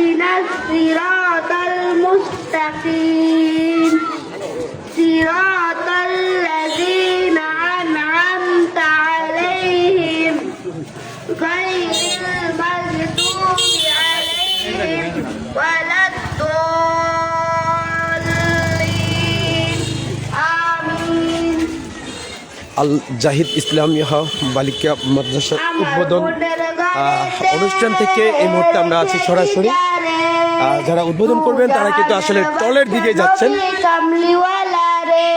ইহদিনাস সিরাতাল মুস্তাকিম সিরাতাল্লাযীনা আন'আমতা আলাইহিম গায়রিল মাগদুবি আলাইহিম ওয়ালাদ-দাল্লিন। আমিন। আল জাহিদ ইসলামিয়া বালিকা মাদ্রাসার উদ্বোধন অনুষ্ঠান থেকে এই মুহূর্তে আমরা আছি সরাসরি। যারা উদ্বোধন করবেন তারা কিন্তু আসলে টলের দিকে যাচ্ছেন। কামলিওয়ালা রে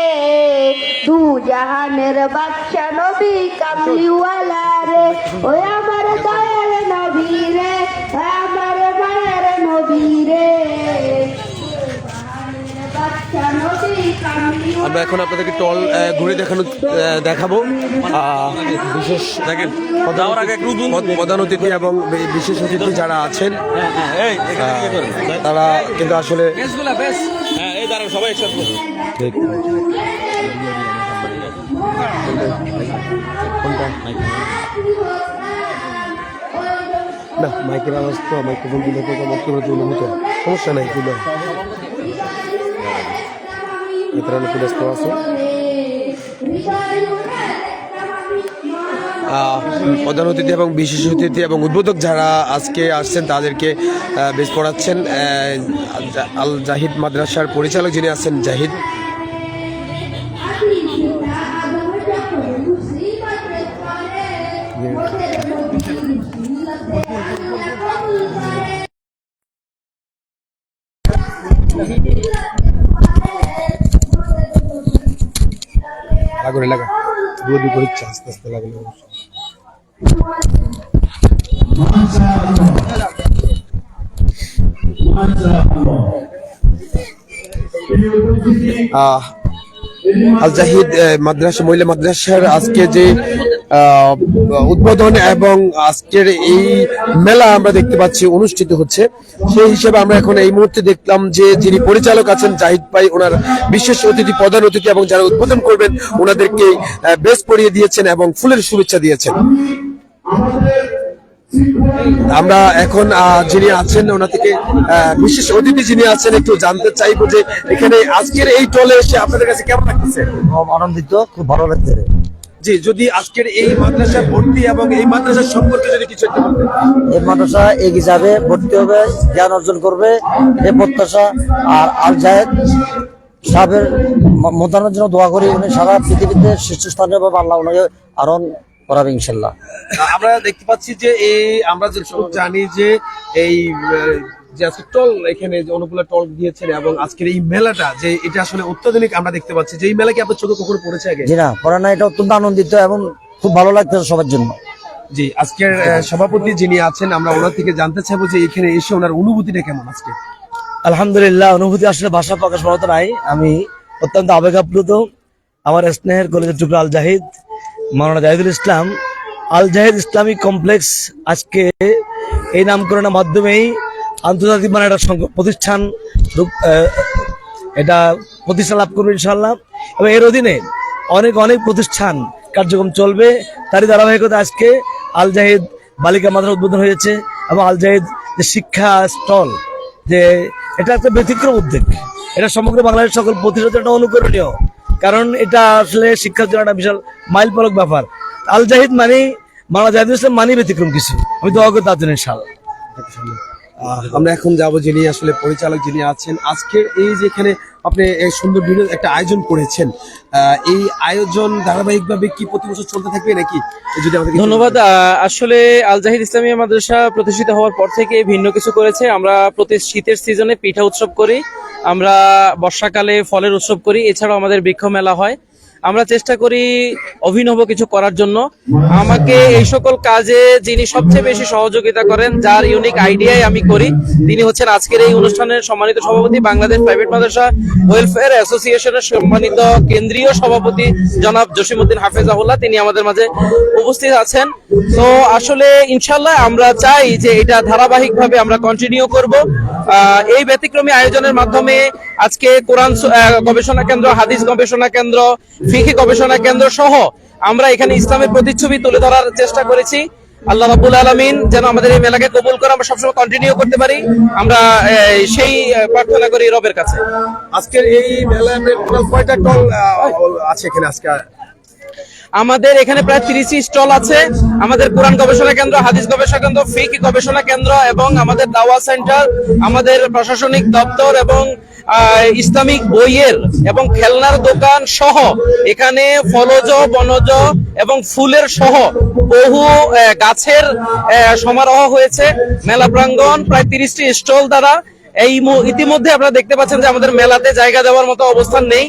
দু জাহানের বাদশা নবী কামলিওয়ালা রে, ওই আমার দয়ার নবী রে, ওই আমার মায়ের নবী রে, বাদশা নবী কামলিওয়ালা। আমরা এখন আপনাদেরকে টল ঘুরে দেখাবো। বিশেষ দেখেন প্রধান অতিথি এবং বিশেষ অতিথি যারা আছেন তারা কিন্তু আসলে সবাই একসাথে না মাইকের আওয়াজ তো মাইক্রোফোন দিলে তো অনুভূত সমস্যা নাই কিন্তু ব্যস্ত আছে। প্রধান অতিথি এবং বিশেষ অতিথি এবং উদ্বোধক যারা আজকে আসছেন তাদেরকে বেশ পড়াচ্ছেন আল জাহিদ মাদ্রাসার পরিচালক যিনি আছেন জাহিদ। লাগা দুই পরীক্ষা আস্তে আস্তে লাগলো। আল জাহিদ মাদ্রাসা মহিলা মাদ্রাসার আজকে যে উদ্বোধন এবং আজকের এই মেলা আমরা দেখতে পাচ্ছি অনুষ্ঠিত হচ্ছে, সেই হিসেবে আমরা এখন এই মুহূর্তে দেখলাম যে যিনি পরিচালক আছেন জাহিদ ভাই, ওনার বিশেষ অতিথি প্রধান অতিথি এবং যারা উদ্বোধন করবেন ওনাদেরকে বেশ পরিয়ে দিয়েছেন এবং ফুলের শুভেচ্ছা দিয়েছেন। আমরা এখন যিনি আছেন ওনা থেকে বিশেষ অতিথি যিনি আছেন একটু জানতে চাইবো যে এখানে আজকের এই টলে এসে আপনাদের কাছে কেমন লাগছে? আনন্দিত, খুব ভালো লাগছে। জি, যদি আজকের এই মাদ্রাসা ভর্তি এবং এই মাদ্রাসার সম্পর্কে যদি কিছু একটা বলতেন। এই মাদ্রাসা এগিয়ে যাবে, ভর্তি হবে, জ্ঞান অর্জন করবে, এই প্রত্যাশা। আর আল জাহিদ সাহেবের মোতায়েনের জন্য দোয়া করি, উনি সারা পৃথিবীতে শীর্ষস্থানীয় ভাবে আল্লাহ ওনাকে আরোহণ করাবে ইনশাল্লাহ। আমরা দেখতে পাচ্ছি যে আমরা যে জানি যে এই যে আজকে টল এখানে যে অনুকূলে টল দিয়েছেন এবং আজকের এই মেলাটা যে এটা আসলে অত্যাধুনিক আমরা দেখতে পাচ্ছি, যে এই মেলা কি আপনার চোখে কখনো পড়েছে আগে? জি না, পড়ে না, এটা অত্যন্ত আনন্দিত এবং খুব ভালো লাগতেছে সবার জন্য। জি, আজকের সভাপতি যিনি আছেন আমরা ওনার থেকে জানতে চাইবো যে এখানে এসে ওনার অনুভূতিটা কেমন আজকে? আলহামদুলিল্লাহ, অনুভূতি আসলে ভাষা প্রকাশ করার মতো নাই। আমি অত্যন্ত আবেগাপ্লুত। আমার স্নেহের কলেজের টুকরা আল জাহিদ মাওলানা জাহিদুল ইসলাম আল জাহিদ ইসলামিক কমপ্লেক্স আজকে এই নামকরণের মাধ্যমেই আন্তর্জাতিক মানের একটা প্রতিষ্ঠান এটা প্রতিষ্ঠান লাভ করবে ইনশাআল্লাহ। এবং এর অধীনে অনেক প্রতিষ্ঠান কার্যক্রম চলবে। তারই ধারাবাহিকতা আজকে আল জাহিদ বালিকা মাদ্রাসা উদ্বোধন হয়েছে এবং আল জাহিদ যে শিক্ষা স্টল, যে এটা একটা ব্যতিক্রম উদ্যোগ। এটা সমগ্র বাংলাদেশের সকল প্রতিষ্ঠানের একটা অনুকরণীয়, কারণ এটা আসলে শিক্ষার জন্য একটা বিশাল মাইল ফলক ব্যাপার। আল জাহিদ মানে মাওলানা জাহিদুল ইসলাম মানে ব্যতিক্রম কিছু। আমি দোয়া করি তার জন্য ইনশাআল্লাহ। আমরা এখন যাবো যিনি আসলে পরিচালক যিনি আছেন আজকের এই যেখানে আপনি এই সুন্দর ভিডিও একটা আয়োজন করেছেন, এই আয়োজন ধারাবাহিকভাবে কি প্রতি বছর চলতে থাকবে নাকি? যদি আমাদের ধন্যবাদ। আসলে আল জাহিদ ইসলামিয়া মাদ্রাসা প্রতিষ্ঠিত হওয়ার পর থেকে ভিন্ন কিছু করেছে। আমরা প্রতি শীতের সিজনে পিঠা উৎসব করি, আমরা বর্ষাকালে ফলের উৎসব করি, এছাড়াও আমাদের বৃক্ষ মেলা হয়। আমরা চেষ্টা করি অভিনব কিছু করার জন্য। আমাকে এই সকল কাজে যিনি সবচেয়ে বেশি সহযোগিতা করেন, যার ইউনিক আইডিয়ায় আমি করি, তিনি হচ্ছেন আজকের এই অনুষ্ঠানের সম্মানিত সভাপতি, বাংলাদেশ প্রাইভেট মাদ্রাসা ওয়েলফেয়ার অ্যাসোসিয়েশনের সম্মানিত কেন্দ্রীয় সভাপতি জনাব জসিমউদ্দিন হাফেজাহুল্লাহ। তিনি আমাদের মাঝে উপস্থিত আছেন। তো আসলে ইনশাল্লাহ আমরা চাই যে এটা ধারাবাহিকভাবে আমরা কন্টিনিউ করব। এই ব্যতিক্রমী আয়োজনের মাধ্যমে আজকে কোরআন গবেষণা কেন্দ্র, হাদিস গবেষণা কেন্দ্র, ফিকহি গবেষণা কেন্দ্র সহ আমরা এখানে ইসলামের প্রতিচ্ছবি তুলে ধরার চেষ্টা করেছি। আল্লাহ রাব্বুল আলামিন যেন আমাদের এই মেলাকে কবুল করে আমরা সবসময় কন্টিনিউ করতে পারি, আমরা সেই প্রার্থনা করি রবের কাছে। আজকের এই মেলায় কয়টা স্টল আছে এখানে আজকে? আমাদের এখানে প্রায় 30টি স্টল আছে। আমাদের কোরআন গবেষণা কেন্দ্র, হাদিস গবেষণা কেন্দ্র, ফিকহ গবেষণা কেন্দ্র এবং আমাদের দাওয়া সেন্টার, আমাদের প্রশাসনিক দপ্তর এবং ইসলামিক বইয়ের এবং খেলনার দোকান সহ এখানে ফলজ, বনজ এবং ফুলের সহ বহু গাছের সমারোহ হয়েছে। মেলা প্রাঙ্গণ প্রায় 30টি স্টল দ্বারা ইতিমধ্যে আপনারা দেখতে পাচ্ছেন যে আমাদের মেলাতে জায়গা দেওয়ার মতো অবস্থান নেই।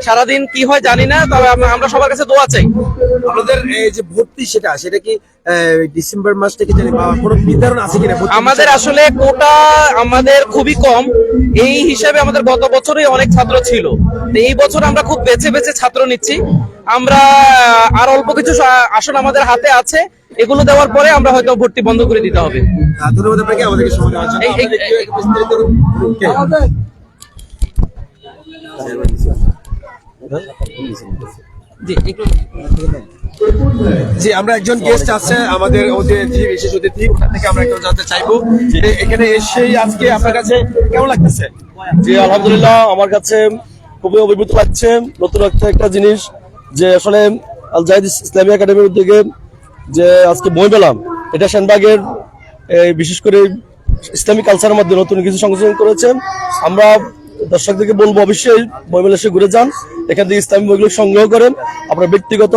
সারাদিন কি হয় জানি না, তবে আমরা সবার কাছে দোয়া চাই। আপনাদের এই যে ভর্তি সেটা কি ডিসেম্বর মাস থেকে জানি বা কোনো বিতরণ আছে কিনা? আমাদের আসলে কোটা আমাদের খুবই কম, এই হিসাবে আমাদের গত বছরই অনেক ছাত্র ছিল, তো এই বছর আমরা খুব বেছে বেছে ছাত্র নিচ্ছি। আমরা আর অল্প কিছু আসন আমাদের হাতে আছে, এগুলো দেওয়ার পরে আমরা হয়তো ভর্তি বন্ধ করে দিতে হবে। ধন্যবাদ আপনাকে আমাদেরকে সময় দেওয়ার জন্য। জি, আমরা একজন গেস্ট আছে আমাদের, ওদের যে বিশেষ অতিথি, ওখান থেকে আমরা একটু জানতে চাইবো যে এখানে এসেই আজকে আপনার কাছে কেমন লাগতেছে? জি আলহামদুলিল্লাহ, আমার কাছে খুবই অভিভূত লাগছে। নতুন একটা জিনিস যে আসলে আল জাহিদ ইসলামী একাডেমির উদ্যোগে যে আজকে বই মেলা, এটা সেনবাগের বিশেষ করে ইসলামিক কালচারের মধ্যে নতুন কিছু সংযোজন করেছে। আমরা দর্শকদেরকে বলবো অবশ্যই বই মেলা এসে ঘুরে যান, এখান থেকে ইসলামী বইগুলো সংগ্রহ করেন, আপনার ব্যক্তিগত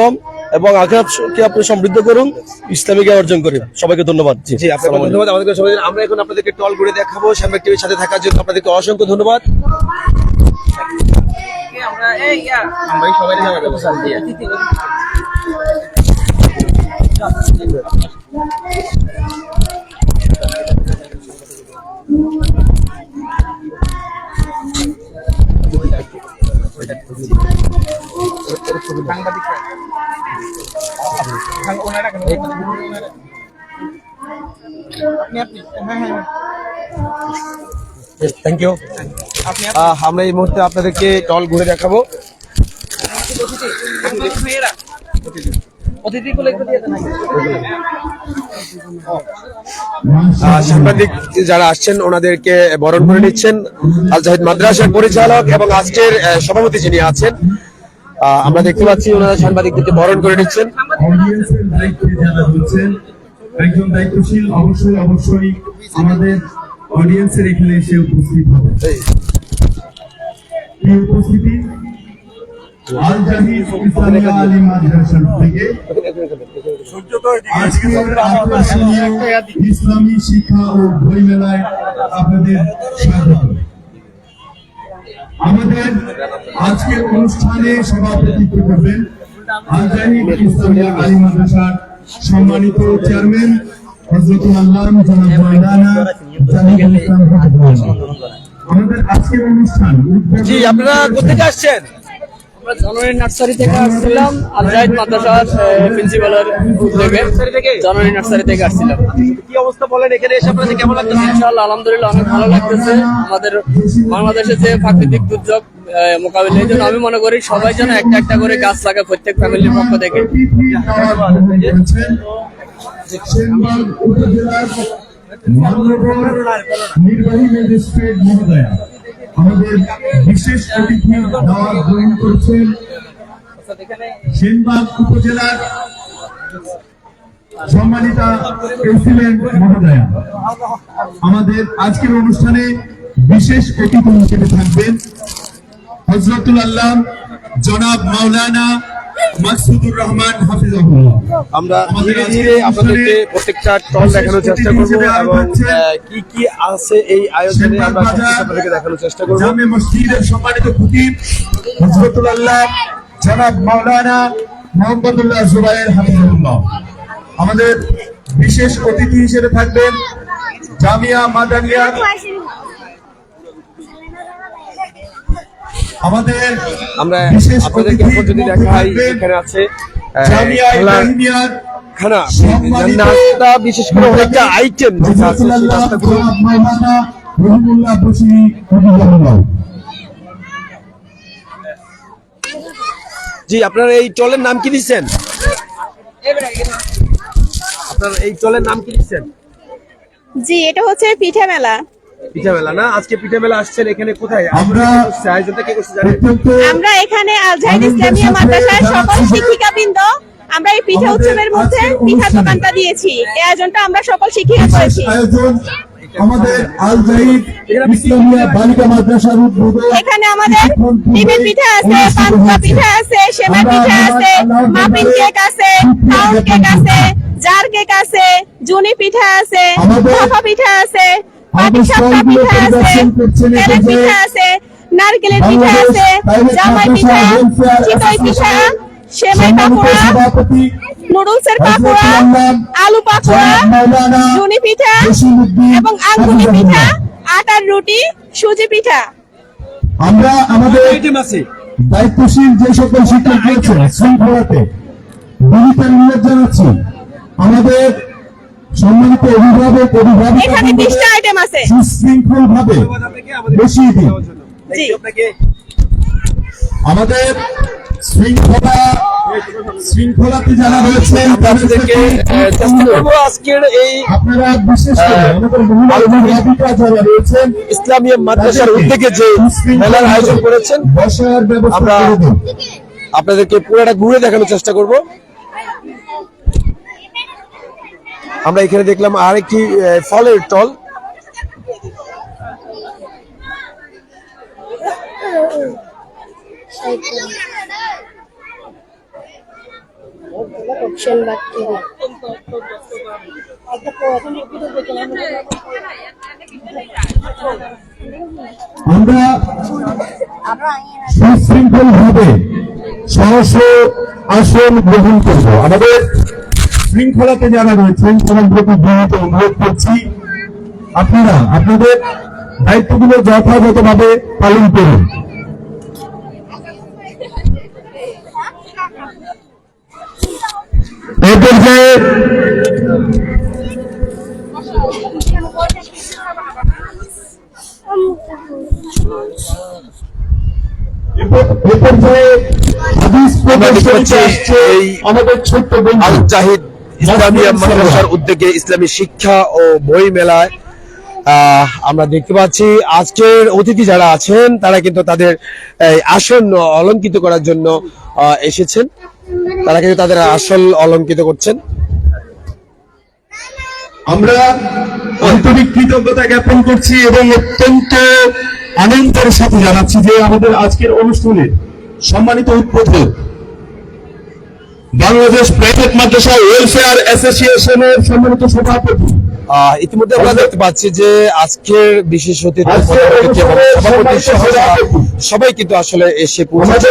এবং আখিরাতকে আপনি সমৃদ্ধ করুন, ইসলামী জ্ঞান অর্জন করেন। সবাইকে ধন্যবাদ। জি আপনাকে ধন্যবাদ আমাদেরকে সবাই। আমরা এখন আপনাদেরকে টল ঘুরে দেখাবো। সামনে টিভির সাথে থাকার জন্য আপনাদেরকে অসংখ্য ধন্যবাদ। Thank you. আমরা এই মুহূর্তে আপনাদেরকে টল ঘুরে দেখাবো। সাংবাদিক যারা আসছেন ওনাদেরকে বরণ করে নিচ্ছেন আল জাহিদ মাদ্রাসার পরিচালক এবং আজকের সভাপতি যিনি আছেন, আমরা দেখতে পাচ্ছি ওনারা সাংবাদিকদেরকে বরণ করে নিচ্ছেন। অডিয়েন্সের দায়িত্বে যারা হচ্ছেন, একজন দায়িত্বশীল অবশ্যই আমাদের অডিয়েন্সের এখানে এসে উপস্থিত হবে। এই উপস্থিতি আল জাহিদ ইসলামিয়া আলিম মাদ্রাসার থেকে আজকের আকর্ষণীয় ইসলামী শিক্ষা ও বই মেলায় আপনাদের স্বাগত। আমাদের আজকের অনুষ্ঠানে সভাপতিত্ব করবেন আল জাহিদ ইসলামিয়া আলিম মাদ্রাসার সম্মানিত চেয়ারম্যান হযরতুল আল্লামা জনাব মাওলানা জাহিদুল ইসলাম হাফিজাহুল্লাহ। আমাদের আজকের অনুষ্ঠান জি, আপনারা কোথেকে আসছেন? আমরা জানুয়ারি নার্সারি থেকে আসছিলাম, আল জাহিদ মাদ্রাসার প্রিন্সিপালের উদ্যোগে জানুয়ারি নার্সারি থেকে আসছিলাম। কি অবস্থা বলেন, এখানে এসে আপনাদের কেমন লাগতেছে? ইনশাআল্লাহ আলহামদুলিল্লাহ অনেক ভালো লাগতেছে। আমাদের বাংলাদেশে যে প্রাকৃতিক দুর্যোগ মোকাবিলার জন্য আমি মনে করি সবাই যেন একটা একটা করে গাছ লাগায় প্রত্যেক ফ্যামিলির পক্ষ থেকে। সেনবাগ উপজেলার নির্বাহী ম্যাজিস্ট্রেট মহোদয়া আমাদের বিশেষ অতিথি দাওয়াত গ্রহণ করেছেন। সেনবাগ উপজেলার সম্মানিতা প্রেসিডেন্ট মহোদয়া আমাদের আজকের অনুষ্ঠানে বিশেষ অতিথি হিসেবে থাকবেন হযরতুল আল্লাহ জনাব মাওলানা মাকসুদুর রহমান হাফিজাহুল্লাহ। আমরা ধীরে ধীরে আপনাদেরকে প্রত্যেকটা টল দেখানোর চেষ্টা করবো এবং কি কি আছে এই আয়োজনে আমরা আপনাদেরকে দেখানোর চেষ্টা করবো। জামে মসজিদের সম্মানিত খতিব হযরতুল আল্লাহ জনাব মাওলানা মোহাম্মদুল্লাহ জুবায়ের হাফিজাহুল্লাহ। আমাদের বিশেষ অতিথি হিসেবে থাকবেন জামিয়া মাদানিয়া আমাদের আমরা বিশেষ আপনাদেরকে এখন যদি দেখাই, এখানে আছে জামিয়া ইব্রাহিমিয়ার খানা, নাস্তা, বিশেষ করে অনেকটা আইটেম যেটা আছে সেই নাস্তাগুলো। মাওলানা রহিমুল্লাহ বশিরি হাফিজাহুল্লাহ। জি, আপনারা এই টলের নাম কি দিচ্ছেন? আপনার এই চলের নাম কি দিচ্ছেন? জি, এটা হচ্ছে পিঠা মেলা। পিঠা মেলা না? আজকে পিঠা মেলা আসছেন এখানে কোথায়? আমরা আয়োজনটা কে করছে জানেন? আমরা এখানে আল জাহিদ ইসলামিয়া মাদ্রাসার সকল শিক্ষিকাবৃন্দ আমরা এই পিঠা উৎসবের মধ্যে পিঠা দোকানটা দিয়েছি। এই আয়োজনটা আমরা সকল শিক্ষিকা করেছি। আয়োজন আমাদের আল জাহিদ ইসলামিয়া বালিকা মাদ্রাসার উদ্বোধন। এখানে আমাদের ডিমের পিঠা আছে, পান্তুয়া পিঠা আছে, সেমাই পিঠা আছে, মাফিন কেক আছে, পাউন্ড কেক আছে, জার কেক আছে, জুনি পিঠা আছে, ভাপা পিঠা আছে, পাটিসাপটা পিঠা আছে, তেলের পিঠা আছে, নারকেলের পিঠা আছে, জামাই পিঠা, চিতই পিঠা, সেমাই পাকোড়া, নুডলসের পাকোড়া, আলু পাকোড়া, জুনি পিঠা এবং আঙ্গুলি পিঠা, আটার রুটি, সুজি পিঠা। আমরা আমাদের দায়িত্বশীল যে সকল শিক্ষক রয়েছে শৃঙ্খলাতে বিনীত অনুরোধ জানাচ্ছি আমাদের সম্মানিত অভিভাবক এখানে 20টা আইটেম আছে। সুশৃঙ্খল ভাবে বসিয়ে দিন। জি, আমাদের শৃঙ্খলাতে যারা রয়েছেন তাদেরকে আজকের এই আপনারা বিশেষ করে আমাদের মহিলা অভিভাবিকা যারা রয়েছেন ইসলামিয়া মাদ্রাসার উদ্যোগে যে মেলার আয়োজন করেছেন বসার ব্যবস্থা আমরা করে দিন। আপনাদেরকে পুরোটা ঘুরে দেখানোর চেষ্টা করব। আমরা এখানে দেখলাম আরেকটি ফলের স্টল। আমরা সুশৃঙ্খল ভাবে সহস্র আসন গ্রহণ করব। আমাদের শৃঙ্খলাতে যারা রয়েছেন সবার প্রতি বিনীত অনুরোধ করছি আপনারা আপনাদের দায়িত্বগুলো যথাযথভাবে পালন করুন। এই পর্যায়ে আমাদের ছোট্ট আল জাহিদ ইসলামিয়া মাদ্রাসার উদ্যোগে ইসলামী শিক্ষা ও বই মেলায় আমরা দেখতে পাচ্ছি আজকের অতিথি যারা আছেন তারা কিন্তু তাদের আসন অলংকৃত করার জন্য এসেছেন। তারা কিন্তু তাদের আসল অলংকৃত করছেন। আমরা আন্তরিক কৃতজ্ঞতা জ্ঞাপন করছি এবং অত্যন্ত আনন্দের সাথে জানাচ্ছি যে আমাদের আজকের অনুষ্ঠানে সম্মানিত উদ্বোধক বাংলাদেশ প্রাইভেট মাদ্রাসা ওয়েলফেয়ার অ্যাসোসিয়েশনের সম্মানিত সভাপতি ইতিমধ্যে আমরা দেখতে পাচ্ছি যে আজকের বিশেষ অতিথি এবং সভাপতি সহ সবাই কিন্তু আসলে এসে পৌঁছেছে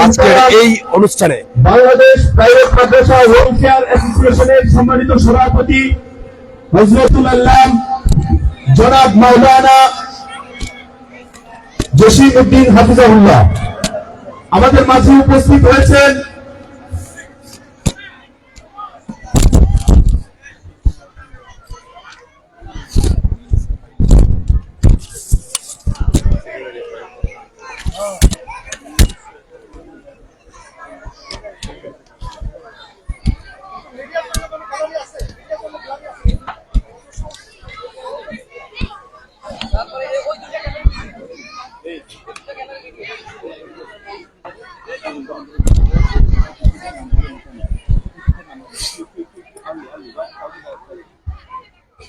আজকের এই অনুষ্ঠানে। বাংলাদেশ প্রাইভেট মাদ্রাসা ওয়েলফেয়ার অ্যাসোসিয়েশনের সম্মানিত সভাপতি হযরতুল আল্লাম জনাব মাওলানা জসিমউদ্দিন হাফিজাহুল্লাহ আমাদের মাঝে উপস্থিত হয়েছেন।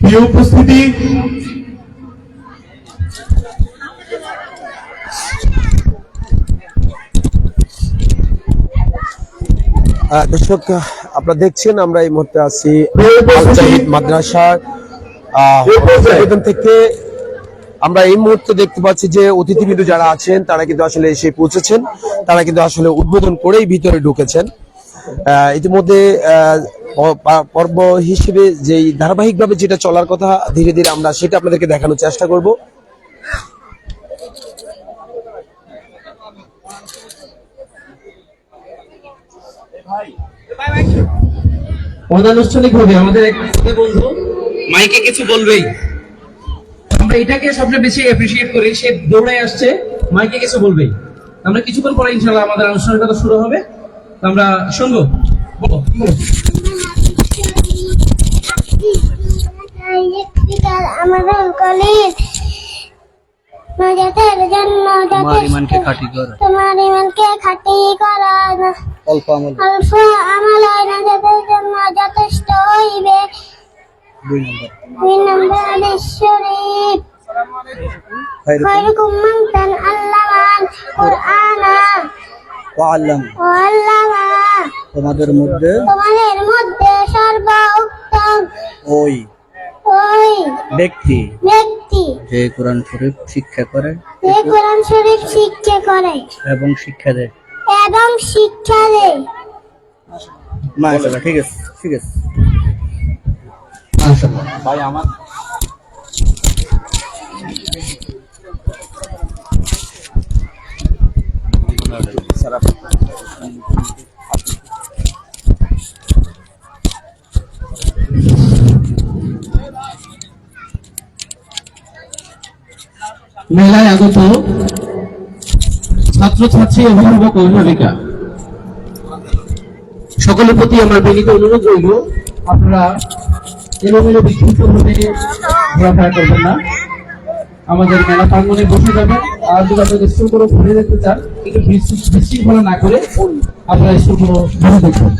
প্রিয় উপস্থিতি দর্শক আপনারা দেখছেন আমরা এই মুহূর্তে আছি আল জাহিদ মাদ্রাসার আবেদন থেকে। আমরা এই মুহূর্তে দেখতে পাচ্ছি যে অতিথিবৃন্দ যারা আছেন তারা কিন্তু আসলে এসে পৌঁছেছেন। তারা কিন্তু আসলে উদ্বোধন করেই ভিতরে ঢুকেছেন। ইতিমধ্যে পর্ব হিসেবে যেই ধারাবাহিকভাবে যেটা চলার কথা ধীরে ধীরে আমরা সেটা আপনাদেরকে দেখানোর চেষ্টা করব। অনানুষ্ঠানিক ভাবে আমাদের এক বন্ধু মাইকে কিছু বলবেই, আমরা এটাকে সবচেয়ে বেশি অ্যাপ্রিশিয়েট করি। সে দৌড়ায় আসছে, মাইকে কিছু বলবেই। আমরা কিছুক্ষণ পরে ইনশাআল্লাহ আমাদের আনুষ্ঠানিকতা শুরু হবে, আমরা শুনবো। আমারুল কলিল নাজাতের জন্য তোমার ইমানকে খাঁটি করা অল্প আমল নাজাতের জন্য যথেষ্ট হইবে। 2 নম্বর হাদিস শরীফ খায়রুকুম মান তাআল্লামাল কুরআনা ওয়া আল্লামা তোমাদের মধ্যে সর্বোত্তম ওই ব্যক্তি যে কোরআন শরীফ শিক্ষা করে এবং শিক্ষা দেয় মাশাআল্লাহ। ঠিক আছে মাশাআল্লাহ ভাই আমার মেলায় আগত ছাত্রছাত্রী, অভিভাবক, অভিভাবিকা সকলের প্রতি আমার বিনীত অনুরোধ রইল, আপনারা এলোমেলো বিক্ষিপ্ত ভাবে ঘোরাফেরা করবেন না, আমাদের মেলা প্রাঙ্গণে বসে যাবেন। আর যদি আপনাদের স্কুল করে ঘুরে দেখতে চান, একটু বিশৃঙ্খলা না করে আপনারা স্কুল করে ঘুরে দেখবেন।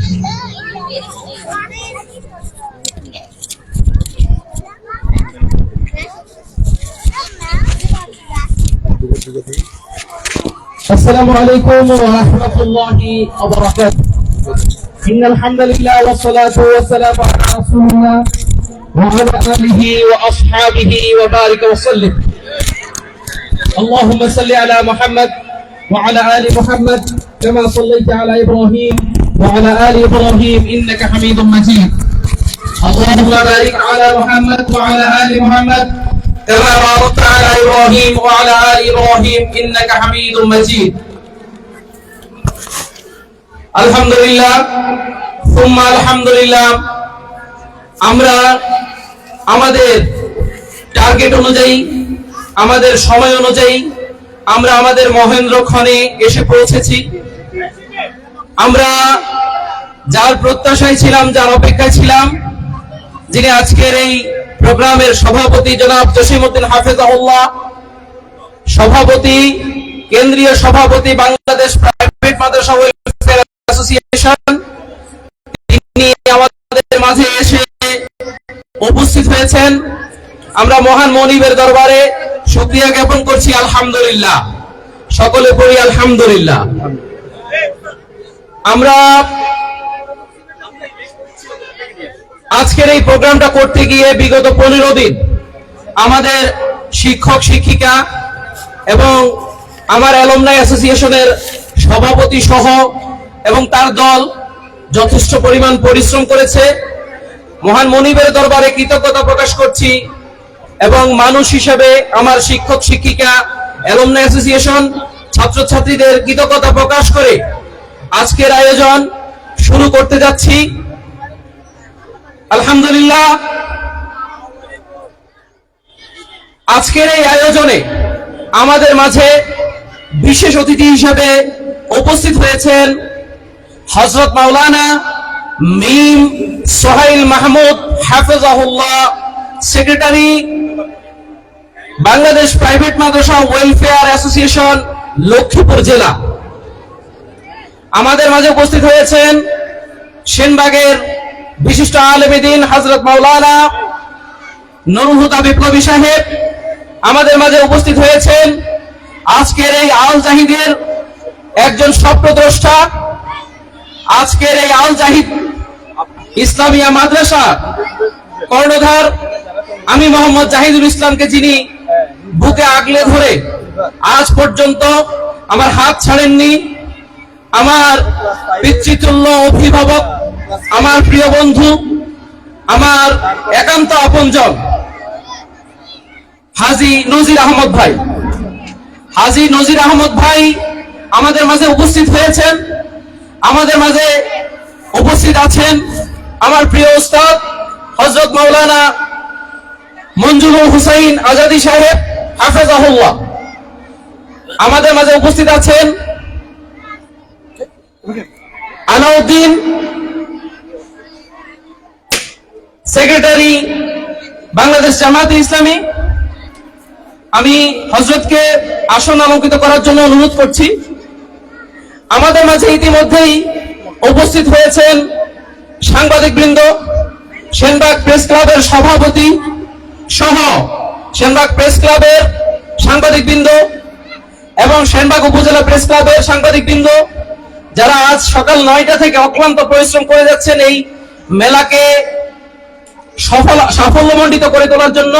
السلام عليكم ورحمة الله وبركاته. إن الحمد لله والصلاة والسلام على رسول الله وعلى آله وأصحابه وبارك وسلم. اللهم صل على محمد وعلى آل محمد كما صليت على إبراهيم وعلى آل إبراهيم إنك حميد مجيد. اللهم بارك على محمد وعلى آل محمد كما باركت على إبراهيم وعلى آل إبراهيم إنك حميد مجيد. الحمد لله ثم الحمد لله. আমরা আমাদের টার্গেট অনুযায়ী, আমাদের সময় অনুযায়ী আমরা আমাদের মহেন্দ্রক্ষণে এসে পৌঁছেছি। আমরা যার প্রত্যাশায় ছিলাম, যার অপেক্ষায় ছিলাম, যিনি আজকের এই প্রোগ্রামের সভাপতি জনাব জসিমউদ্দিন হাফেজাহুল্লাহ, সভাপতি, কেন্দ্রীয় সভাপতি বাংলাদেশ প্রাইভেট মাদ্রাসা ওয়েলফেয়ার অ্যাসোসিয়েশন, তিনি আমাদের মাঝে এসে উপস্থিত হয়েছেন। আমরা মহান মনিবের দরবারে শুকরিয়া জ্ঞাপন করছি, আলহামদুলিল্লাহ। সকলে পড়ি আলহামদুলিল্লাহ। আমরা আজকের এই প্রোগ্রামটা করতে গিয়ে বিগত 15 দিন আমাদের শিক্ষক শিক্ষিকা এবং আমার অ্যালুমনাই অ্যাসোসিয়েশনের সভাপতি সহ এবং তার দল যথেষ্ট পরিমাণ পরিশ্রম করেছে। মহান মনিবের দরবারে কৃতজ্ঞতা প্রকাশ করছি এবং মানুষ হিসেবে আমার শিক্ষক শিক্ষিকা, অ্যালুমনাই অ্যাসোসিয়েশন, ছাত্রছাত্রীদের কৃতজ্ঞতা প্রকাশ করে আজকের আয়োজন শুরু করতে যাচ্ছি। আলহামদুলিল্লাহ, আজকের এই আয়োজনে আমাদের মাঝে বিশেষ অতিথি হিসেবে উপস্থিত হয়েছেন হযরত মাওলানা মিম সোহাইল মাহমুদ হাফেজাহুল্লাহ, সেক্রেটারি বাংলাদেশ প্রাইভেট মাদ্রাসা ওয়েলফেয়ার অ্যাসোসিয়েশন লক্ষ্মীপুর জেলা। আমাদের মাঝে উপস্থিত হয়েছেন সেনবাগের বিশিষ্ট আলেমে দ্বীন হযরত মাওলানা নুরুল হুদা বিপ্লবী সাহেব। আমাদের মাঝে উপস্থিত হয়েছেন আজকের এই আল জাহিদের একজন স্বপ্নদ্রষ্টা, আজকের এই আল জাহিদ ইসলামিয়া মাদ্রাসা কর্ণধার আমি মোহাম্মদ জাহিদুল ইসলামকে, যিনি বুকে আগলে ধরে আজ পর্যন্ত আমার হাত ছাড়েননি। আমার পিতৃতুল্য অভিভাবক, আমার প্রিয় বন্ধু, আমার একান্ত আপনজন হাজী নজির আহমদ ভাই। হাজী নজির আহমদ ভাই আমাদের মাঝে উপস্থিত হয়েছেন। আমাদের মাঝে উপস্থিত আছেন আমার প্রিয় উস্তাদ হযরত মাওলানা মঞ্জুরুল হুসাইন আজাদী সাহেব হাফেজাহুল্লাহ। আমাদের মাঝে উপস্থিত আছেন আলাউদ্দিন, সেক্রেটারি বাংলাদেশ জামায়াতে ইসলামী, আমি হযরতকে আসন অলঙ্কৃত করার জন্য অনুরোধ করছি। আমাদের মাঝে ইতিমধ্যেই উপস্থিত হয়েছেন সাংবাদিকবৃন্দ, সেনবাগ প্রেস ক্লাবের সভাপতি সহ সেনবাগ প্রেস ক্লাবের সাংবাদিকবৃন্দ এবং সেনবাগ উপজেলা প্রেস ক্লাবের সাংবাদিকবৃন্দ, যারা আজ সকাল 9টা থেকে অক্লান্ত পরিশ্রম করে যাচ্ছেন এই মেলাকে সাফল্যমণ্ডিত করে তোলার জন্য।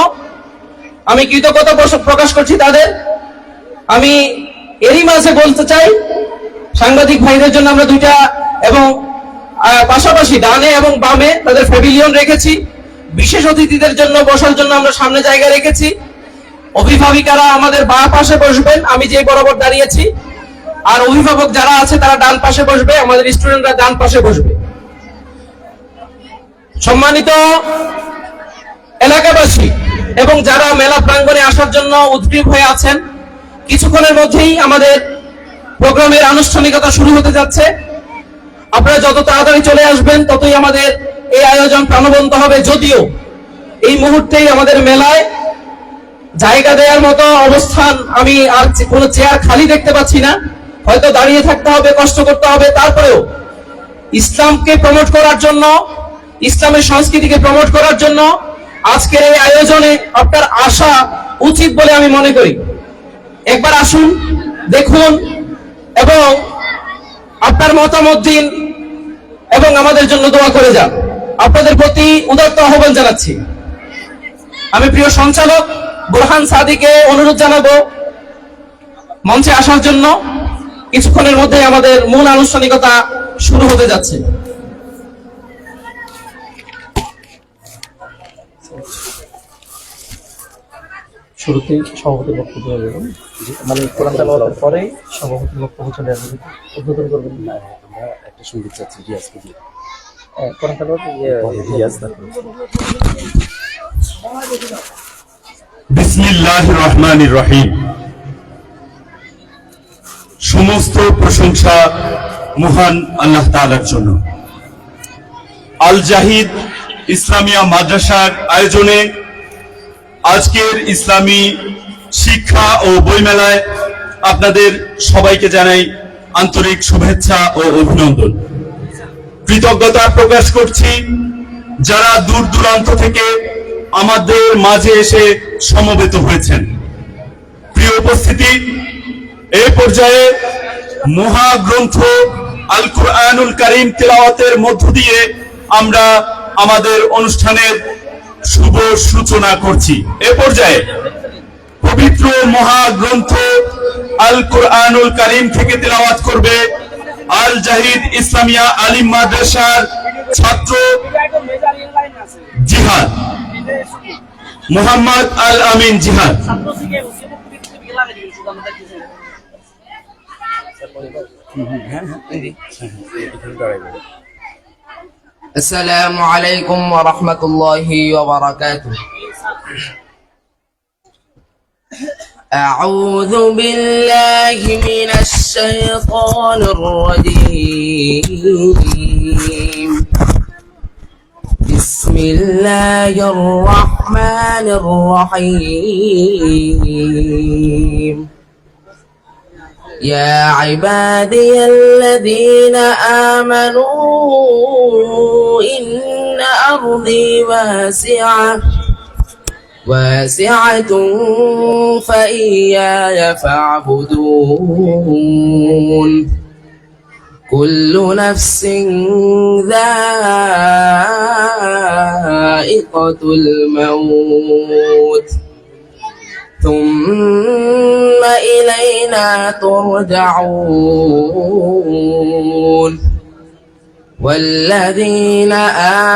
আমি কৃতজ্ঞতা প্রকাশ করছি তাদের। আমি এরই মাঝে বলতে চাই, সাংবাদিক ভাইদের জন্য আমরা দুইটা এবং পাশাপাশি ডানে এবং বামে তাদের প্যাভিলিয়ন রেখেছি। বিশেষ অতিথিদের জন্য বসার জন্য আমরা সামনে জায়গা রেখেছি। অভিভাবিকারা আমাদের বাঁ পাশে বসবেন, আমি যে বরাবর দাঁড়িয়েছি, আর অভিভাবক যারা আছে তারা ডান পাশে বসবে, আমাদের স্টুডেন্টরা ডান পাশে বসবে। সম্মানিত এলাকাবাসী এবং যারা মেলা প্রাঙ্গণে আসার জন্য উদ্গ্রীব হয়ে আছেন, কিছুক্ষণের মধ্যেই আমাদের প্রোগ্রামের আনুষ্ঠানিকতা শুরু হতে যাচ্ছে। আপনারা যত তাড়াতাড়ি চলে আসবেন ততই আমাদের এই আয়োজন প্রাণবন্ত হবে। যদিও এই মুহূর্তেই আমাদের মেলায় জায়গা দেওয়ার মতো অবস্থান, আমি আর কোনো চেয়ার খালি দেখতে পাচ্ছি না, হয়তো দাঁড়িয়ে থাকতে হবে, কষ্ট করতে হবে। তারপরেও ইসলামকে প্রমোট করার জন্য, ইসলামের সংস্কৃতিকে প্রমোট করার জন্য আজকের এই আয়োজনে আপনার আসা উচিত বলে আমি মনে করি। একবার আসুন, দেখুন এবং আপনার মতামত দিন এবং আমাদের জন্য দোয়া করে যান। আপনাদের প্রতি উদাত্ত আহ্বান জানাচ্ছি। আমি প্রিয় সঞ্চালক বোরহান সাদিকে অনুরোধ জানাবো মঞ্চে আসার জন্য। কিছুক্ষণের মধ্যে আমাদের মূল আনুষ্ঠানিকতা শুরু হতে যাচ্ছে। শুরুতেই সভাপতির বক্তব্য হবে, মানে কোরআন তেলাওয়াতের পরে সভাপতির বক্তব্য চলে আসবে। উদ্বোধন করবেন না, আমরা একটা সঙ্গীত চাচ্ছি রিয়াজকে দিয়ে। কোরআন তেলাওয়াত রিয়াজ। বিসমিল্লাহির রহমানির রহিম। সমস্ত প্রশংসা মহান আল্লাহ তাআলার জন্য। আল জাহিদ ইসলামিয়া মাদ্রাসার আয়োজনে আজকের ইসলামী শিক্ষা ও বইমেলায় আপনাদের সবাইকে জানাই আন্তরিক শুভেচ্ছা ও অভিনন্দন। কৃতজ্ঞতা প্রকাশ করছি যারা দূর দূরান্ত থেকে আমাদের মাঝে এসে সমবেত হয়েছেন। প্রিয় উপস্থিতি, এই পর্যায়ে মহাগ্রন্থ আল কুরআনুল কারীম তিলাওয়াতের মধ্য দিয়ে আমরা আমাদের অনুষ্ঠানের শুভ সূচনা করছি। এ পর্যায়ে পবিত্র মহাগ্রন্থ আল কুরআনুল কারীম থেকে তিলাওয়াত করবে আল জাহিদ ইসলামিয়া আলিম মাদ্রাসার ছাত্র জিহাদ, মোহাম্মদ আল আমিন জিহাদ। السلام عليكم ورحمة الله وبركاته. أعوذ بالله من الشيطان الرجيم. بسم الله الرحمن الرحيم. يا عبادي الذين آمنوا إن أرضي واسعة فإياي فاعبدون. كل نفس ذائقة الموت ثم إلينا ترجعون. والذين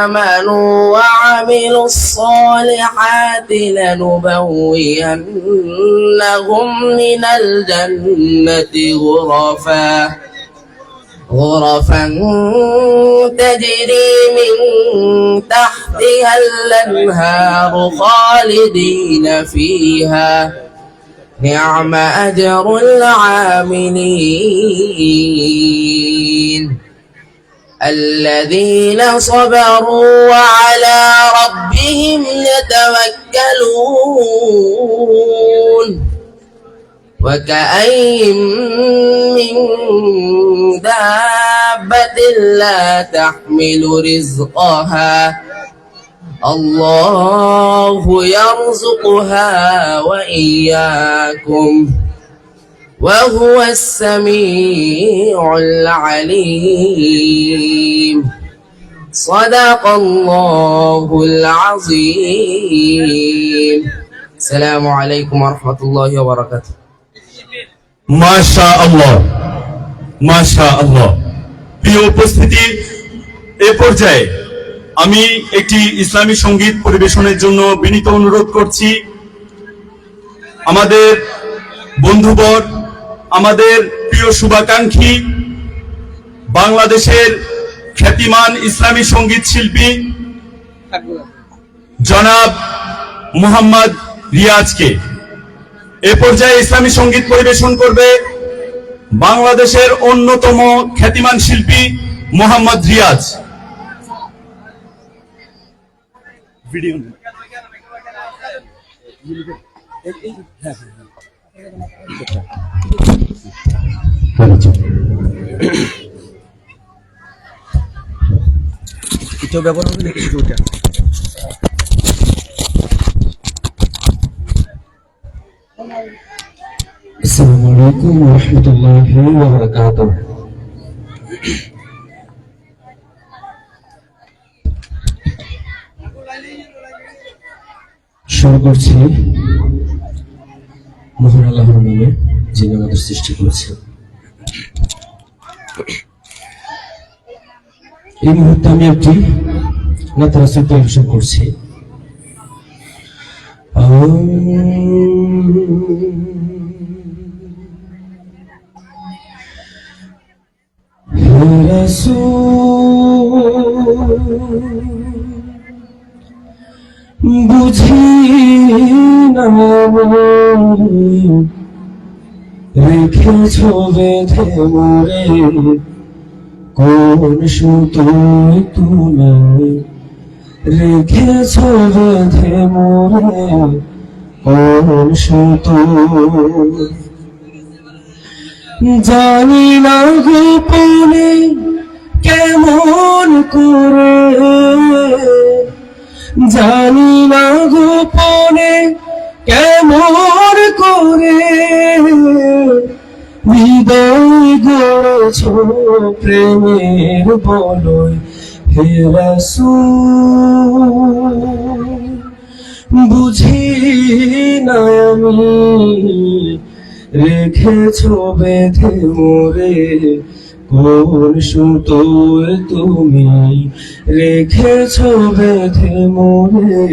آمنوا وعملوا الصالحات لنبوئنهم من الجنة غرفا تجري من تحتها الأنهار خالدين فيها نعم أجر العاملين. الذين صبروا وعلى ربهم يتوكلون وكأين من دابة لا تحمل رزقها الله يرزقها وإياكم وهو السميع العليم صدق الله العظيم السلام عليكم ورحمة الله وبركاته মাশাআল্লাহ মাশাআল্লাহ। প্রিয় উপস্থিতি, এ পর্যায়ে আমি একটি ইসলামী সঙ্গীত পরিবেশনের জন্য বিনীত অনুরোধ করছি। আমাদের বন্ধুবর, আমাদের প্রিয় শুভাকাঙ্ক্ষী, বাংলাদেশের খ্যাতিমান ইসলামী সঙ্গীত শিল্পী জনাব মোহাম্মদ রিয়াজকে এ পর্যায়ে ইসলামী সঙ্গীত পরিবেশন করবে বাংলাদেশের অন্যতম খ্যাতিমান শিল্পী মোহাম্মদ রিয়াজ। কিছু ব্যবহার হবে নাকি শুধু ওটা? আসসালামু আলাইকুম ওয়া রাহমাতুল্লাহি ওয়া বারাকাতুহু। শুরু করছি মহান আল্লাহর নামে, যিনি আমাদের সৃষ্টি করেছেন। এই মুহূর্তে আমি একটি নাত রাসূল পরিবেশন করছি। বুঝি না রেখেছ বেঁধে মোরে কোন সুতোয় তুমি, রেখেছ বেঁধে মোরে কোন সুতোয়। জানি না গোপনে কেমন করে, জানি না গোপনে কেমন করে হৃদয় গড়েছ প্রেমের বলয়। হে রাসূল বুঝি না আমি রেখেছ বেঁধে মোরে কোন সুতোয় তুমি, রেখেছ বেঁধে মোরে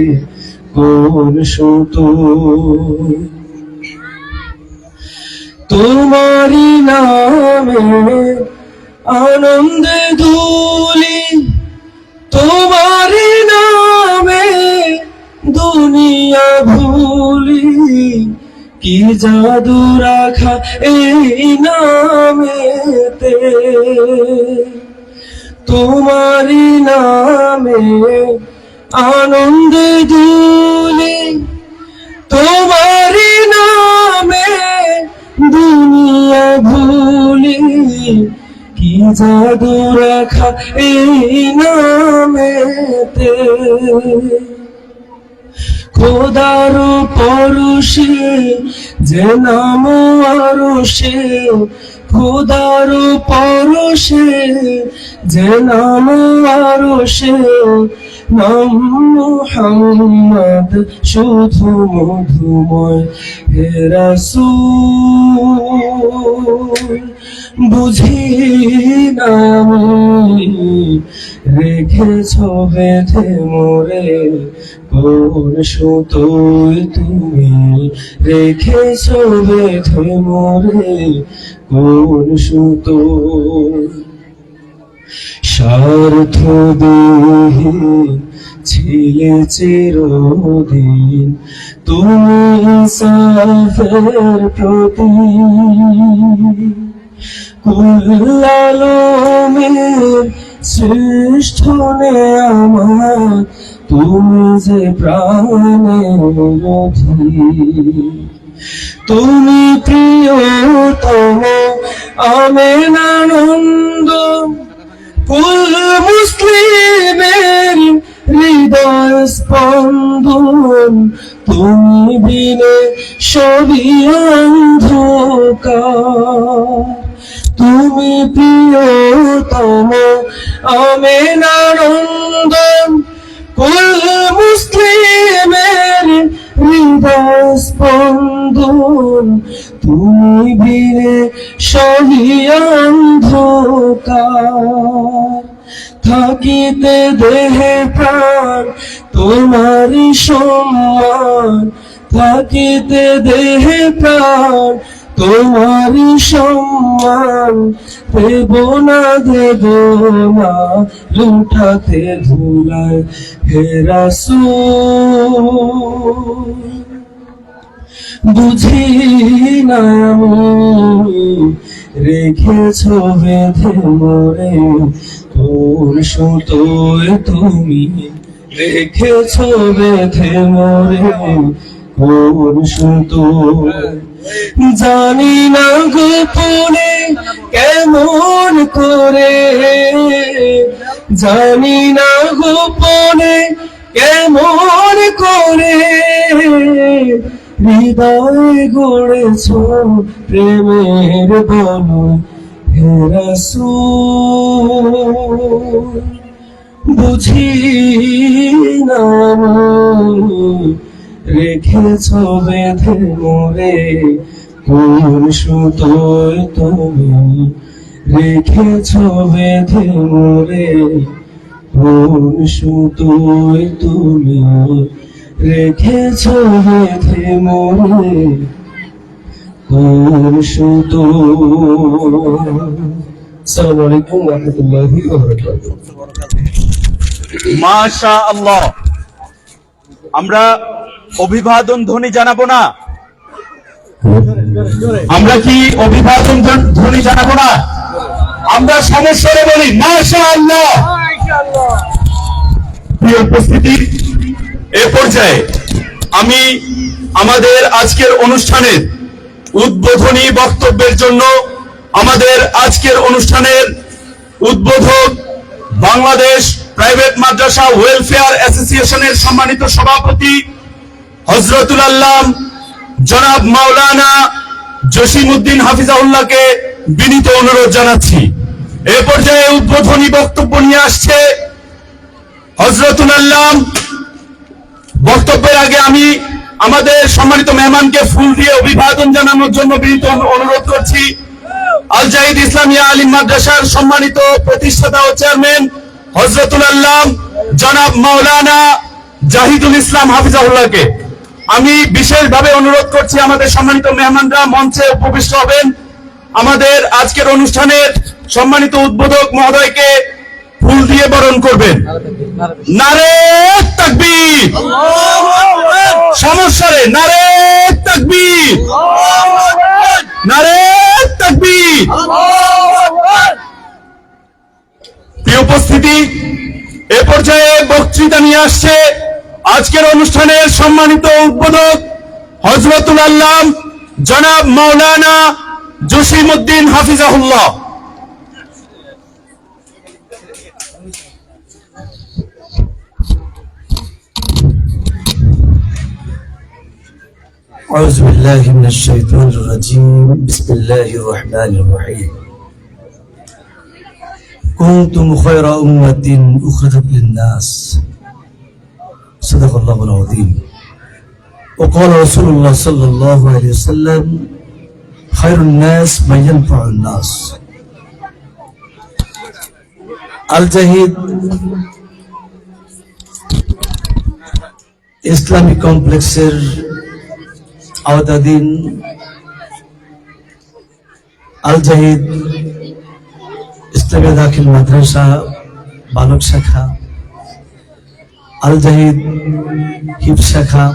কোন সুতোয়। তোমারি নামে আনন্দে দুলি, তোমারি নামে দুনিয়া ভুলি, কি জাদু রাখা এই নামেতে। তোমারি নামে আনন্দে দুলি, তোমারি নামে দুনিয়া ভুলি, কি জাদু রাখা এই নামেতে। খোদার পরশে যে নাম আরশে, খোদার পরশে যে নাম আরশে, নাম মুহাম্মদ শুধু মধুময়। হে রাসূল বুঝি না আমি রেখেছ বেঁধে মোরে কোন সুতোয় তুমি, রেখেছ বেঁধে মোরে কোন সুতোয়। স্বার্থ দেহে ছিলে চিরদিন তুমি ইনসাফের প্রতীক, কুল আলমের শ্রেষ্ঠ আমার তুমি যে প্রাণের অধীর, তুমি প্রিয়তম আমের আনন্দ, কুল মুসলিমের হৃদয় স্পন্দন, তুমি বিনে সবই অন্ধকার, তুমি প্রিয়তম আমের আনন্দ, কুল মুসলিমের হৃদয় স্পন্দন, তুমি বিনে সবই অন্ধকার, থাকিতে দেহে প্রাণ তোমারই সম্মান, থাকিতে দেহে প্রাণ তোমারই সম্মান, দেব না দেব না লুটাতে ধুলায় হে রাসূল, বুঝি না আমি রেখেছ বেঁধে মোরে, কোন সুতোয় তুমি রেখেছ বেঁধে মোরে, কোন সুতোয় জানি না গোপনে কেমন করে, জানি না গোপনে কেমন করে, হৃদয় গড়েছ প্রেমের বলয় হে রাসূল, বুঝি না রেখেছ বেঁধে মোরে, কোন সুতোয় তুমি রেখেছ বেঁধে মোরে, কোন সুতোয় তুমি রেখেছ বেঁধে মোরে, কোন সুতোয়। আসসালামু আলাইকুম ওয়া রাহমাতুল্লাহি ওয়া বারাকাতুহু। মাশাআল্লাহ, আমরা অভিবাদন ধ্বনি জানাবো না? আমরা কি অভিবাদন ধ্বনি জানাবো না? আমরা সমস্যারে বলি মাশাআল্লাহ। প্রিয় উপস্থিতি, এ পর্যায়ে আমি আমাদের আজকের অনুষ্ঠানের উদ্বোধনী বক্তব্যের জন্য আমাদের আজকের অনুষ্ঠানের উদ্বোধক বাংলাদেশ প্রাইভেট মাদ্রাসা ওয়েলফেয়ার অ্যাসোসিয়েশনের সম্মানিত সভাপতি হযরতুল আল্লাহ জনাব মাওলানা জসিমউদ্দিন হাফিজাহুল্লাহকে বিনীত অনুরোধ জানাচ্ছি। এ পর্যায়ে উদ্বোধনী বক্তব্য নিয়ে আসছে হযরতুল আল্লাহ। বক্তব্যের আগে আমি আমাদের সম্মানিত মেহমানকে ফুল দিয়ে অভিবাদন জানানোর জন্য বিনীত অনুরোধ করছি। আল জাহিদ ইসলামিয়া আলিম মাদ্রাসার সম্মানিত প্রতিষ্ঠাতা ও চেয়ারম্যান হযরতুল আল্লাহ জনাব মাওলানা জাহিদুল ইসলাম হাফিজাহুল্লাহকে আমি বিশেষভাবে অনুরোধ করছি আমাদের সম্মানিত মেহমানরা মঞ্চে উপবিষ্ট হবেন। আমাদের আজকের অনুষ্ঠানের সম্মানিত উদ্বোধক মহোদয়কে ফুল দিয়ে বরণ করবেন। নারে তাকবীর, সমস্যারে নারে তাকবীর, নারে তাকবীর। প্রিয় উপস্থিতি, এ পর্যায়ে বক্তৃতা নিয়ে আসছে আজকের অনুষ্ঠানের সম্মানিত উদ্বোধক হযরতুল আল্লাহ জনাব মাওলানা জসিমউদ্দিন হাফিজাহুল্লাহ। أعوذ بالله من الشيطان الرجيم بسم الله الرحمن الرحيم كنتم خير أمة أخرجت للناس صدق الله العظيم وقال رسول الله صلى الله عليه وسلم خير الناس من ينفع الناس আল জাহিদ ইসলামিক কমপ্লেক্সের আওতাধীন আল জাহিদ ইসলামিয়া দাখিল মাদ্রাসা বালক শাখা, আল জাহিদ হিফজ শাখা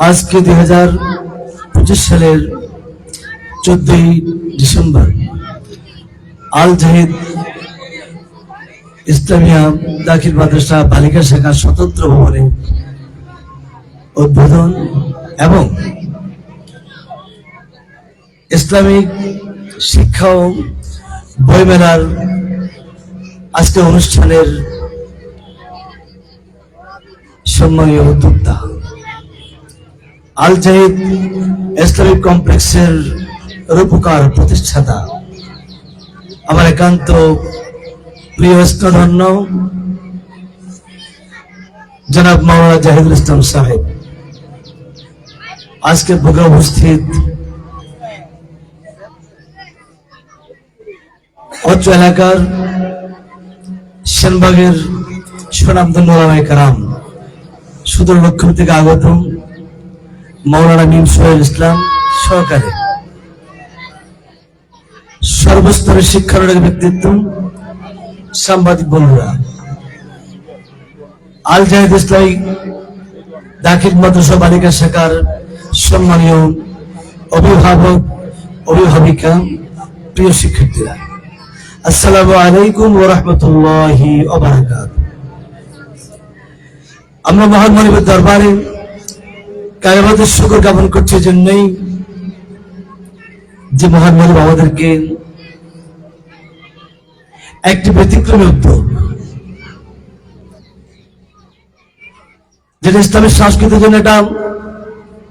আজকে 2025 সালের 14ই ডিসেম্বর আল জাহিদ ইসলামিয়া দাখিল মাদ্রাসা বালিকা শাখার স্বতন্ত্র ভবনে উদ্বোধন এবং ইসলামিক শিক্ষা ও বইমেলার আজকে অনুষ্ঠানের সম্মানীয় উদ্যোক্তা আল জাহিদ ইসলামিক কমপ্লেক্সের রূপকার প্রতিষ্ঠাতা আমার একান্ত প্রিয় স্নেহধন্য জনাব মাওলানা জাহিদুল ইসলাম সাহেব, আজকে প্রোগ্রাম উপস্থিত অত্র এলাকার সেনবাগের সুনামধন্য ওলামায়ে কেরাম, সুদূর লক্ষ্য থেকে আগত মাওলানা মিম সোহেল ইসলাম সহকারে সর্বস্তরের শিক্ষানুরাগী ব্যক্তিত্ব, সাংবাদিক বন্ধুরা, আল জাহিদ ইসলামিক দাখিল মাদ্রাসা বালিকা শাখার সম্মানীয় অভিভাবক অভিভাবিকা, প্রিয় শিক্ষার্থীরা, আসসালামু আলাইকুম ওয়া রাহমাতুল্লাহি ওয়া বারাকাতুহু। আমরা মহান মানবের দরবারে কায়বাদের শুকর জ্ঞাপন করছি জন্যই যে মহান মানব আমাদেরকে একটি ব্যতিক্রমী উদ্যোগ, যেটা ইসলামের সংস্কৃতির জন্য এটা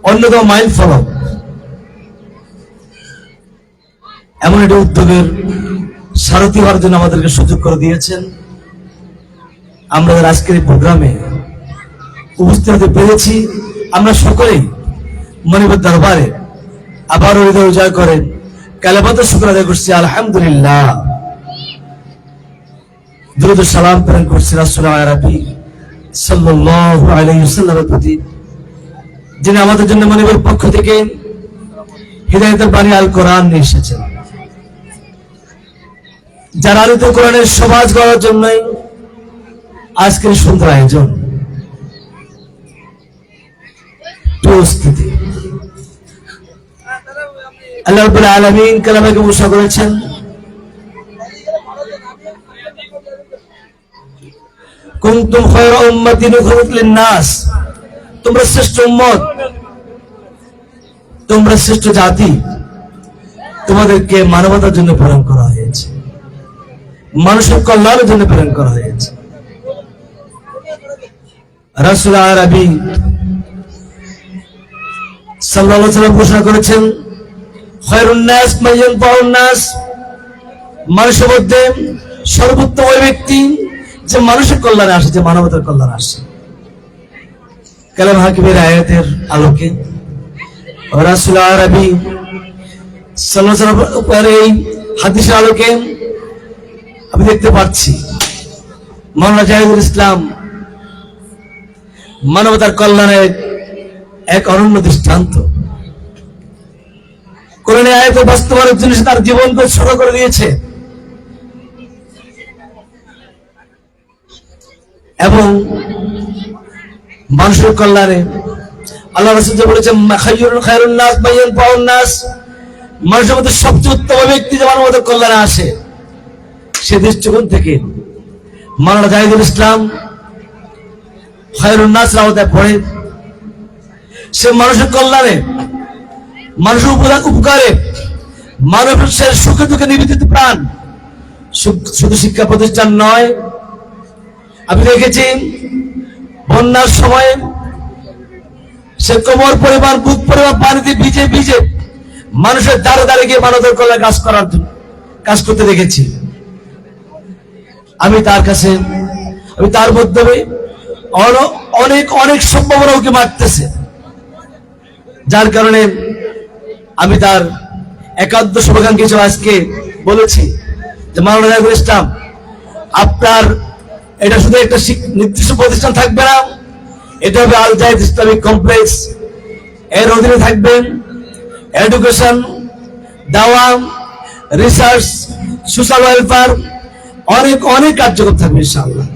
অন্যতম মাইল ফলক, এমন একটা উদ্যোগের সারথি হওয়ার জন্য আমাদেরকে সুযোগ করে দিয়েছেন। আমরা আজকের এই প্রোগ্রামে উপস্থিত হতে পেরেছি। আমরা সকলেই মনিবের দরবারে আবার হৃদয় উজাড় করে কালেমাতুর শুকর আদায় করছি, আলহামদুলিল্লাহ। দুরূদ ও সালাম প্রেরণ করছি রাসূল আরবি সাল্লাল্লাহু আলাইহি ওয়াসাল্লামের প্রতি, যিনি আমাদের জন্য মনিবের পক্ষ থেকে হিদায়াতের বাণী আল কোরআন নিয়ে এসেছেন, যারা আলোকিত কোরআনের সমাজ গড়ার জন্যই আজকের সুন্দর আয়োজন। আল্লাহ রাব্বুল আলামিন কালামে ঘোষণা করেছেন, কুনতুম খায়রা উম্মাতিন উখরিজাত লিন-নাস, তোমরা শ্রেষ্ঠ উম্মত, তোমরা শ্রেষ্ঠ জাতি, তোমাদেরকে মানবতার জন্য প্রেরণ করা হয়েছে, মানুষের কল্যাণের জন্য প্রেরণ করা হয়েছে। রাসূল আরবি সাল্লাল্লাহু আলাইহি ওয়াসাল্লাম ঘোষণা করেছেন, খায়রুন নাস মান ইয়ানফাউন নাস, মানুষের মধ্যে সর্বোত্তম ওই ব্যক্তি যে মানুষের কল্যাণে আসে, যে মানবতার কল্যাণে আসে। কালাম হাকিমের আয়াতের আলোকে রাসূল আরবি সাল্লাল্লাহু আলাইহি ওয়াসাল্লাম এই হাদিসের আলোকে আমি দেখতে পাচ্ছি মাওলানা জাহিদুল ইসলাম মানবতার কল্যাণের এক অনন্য দৃষ্টান্ত। কোরআনের আয়াত বাস্তবায়নের জন্য তার জীবনকে উৎসর্গ করে দিয়েছে এবং মানুষের কল্যাণে আল্লাহ রাসূল যে বলেছেন, খায়রুন নাস মান ইয়ানফাউন নাস, মানুষের মধ্যে সবচেয়ে উত্তম ব্যক্তি যে মানবতার কল্যাণে আসে। সে দৃষ্টিকোণ থেকে মাওলানা জাহিদুল ইসলাম খায়রুন নাস আওতায় পড়ে। সে মানুষের কল্যাণে, মানুষের উপকারে, মানুষের সুখে দুঃখে নিবেদিত প্রাণ। শুধু শিক্ষা প্রতিষ্ঠান নয়, আমি দেখেছি বন্যার সময় সে কোমর পরিমাণ বুক পরিমাণ পানিতে ভিজে ভিজে মানুষের দ্বারে দ্বারে গিয়ে মানবতার কল্যাণ কাজ করার জন্য কাজ করতে দেখেছি। আমি তার মাধ্যমে অনেক অনেক সম্ভাবনা ওকে মারতেছে, যার কারণে আমি তার একান্ত শুভাকাঙ্ক্ষী হিসেবে আজকে বলেছি যে মাওলানা জাহিদুল ইসলাম, আপনার এটা শুধু একটা নির্দিষ্ট প্রতিষ্ঠান থাকবে না, এটা হবে আল জাহিদ ইসলামিক কমপ্লেক্স। এর অধীনে থাকবেন এডুকেশন, দাওয়া, রিসার্চ, সোশ্যাল ওয়েলফেয়ার, অনেক অনেক কার্যক্রম থাকবে ইনশাআল্লাহ।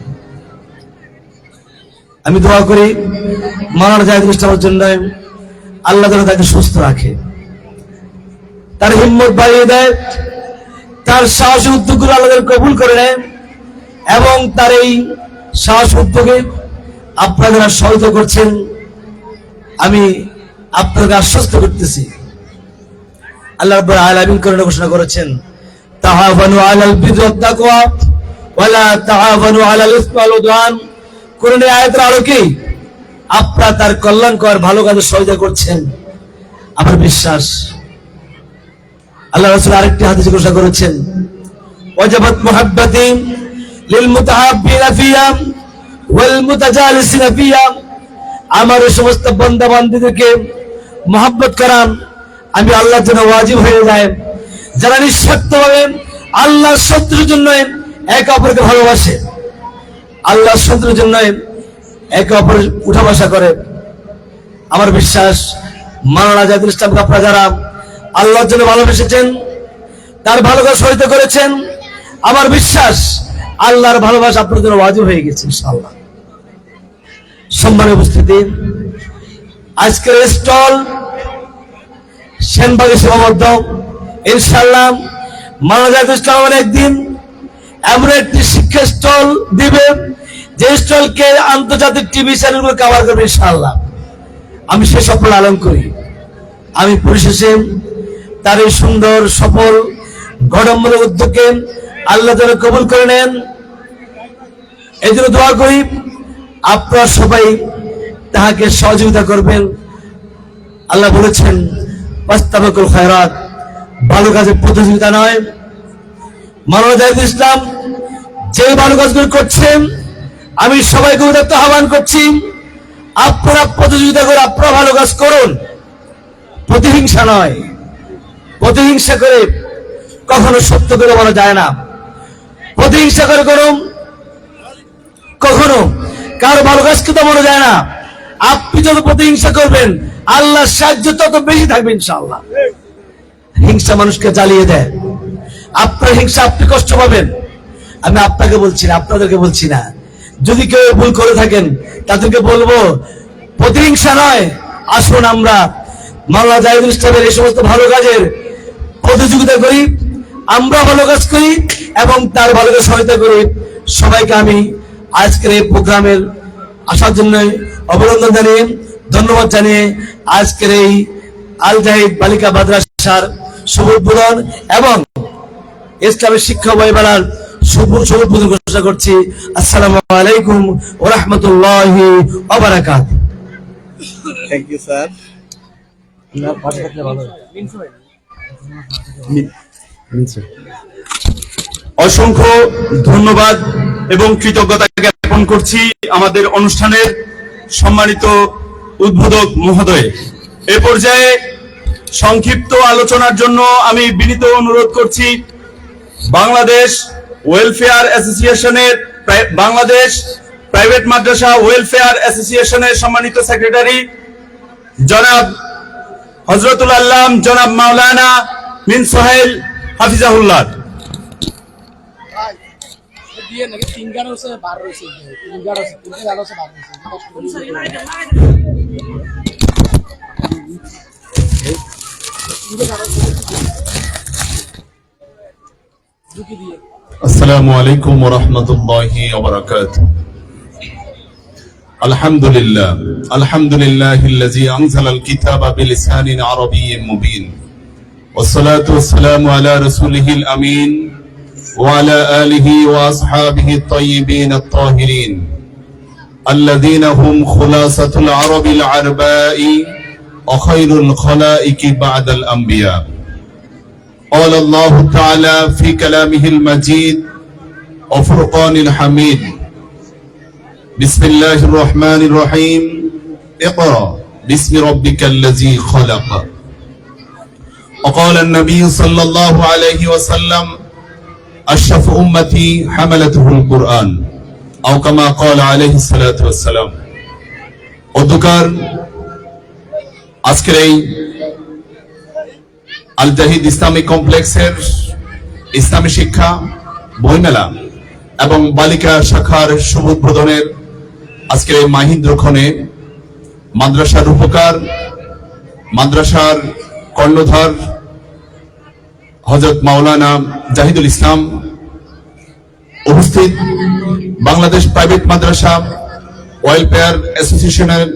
আমি দোয়া করি মাওলানা জাহিদুল ইসলামের জন্য আল্লাহ যেন তাকে সুস্থ রাখে, তার হিম্মত বাড়িয়ে দেয়, তার সাহসী উদ্যোগগুলো আল্লাহ কবুল করে নেয় এবং তার এই সাহস উদ্যোগে আপনারা সহায়তা করছেন, আমি আপনাদের আশ্বস্ত করতেছি। আল্লাহ রাব্বুল আলামিন কোরআনে ঘোষণা করেছেন, তাআওয়ানু আলাল বিররি ওয়াত তাকওয়া ওয়া লা তাআওয়ানু আলাল ইসমি ওয়াল উদওয়ান। কোরআনের আয়াতের আলোকে আপনারা তার কল্যাণকর ভালো কাজে সহায়তা করছেন। আমার বিশ্বাস আল্লাহ রাসূল আরেকটি হাদিসে ঘোষণা করেছেন, ওয়াজাবাত মুহাব্বাতি লিল মুতাহাব্বিনা ফিয়া ওয়াল মুতাজালিসিনা ফিয়া। আমার এই সমস্ত বান্দা বান্দীদেরকে মহব্বত করা আমি আল্লাহর জন্য ওয়াজিব হয়ে যায়, যারা নিঃস্বার্থভাবে আল্লাহর শত্রুর জন্য একে অপরকে ভালোবাসে, আল্লাহর শত্রুর জন্য একে অপরের উঠা বসা করে। আমার বিশ্বাস মাওলানা জাহিদুল ইসলামকে আপনারা যারা আল্লাহর জন্য ভালোবেসেছেন, তার ভালোবাসা সহিত করেছেন, আমার বিশ্বাস আল্লাহর ভালোবাসা আপনার জন্য ওয়াজিব হয়ে গেছে ইনশাআল্লাহ। সম্মানের উপস্থিতি, আজকের স্টল সেনবাগে সীমাবদ্ধ। ইনশাআল্লাহ মাওলানা জাহিদুল ইসলাম একদিন এমন একটি শিক্ষা স্টল দিবে যে স্টলকে আন্তর্জাতিক টিভি চ্যানেলগুলো কভার করবে ইনশাআল্লাহ। আমি সে স্বপ্ন লালন করি। আমি পরিশেষে তার এই সুন্দর সফল গঠনমূলক উদ্যোগকে আল্লাহ যেন কবুল করে নেন, এই জন্য দোয়া করি। আপনারা সবাই তাহাকে সহযোগিতা করবেন। আল্লাহ বলেছেন, ফাস্তাবিকুল খায়রাত, ভালো কাজের প্রতিযোগিতা নয়। মাওলানা জাহিদুল ইসলাম যে ভালো কাজগুলো করছেন, আমি সবাইকে উদাত্ত আহ্বান করছি, আপনারা প্রতিযোগিতা করে আপনারা ভালো কাজ করুন, প্রতিহিংসা নয়। প্রতিহিংসা করে কখনো সত্য করে বলা যায় না। প্রতিহিংসা করে কখনো কারো ভালো কাজকে তো বলা যায় না। আপনি যত প্রতিহিংসা করবেন, আল্লাহর সাহায্য তত বেশি থাকবে ইনশাআল্লাহ। হিংসা মানুষকে জ্বালিয়ে দেয়। আপনার হিংসা আপনি কষ্ট পাবেন। আমি আপনাকে বলছি না, আপনাদেরকে বলছি না। যদি কেউ ভুল করে থাকেন তাদেরকে বলবো, প্রতিহিংসা নয়, আসুন আমরা মাওলানা জাহিদুল ইসলামের এই সমস্ত ভালো কাজের প্রতিযোগিতা করি, আমরা ভালো কাজ করি এবং তার ভালো কাজ সহায়তা করি। সবাইকে আমি আজকের এই প্রোগ্রামের আসার জন্য অভিনন্দন জানিয়ে, ধন্যবাদ জানিয়ে আজকের এই আল জাহিদ বালিকা মাদ্রাসার শুভ উদ্বোধন এবং ইসলামের শিক্ষা বইমেলার শুভ উদ্বোধন ঘোষণা করছি। আসসালামু আলাইকুম ওয়া রাহমাতুল্লাহি ওয়া বারাকাতুহু। Thank you sir. অসংখ্য ধন্যবাদ এবং কৃতজ্ঞতা জ্ঞাপন করছি আমাদের অনুষ্ঠানের সম্মানিত উদ্বোধক মহোদয়। এ পর্যায়ে সংক্ষিপ্ত আলোচনার জন্য আমি বিনীত অনুরোধ করছি বাংলাদেশ ওয়েলফেয়ার অ্যাসোসিয়েশনের, বাংলাদেশ প্রাইভেট মাদ্রাসা ওয়েলফেয়ার অ্যাসোসিয়েশনের সম্মানিত সেক্রেটারি জনাব হযরতুল আল্লাম জনাব মাওলানা মিন সোহেল হাফিজাহুল্লাহ। السلام عليكم ورحمة الله وبركاته. الحمد لله الذي أنزل الكتاب بلسان عربي مبين، والصلاة والسلام على رسوله الأمين وعلى آله وأصحابه الطيبين الطاهرين الذين هم خلاصة العرب العرباء وخير الخلائق بعد الأنبياء. قال الله تعالى في كلامه المجيد وفرقان الحميد: بسم الله الرحمن الرحيم، اقرأ باسم ربك الذي خلق. وقال النبي صلى الله عليه وسلم: أشرف أمتي حملته القرآن، أو كما قال عليه الصلاة والسلام. অধ্যকার আজকের এই আল জাহিদ ইসলামিক কমপ্লেক্সের ইসলামী শিক্ষা বইমেলা এবং বালিকা শাখার শুভ উদ্বোধনের আজকের এই মাহিন্দ্রক্ষণে মাদ্রাসার উপকার, মাদ্রাসার কর্ণধার হযরত মাওলানা জাহিদুল ইসলাম উপস্থিত বাংলাদেশ প্রাইভেট মাদ্রাসা ওয়েলফেয়ার অ্যাসোসিয়েশনের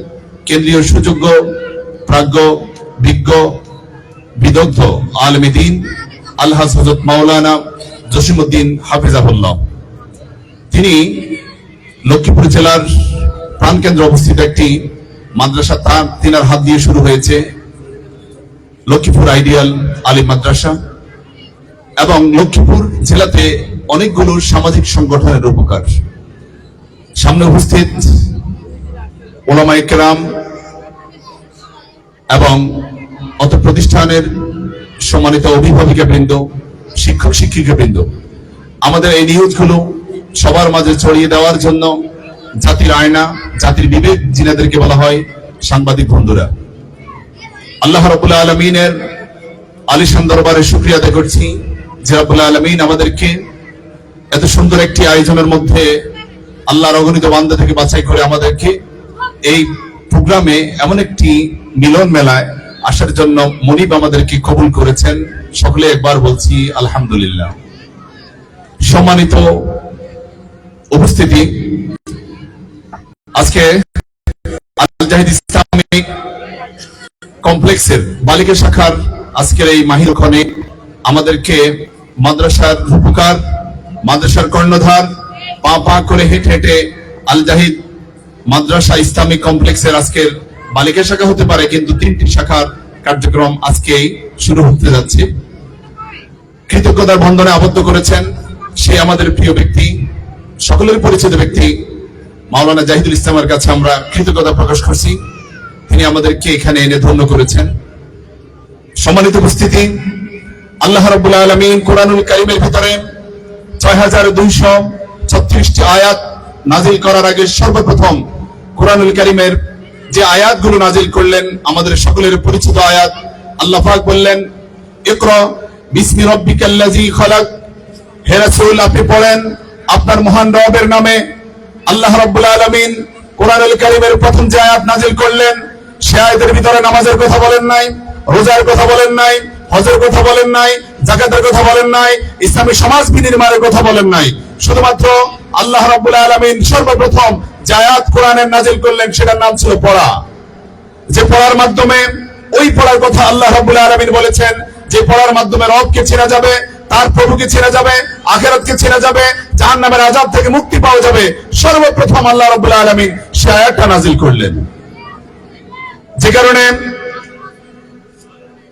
কেন্দ্রীয় সুযোগ্য প্রাজ্ঞ বিজ্ঞ বিদগ্ধ আলেমে দ্বীন আলহাজ হযরত মাওলানা জসিমউদ্দিন হাফিজাহুল্লাহ, তিনি লক্ষ্মীপুর জেলার প্রাণকেন্দ্রে অবস্থিত একটি মাদ্রাসা, তিনার হাত দিয়ে শুরু হয়েছে লক্ষ্মীপুর আইডিয়াল আলিম মাদ্রাসা, এবং লক্ষ্মীপুর জেলাতে অনেকগুলো সামাজিক সংগঠনের উপকার। সামনে উপস্থিত ওলামায়ে কেরাম এবং অত প্রতিষ্ঠানের সম্মানিত অভিভাবিকাবৃন্দ, শিক্ষক শিক্ষিকাবৃন্দ, আমাদের এই নিউজগুলো সবার মাঝে ছড়িয়ে দেওয়ার জন্য জাতির আয়না, জাতির বিবেক যিনাদেরকে বলা হয় সাংবাদিক বন্ধুরা, আল্লাহ রাব্বুল আলামিনের আলিশান দরবারে শুকরিয়া আদায় করছি যে রাব্বুল আলামিন আমাদেরকে এত সুন্দর একটি আয়োজনের মধ্যে আল্লাহর অগণিত বান্দা থেকে বাছাই করে আমাদেরকে এই প্রোগ্রামে এমন একটি মিলন মেলায় আসার জন্য মনিব আমাদেরকে কবুল করেছেন। সকলে একবার বলছি আলহামদুলিল্লাহ। সম্মানিত উপস্থিতি, আজকে আল জাহিদ ইসলামিক কমপ্লেক্সের বালিকা শাখার আজকের এই মাহিরক্ষণে আমাদেরকে মাদ্রাসার রূপকার, মাদ্রাসার কর্ণধার, পা পা করে হেঁটে হেঁটে আল জাহিদ মাদ্রাসা ইসলামিক কমপ্লেক্সের আজকের বালিকা শাখা হতে পারে, কিন্তু 3টি শাখার কার্যক্রম আজকেই শুরু হতে যাচ্ছে। কৃতজ্ঞতার বন্ধনে আবদ্ধ করেছেন সে আমাদের প্রিয় ব্যক্তি, সকলের পরিচিত ব্যক্তি মাওলানা জাহিদুল ইসলামের কাছে আমরা কৃতজ্ঞতা প্রকাশ করছি। তিনি আমাদেরকে এখানে এনে ধন্য করেছেন। সম্মানিত উপস্থিতি, আল্লাহ রাব্বুল আলামিন কোরআনুল কারীমের ভিতরে 6236টি আয়াত নাজিল করার আগে সর্বপ্রথম কোরআনুল কারীমের যে আয়াতগুলো নাজিল করলেন আমাদের সকলের পরিচিত আয়াত। আল্লাহ পাক বললেন, ইকরা বিসমি রাব্বিকাল্লাযী খালাক। হে রাসূল, আপনি পড়েন আপনার মহান রবের নামে। আল্লাহ রাব্বুল আলামিন কোরআনুল কারীমের প্রথম যে আয়াত নাজিল করলেন সে আয়াতের ভিতরে নামাজের কথা বলেন নাই, রোজার কথা বলেন নাই, হজের কথা বলেন নাই, যাকাতের কথা বলেন নাই, ইসলামী সমাজ বিনির্মাণের কথা বলেন নাই। শুধুমাত্র আল্লাহ রাব্বুল আলামিন সর্বপ্রথম যে আয়াত কোরআনের নাজিল করলেন সেটার নাম ছিল পড়া। যে পড়ার মাধ্যমে, ওই পড়ার কথা আল্লাহ রাব্বুল আলামিন বলেছেন যে পড়ার মাধ্যমে রবকে চেনা যাবে, তার প্রভুকে চেনা যাবে, আখিরাতকে চেনা যাবে, জাহান্নামের আযাব থেকে মুক্তি পাওয়া যাবে। সর্বপ্রথম আল্লাহ রাব্বুল আলামিন সেই আয়াতটা নাজিল করলেন। যে কারণে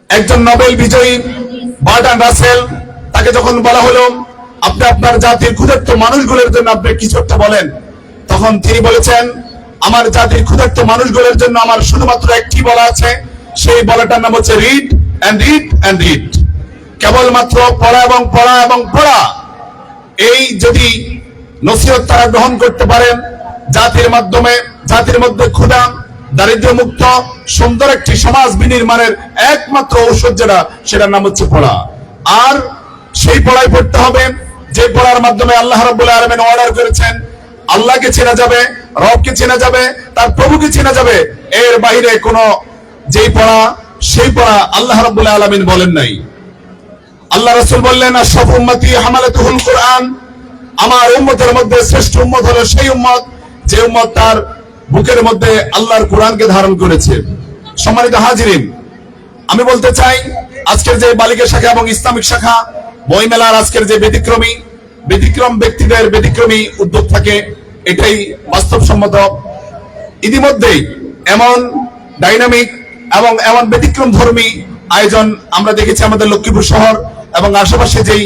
একজন নোবেল বিজয়ী বার্ট্রান্ড রাসেল, তাকে যখন বলা হলো আপনি আপনার জাতির ক্ষুধার্ত মানুষগুলোর জন্য আপনি কিছু একটা বলেন, তখন তিনি বলেছেন আমার জাতির ক্ষুধার্ত মানুষগুলোর জন্য আমার শুধুমাত্র একটি বলা আছে, সেই বলাটার নাম হচ্ছে read and read and read. কেবলমাত্র পড়া এবং পড়া এবং পড়া, এই যদি নসিহত তারা গ্রহণ করতে পারেন, জাতির মাধ্যমে জাতির মধ্যে ক্ষুধা দারিদ্র্য মুক্ত সুন্দর একটি সমাজ বিনির্মাণের একমাত্র ঔষধ যেটা, সেটার নাম হচ্ছে পড়া। আর সেই পড়াই পড়তে হবে যে পড়ার মাধ্যমে আল্লাহ রাব্বুল আলামিন অর্ডার করেছেন আল্লাহকে চেনা যাবে, রবকে চেনা যাবে, তার প্রভুকে চেনা যাবে। এর বাইরে কোন যেই পড়া, সেই পড়া আল্লাহ রাব্বুল আলামিন বলেন নাই। আল্লাহ রাসূল বললেন, আশরাফু উম্মতি হামালাতুল কুরআন, আমার উম্মতের মধ্যে শ্রেষ্ঠ উম্মত হলো সেই উম্মত যে উম্মত তার বুকের মধ্যে আল্লাহর কোরআনকে ধারণ করেছে। সম্মানিত হাজিরিন, আমি বলতে চাই আজকের যে বালিকা শাখা এবং ইসলামিক শাখা বইমেলার আজকের যে ব্যতিক্রম ব্যক্তিদের ব্যতিক্রমী উদ্যোগ থাকে, এটাই বাস্তবসম্মত। ইতিমধ্যেই এমন ডাইনামিক এবং এমন ব্যতিক্রম ধর্মী আয়োজন আমরা দেখেছি আমাদের লক্ষ্মীপুর শহর এবং আশেপাশে যেই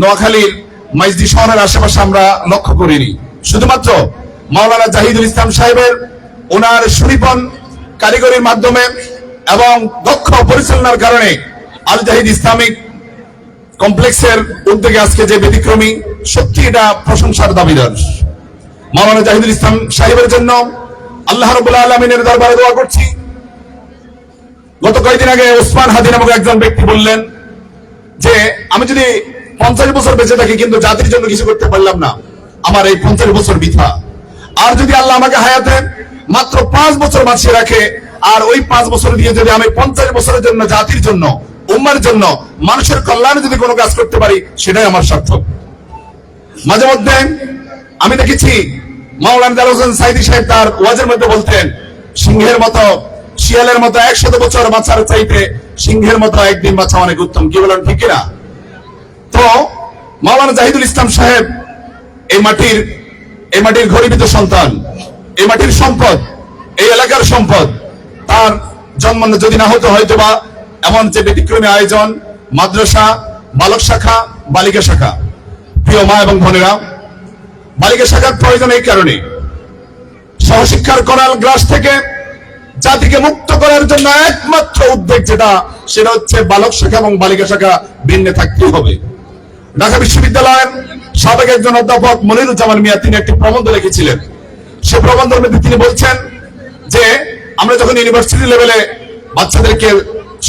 নোয়াখালীর মাইজদি শহরের আশেপাশে আমরা লক্ষ্য করিনি। শুধুমাত্র মাওলানা জাহিদুল ইসলাম সাহেবের ওনার সুনিপুণ কারিগরির মাধ্যমে এবং দক্ষ পরিচালনার কারণে আল জাহিদ ইসলামিক কমপ্লেক্সের উদ্যোগে আজকে যে ব্যতিক্রমী, সত্যি এটা প্রশংসার দাবিদার। মাওলানা জাহিদুল ইসলাম সাহেবের জন্য আল্লাহ রাব্বুল আলামিনের দরবারে দোয়া করছি। গত কয়েকদিন আগে ওসমান হাদি নামক একজন ব্যক্তি বললেন যে আমি যদি 50 বছর বেঁচে থাকি কিন্তু জাতির জন্য কিছু করতে পারলাম না, আমার এই 50 বছর বৃথা। আর যদি আল্লাহ আমাকে হায়াতে মাত্র 5 বছর বাঁচিয়ে রাখে, আর ওই 5 বছর দিয়ে যদি আমি 50 বছরের জন্য জাতির জন্য, উম্মার জন্য, মানুষের কল্যাণে যদি কোনো কাজ করতে পারি, সেটাই আমার সার্থক। মাঝে মধ্যে আমি দেখেছি মাওলানা দেলোয়ার হোসেন সাইদি সাহেব তার ওয়াজের মধ্যে বলতেন, সিংহের মতো শিয়ালের মতো 100 বছর বাঁচার চাইতে সিংহের মতো একদিন বাঁচা অনেক উত্তম। কি বলেন, ঠিক কিনা? তো মাওলানা জাহিদুল ইসলাম সাহেব এই মাটির গরিবিত সন্তান, এই মাটির সম্পদ, এই এলাকার সম্পদ। তার জন্ম যদি না হতো হয়তোবা এমন যে ব্যতিক্রমী আয়োজন, মাদ্রাসা, বালক শাখা, বালিকা শাখা। প্রিয় মা এবং বোনেরা, বালিকা শাখার প্রয়োজন এই কারণে, সহশিক্ষার করাল গ্রাস থেকে জাতিকে মুক্ত করার জন্য একমাত্র উদ্যোগ সেটা হচ্ছে বালক শাখা এবং বালিকা শাখা ভিন্ন থাকতেই হবে। ঢাকা বিশ্ববিদ্যালয়ের সাবেক একজন অধ্যাপক মনিরুজ্জামান মিয়া তিনি একটি প্রবন্ধ লিখেছিলেন। সে প্রবন্ধের মধ্যে তিনি বলছেন যে আমরা যখন ইউনিভার্সিটি লেভেলে বাচ্চাদেরকে,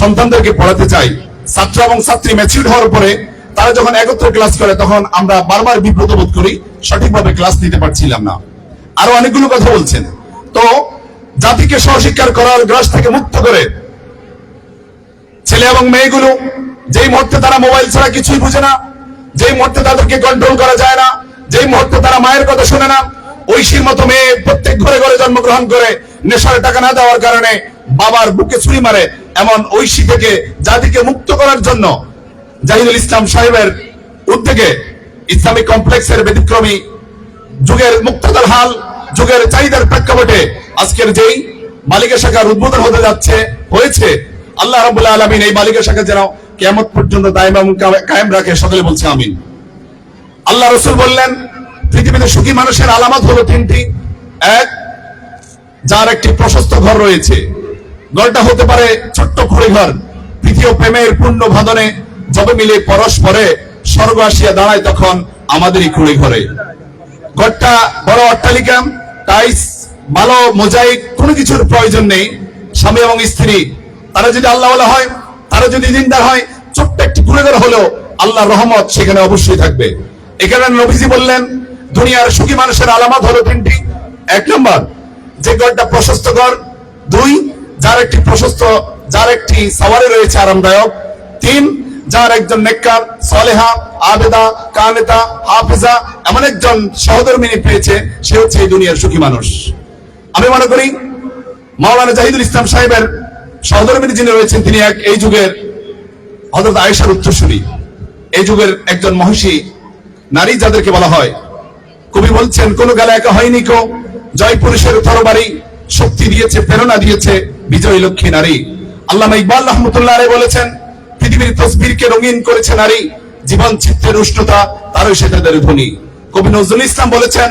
সন্তানদেরকে পড়াতে চাই, ছাত্র এবং ছাত্রী ম্যাচিউর হওয়ার পরে তারা যখন একত্রে ক্লাস করে তখন আমরা বারবার বিব্রত বোধ করি, সঠিকভাবে ক্লাস নিতে পারছিলাম না। আরো অনেকগুলো কথা বলছেন। তো জাতিকে সহশিক্ষার করার গ্রাস থেকে মুক্ত করে ছেলে এবং মেয়েগুলো যেই মুহূর্তে তারা মোবাইল ছাড়া কিছুই বুঝে না, যেই মুহূর্তে তাদেরকে কন্ট্রোল করা যায় না, যেই মুহূর্তে তারা মায়ের কথা শোনে না, ঐশীর মতো মেয়ে প্রত্যেক ঘরে ঘরে জন্মগ্রহণ করে নেশার টাকা না দেওয়ার কারণে বাবার বুকে ছুরি মারে, এমন ঐশী থেকে জাতিকে মুক্ত করার জন্য জাহিদুল ইসলাম সাহেবের উদ্যোগে ইসলামিক কমপ্লেক্সের ব্যতিক্রমী যুগের মুক্ততার হাল, যুগের চাহিদার প্রেক্ষাপটে আজকের যেই বালিকা শাখার উদ্বোধন হতে যাচ্ছে হয়েছে, আল্লাহ রাব্বুল আলামিন এই বালিকা শাখা যেন কিয়ামত পর্যন্ত দায়ম এবং কায়েম রাখে, সকলে বলছে আমিন। আল্লাহ রাসূল বললেন, পৃথিবীতে সুখী মানুষের আলামত হলো তিনটি। এক, যার একটি প্রশস্ত ঘর রয়েছে। ঘরটা হতে পারে ছোট্ট কুড়ে ঘর, তৃতীয় প্রেমের পূর্ণ ভাদনে যবে মিলে পরস্পরে স্বর্গ আসিয়া দাঁড়ায় তখন আমাদেরই কুড়ে ঘরে। ঘরটা বড় অট্টালিকা, টাইলস, ভালো মোজাইক, কোনো কিছুর প্রয়োজন নেই। স্বামী এবং স্ত্রী তারা যদি আল্লাহওয়ালা হয়, তারা যদি দিনদার হয়, ছোট্ট একটি কুড়ে ঘর হলেও আল্লাহর রহমত সেখানে অবশ্যই থাকবে। এখানে নবীজি বললেন দুনিয়ার সুখী মানুষের আলামত হলো তিনটি। এক নম্বর, যে ঘরটা প্রশস্ত ঘর। দুই, যার একটি সাওয়ারি রয়েছে আরামদায়ক। তিন, যার একজন নেককার, সালেহা, আবেদা, কানেতা, হাফেজা এমন একজন সহধর্মিনী পেয়েছে, সে হচ্ছে এই দুনিয়ার সুখী মানুষ। আমি মনে করি মাওলানা জাহিদুল ইসলাম সাহেবের সহধর্মিনী যিনি রয়েছেন তিনি এই যুগের হযরত আয়েশার উত্তরসূরি, এই যুগের একজন মহিষী নারী যাদেরকে বলা হয়। কবি বলছেন, কোন গেলা একা হয়নি কো, জয় পুরুষের তরবারি, শক্তি দিয়েছে, প্রেরণা দিয়েছে বিজয়ী লক্ষ্মী নারী। আল্লামা ইকবাল রাহমাতুল্লাহ আলাইহি বলেছেন, পৃথিবীর তসবিরকে রঙিন করেছে নারী, জীবন চিত্রের উষ্ণতা তারই সেটাদের ধ্বনি। কবি নজরুল ইসলাম বলেছেন,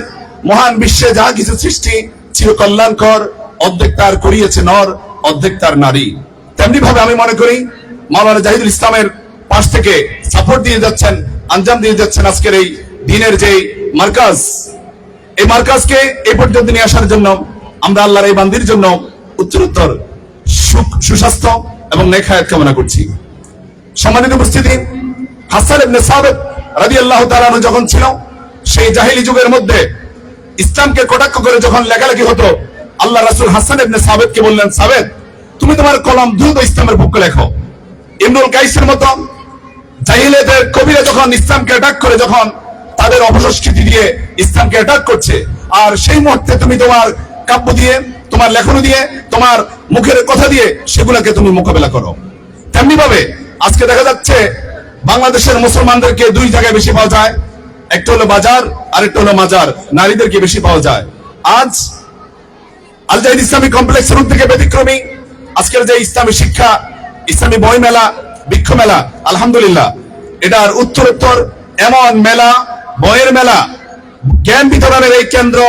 মহান বিশ্বে যা কিছু সৃষ্টি চির কল্যাণকর, অর্ধেক তার করিয়েছে নর, অর্ধেক তার নারী। তেমনি ভাবে আমি মনে করি মাওলানা জাহিদুল ইসলামের পাশ থেকে সাপোর্ট দিয়ে যাচ্ছেন, আঞ্জাম দিয়ে যাচ্ছেন আজকের এই দিনের যে মার্কাজ, এই মার্কাজকে এই পর্যন্ত নিয়ে আসার জন্য আমরা আল্লাহর এই বান্দির জন্য উত্তরোত্তর সুস্বাস্থ্য এবং নেক হায়াত কামনা করছি। সম্মানিত উপস্থিতি, হাসান ইবনে সাবিত রাদিয়াল্লাহু তাআলা আনহু যখন ছিল, সেই জাহিলি যুগের মধ্যে ইসলামকে কটাক্ষ করে যখন লেখালেখি হতো, আল্লাহ রাসূল হাসান ইবনে সাবিতকে বললেন, সাবিত তুমি তোমার কলম দ্রুত ইসলামের পক্ষে লেখো। ইবনুল কাইসের মতো জাহিলিয়াতের কবিরা যখন ইসলামকে অ্যাটাক করে, যখন তাদের অপসংস্কৃতি দিয়ে ইসলামকে অ্যাটাক করছে, আর সেই মুহূর্তে তুমি তোমার কাব্য দিয়ে, তোমার লেখনী দিয়ে, তোমার মুখের কথা দিয়ে সেগুলোকে তুমি মোকাবেলা করো। তেমনি ভাবে আজকে দেখা যাচ্ছে বাংলাদেশের মুসলমানদেরকে দুই জায়গায় বেশি পাওয়া যায়, একটা হলো বাজার আর একটা হলো মাজার, নারীদেরকে বেশি পাওয়া যায়। আজ আল জাহিদ ইসলামিক কমপ্লেক্সের উদ্যোগে ব্যতিক্রমী আজকের যে ইসলামী শিক্ষা, ইসলামী বই মেলা, বৃক্ষ মেলা, আলহামদুলিল্লাহ এটার উত্তরোত্তর এমন মেলা, বইয়ের মেলা, জ্ঞান বিতরণের এই কেন্দ্র,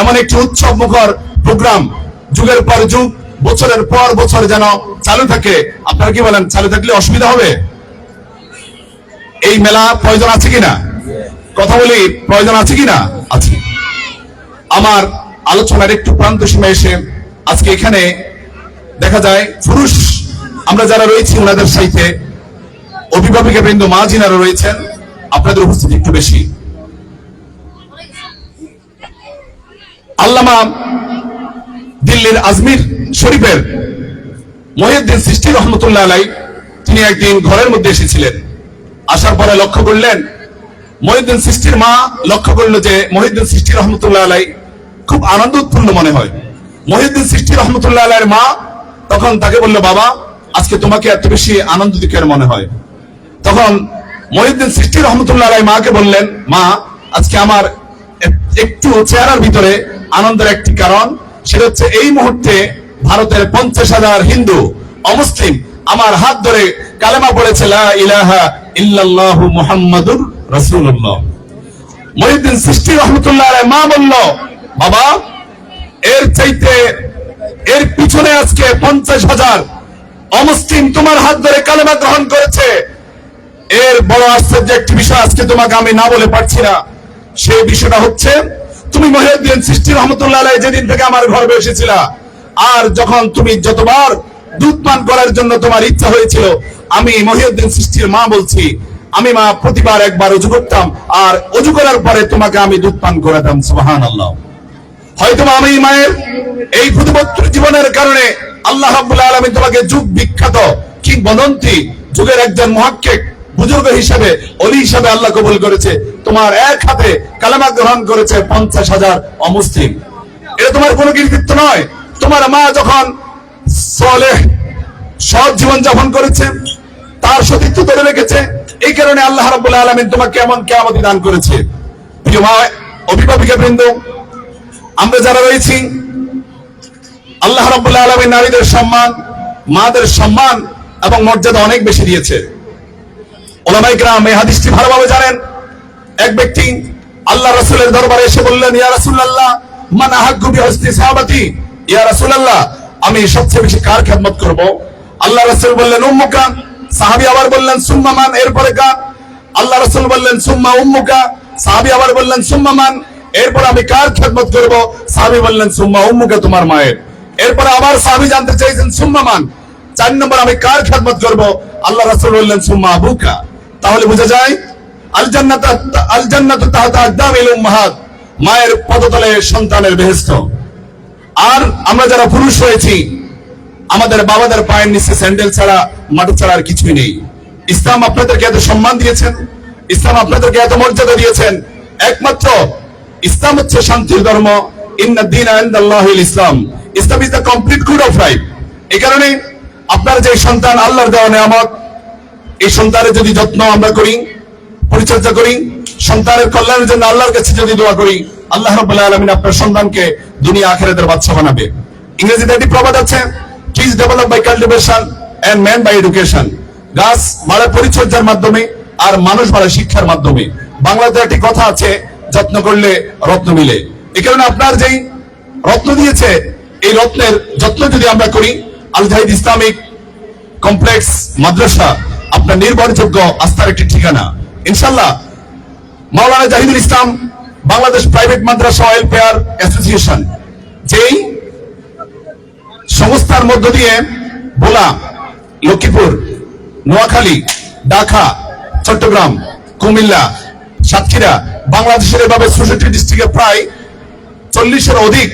এমন একটি উৎসব মুখর প্রোগ্রাম যুগের পর যুগ, বছরের পর বছর যেন চালু থাকে। আপনারা কি বলেন, চালু থাকলে অসুবিধা হবে? এই মেলা প্রয়োজন আছে কিনা? কথা বলি, প্রয়োজন আছে কিনা? আছে। আমার আলোচনার একটু প্রান্ত সীমা এসে আজকে এখানে দেখা যায় পুরুষ আমরা যারা রয়েছি ওনাদের সাথে অভিভাবিকা বৃন্দ, মা যিনারা রয়েছেন, আপনাদের উপস্থিতি একটু বেশি। আল্লামা দিল্লির আজমির শরীফের মহিউদ্দিন চিশতি রহমতুল্লাহ আলাইহি তিনি একদিন ঘরের মধ্যে এসেছিলেন। আসার পরে লক্ষ্য করলেন মহিউদ্দিন সৃষ্টির মা লক্ষ্য করলো যে মহিউদ্দিন সৃষ্টি রহমতুল্লাহ আলাই খুব আনন্দ উৎপন্ন মনে হয়। মহিউদ্দিন সৃষ্টি রহমতুল্লাহ আলাইয়ের মা তখন তাকে বললো, বাবা আজকে তোমাকে এত বেশি আনন্দিত মনে হয়। তখন মহিউদ্দিন সৃষ্টি রহমতুল্লাহ আলাই মাকে বললেন, মা আজকে আমার একটু চেহারার ভিতরে আনন্দের একটি কারণ, সেটা হচ্ছে এই মুহূর্তে ভারতের 50,000 হিন্দু অমুসলিম আমার হাত ধরে কালেমা পড়েছে, লা ইলাহা ইল্লাল্লাহু মুহাম্মাদুর রাসূলুল্লাহ। মহিউদ্দিন সৃষ্টি রহমতুল্লাহ আলাই মা বলল, বাবা এর পিছনে আজকে 50,000 অমুসলিম তোমার হাত ধরে কালেমা গ্রহণ করেছে। এর বড় আশ্চর্য একটি বিষয় আজকে তোমাকে আমি না বলে পারছি না। সেই বিষয়টা হচ্ছে, তুমি মহিউদ্দিন সৃষ্টি রহমতুল্লাহ আলাই যেদিন থেকে আমার ঘরে এসেছিলা, আর যখন তুমি যতবার দুধ পান করার জন্য তোমার ইচ্ছা হয়েছিল, আমি মহিউদ্দিন সৃষ্টির মা বলছি, আমি মা প্রতিবার একবার ওযু করতাম, আর ওযু করার পরে তোমাকে আমি দুধ পান করাতাম। সুবহানাল্লাহ। হয়তো আমি মায়ের এই প্রতিবদ্ধ জীবনের কারণে আল্লাহ রাব্বুল আলামিন তোমাকে যুগ বিখ্যাত কিংবদন্তি যুগের একজন মুহাক্কিক বুজুর্গ হিসেবে, ওলি হিসেবে আল্লাহ কবুল করেছে। তোমার এক হাতে কালেমা গ্রহণ করেছে 50,000 অমুসলিম। এটা তোমার কোনো কৃতিত্ব নয়। তোমার মা যখন সালেহ সৎ জীবন যাপন করেছে, তার সতীত্ব ধরে রেখেছে, এই কারণে আল্লাহ রাব্বুল আলামিন তোমাকে এমন কিয়ামত দান করেছে। প্রিয় মা, অভিভাবিকা বৃন্দ, আমরা যারা রয়েছি, আল্লাহ রাব্বুল আলামিন নারীদের সম্মান, মাদের সম্মান এবং মর্যাদা অনেক বেশি দিয়েছে। উলামায়ে কেরাম এই হাদিসটি ভালোভাবে জানেন। এক ব্যক্তি আল্লাহ রাসূলের দরবারে এসে বললেন, ইয়া রাসূলুল্লাহ মান আহাক্কু বিহুসনি সাহাবাতি, ইয়া রাসূলুল্লাহ আমি সবচেয়ে বেশি কার খেদমত করব? আল্লাহ রাসূল বললেন, উম্মুকা। সাহাবী আবার বললেন, সুম্মা মান? এরপরে কার? আল্লাহ রাসূল বললেন, সুম্মা উম্মুকা। সাহাবী আবার বললেন, সুম্মা মান? এরপর আমি কার খেদমত করব? সাহাবী বললেন, সুম্মা উম্মুকা, তোমার মায়ের। এরপর আবার সাহাবী জানতে চাইছেন, সুম্মা মান? 4 নম্বর আমি কার খেদমত করব? আল্লাহ রাসূল বললেন, সুম্মা আবুকা। তাহলে বোঝা যায় আল জান্নাতু তাহতা আকদামিল উম্মাহাত, মায়ের পদতলে সন্তানের বেহেশত। আর আমরা যারা পুরুষ হয়েছি, আমাদের বাবাদের পায়ের নিচে স্যান্ডেল ছাড়া, মাটি ছাড়া আর কিছুই নেই। ইসলাম আপনাদেরকে এত সম্মান দিয়েছেন, ইসলাম আপনাদেরকে এত মর্যাদা দিয়েছেন। একমাত্র ইসলাম হচ্ছে শান্তির ধর্ম। ইন্নাদ দীনা ইনদাল্লাহিল ইসলাম। Islam is the complete code of life. এই কারণে আপনার যে সন্তান আল্লাহর দেওয়া নিয়ামত, এই সন্তানের যদি যত্ন আমরা করি, পরিচর্যা করি, সন্তানের কল্যাণের জন্য আল্লাহর কাছে যদি দোয়া করি, আল্লাহ রাব্বুল আলামিন আপনার সন্তানকে দুনিয়া আখিরাতের বাদশা বানাবে। ইংরেজিতে একটি প্রবাদ আছে, trees develop by cultivation and man by education. গাছ বাড়ে পরিচর্যার মাধ্যমে, আর মানুষ বাড়ে শিক্ষার মাধ্যমে। বাংলাতে একটি কথা আছে, যত্ন করলে রত্ন মিলে। এই কারণে আপনার যেই রত্ন দিয়েছে, এই রত্নের যত্ন যদি আমরা করি, আল জাহিদ ইসলামিক কমপ্লেক্স মাদ্রাসা আপনার নির্ভরযোগ্য আস্থার একটি ঠিকানা। ইনশাআল্লাহ মাওলানা জাহিদুল ইসলাম বাংলাদেশ প্রাইভেট মাদ্রাসা ওয়েলফেয়ার অ্যাসোসিয়েশন, যেই সংস্থার মধ্য দিয়ে ভোলা, লক্ষ্মীপুর, নোয়াখালী, ঢাকা, চট্টগ্রাম, কুমিল্লা, সাতক্ষীরা, বাংলাদেশের এভাবে 64 ডিস্ট্রিক্টে প্রায় 40-এর অধিক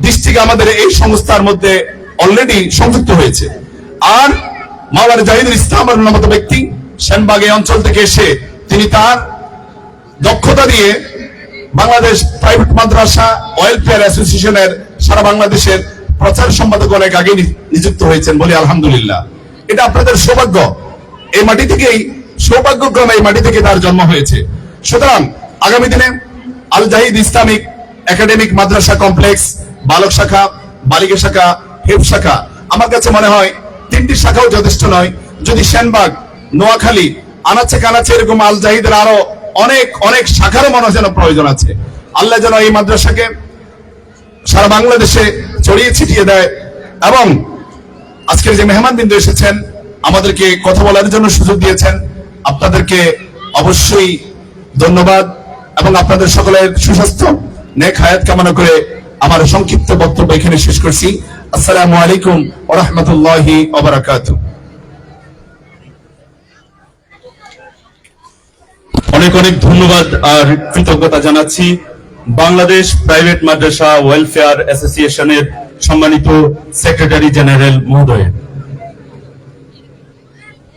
ডিস্ট্রিক্ট আমাদের এই সংস্থার মধ্যে অলরেডি সংযুক্ত হয়েছে। আর মাওলানা জাহিদুল ইসলামের মতো ব্যক্তি সেনবাগ এই অঞ্চল থেকে এসে তিনি তার দক্ষতা দিয়ে বাংলাদেশ প্রাইভেট মাদ্রাসা ওয়েলফেয়ার অ্যাসোসিয়েশনের সারা বাংলাদেশের প্রচার সম্পাদক অনেক আগে নিযুক্ত হয়েছেন, বলি আলহামদুলিল্লাহ। এটা আপনাদের সৌভাগ্য। এই মাটি থেকেই, সৌভাগ্যক্রমে এই মাটি থেকে তার জন্ম হয়েছে। সুতরাং আগামী দিনে আল জাহিদ ইসলামিক একাডেমিক মাদ্রাসা কমপ্লেক্স, বালক শাখা, বালিকা শাখা, হেফ শাখা, আমার কাছে মনে হয় 3টি শাখাও যথেষ্ট নয়। যদি সেনবাগ, নোয়াখালী, আনাচে কানাচে এরকম আল জাহিদের আরো অনেক অনেক শাখারও মনে যেন প্রয়োজন আছে। আল্লাহ যেন এই মাদ্রাসাকে সারা বাংলাদেশে ছড়িয়ে ছিটিয়ে দেয়। এবং আজকের যে মেহমানবৃন্দ এসেছেন, আমাদেরকে কথা বলার জন্য সুযোগ দিয়েছেন, আপনাদেরকে অবশ্যই ধন্যবাদ। এবং আপনাদের সকলের সুস্বাস্থ্য, নেক হায়াত কামনা করে আমার সংক্ষিপ্ত বক্তব্য এখানে শেষ করছি। আসসালামু আলাইকুম ওয়া রাহমাতুল্লাহি ওয়া বারাকাতুহু। অনেক অনেক ধন্যবাদ আর কৃতজ্ঞতা জানাচ্ছি বাংলাদেশ প্রাইভেট মাদ্রাসা ওয়েলফেয়ার অ্যাসোসিয়েশনের সম্মানিত সেক্রেটারি জেনারেল মহোদয়।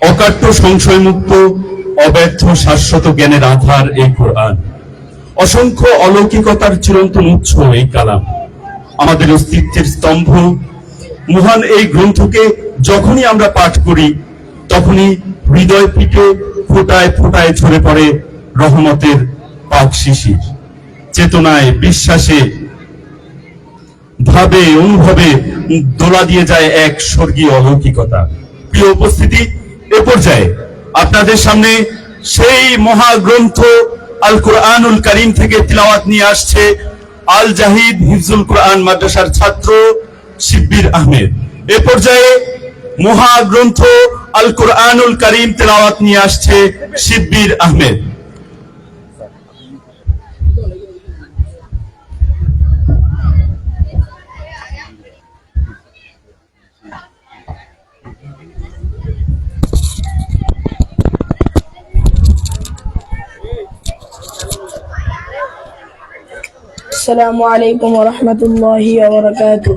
অকাট্য সংশয়মুক্ত অব্যর্থ শাশ্বত জ্ঞানের আধার এই কোরআন, অসংখ্য অলৌকিকতার চিরন্তন উৎস এই কালাম, আমাদের অস্তিত্বের স্তম্ভ। মহান এই গ্রন্থকে যখনই আমরা পাঠ করি তখনই হৃদয় পিঠে ফোটায় ফোটায় ঝরে পড়ে রহমতের পাক শিশির। চেতনায়, বিশ্বাসে, ভাবে, অনুভবে দোলা দিয়ে যায় এক স্বর্গীয় অলৌকিকতা। প্রিয় উপস্থিতি, এ পর্যায়ে আপনাদের সামনে সেই মহাগ্রন্থ আল কোরআনুল কারীম থেকে তিলাওয়াত নিয়ে আসছে আল জাহিদ হিফজুল কোরআন মাদ্রাসার ছাত্র শিব্বির আহমেদ। এ পর্যায়ে মহাগ্রন্থ আল কোরআনুল কারীম তিলাওয়াত নিয়ে আসছে শিব্বির আহমেদ। السلام عليكم ورحمة الله وبركاته.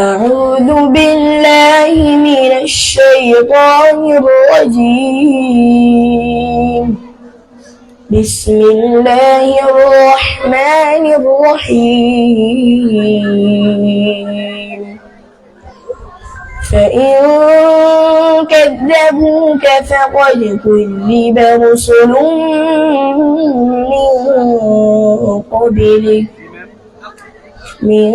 أعوذ بالله من الشيطان الرجيم. بسم الله الرحمن الرحيم. فإن كذبوك فقد كذب رسل من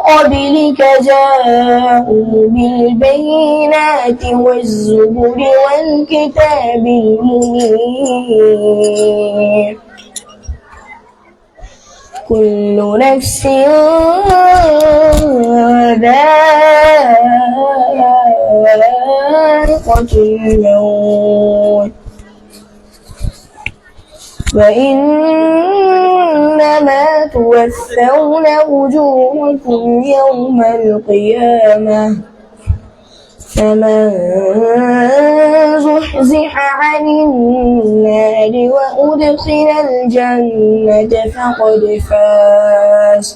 قبلك جاءوا بالبينات والزبر والكتاب المنير. كل نفس ذائقة الموت وإنما توفون أجوركم يوم القيامة فمن زحزح عن النار وأدخل الجنة فقد فاز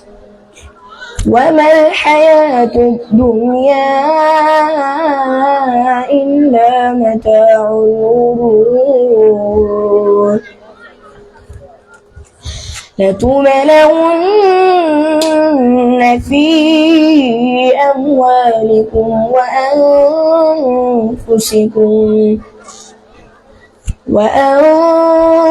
وما الحياة الدنيا إلا متاع الغرور. لتبلون في أموالكم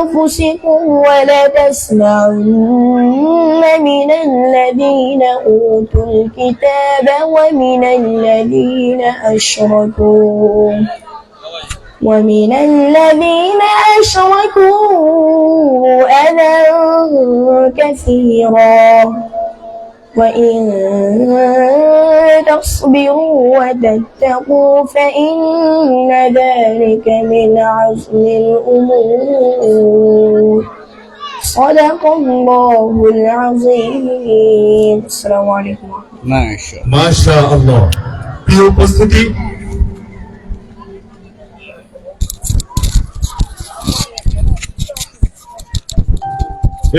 وأنفسكم ولتسمعن من الذين أوتوا الكتاب ومن الذين أشركوا أذى كثيرا وإن تصبروا وتتقوا فإن ذلك من عزم الأمور. صدق الله العظيم. السلام عليكم. মাশাআল্লাহ। প্রিয় উপস্থিতি,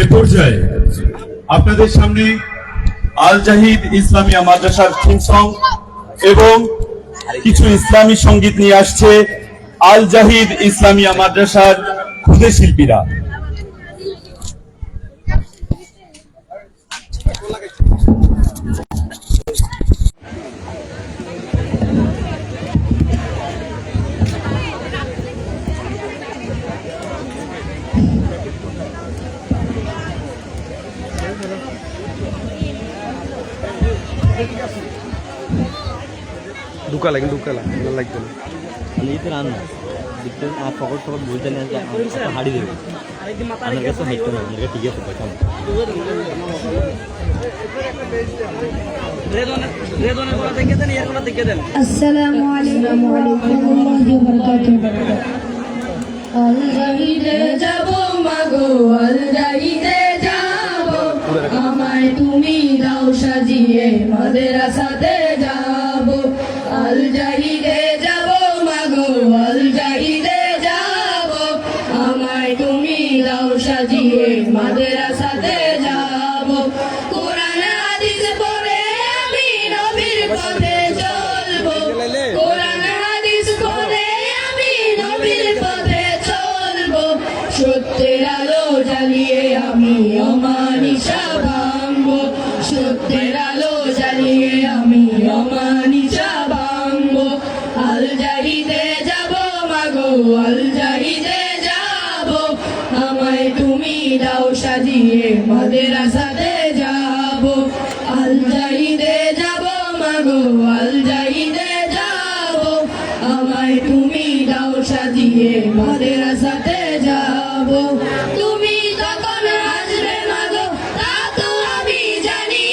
এ পর্যায়ে আপনাদের সামনে আল জাহিদ ইসলামিয়া মাদ্রাসার থিম সং এবং কিছু ইসলামী সঙ্গীত নিয়ে আসছে আল জাহিদ ইসলামিয়া মাদ্রাসার খুদে শিল্পীরা। ঢুকা লাগে লাগবে না তো রান না ফকট ফকট বুঝতে নিয়ে হাড়ি দেবে আমার কাছে হাইটটা না আমার ঠিক আছে পয়সা আসসালামু আলাইকুম ওয়া বারাকাতুহু। আল জাহিদে যাব মাগো, আল জাহিদে যাব, আমায় তুমি দাও সাজিয়ে মাদ্রাসাতে যাব। আল জাহিদে যাব মাগো, আল জাহিদে যাব, আমায় তুমি দাও সাজিয়ে মাদ্রাসাতে যাব। কোরআন হাদিস পড়ে আমি নবীর পথে চলবো, আল জাহিদে যাব আমায় তুমি দাও সাজিয়ে মাদ্রাসাতে যাব আল জাহিদে যাব মাগো আল জাহিদে যাব আমায় তুমি দাও সাজিয়ে মাদ্রাসাতে যাব তুমি তখন আসবে মাগো তা তো আমি জানি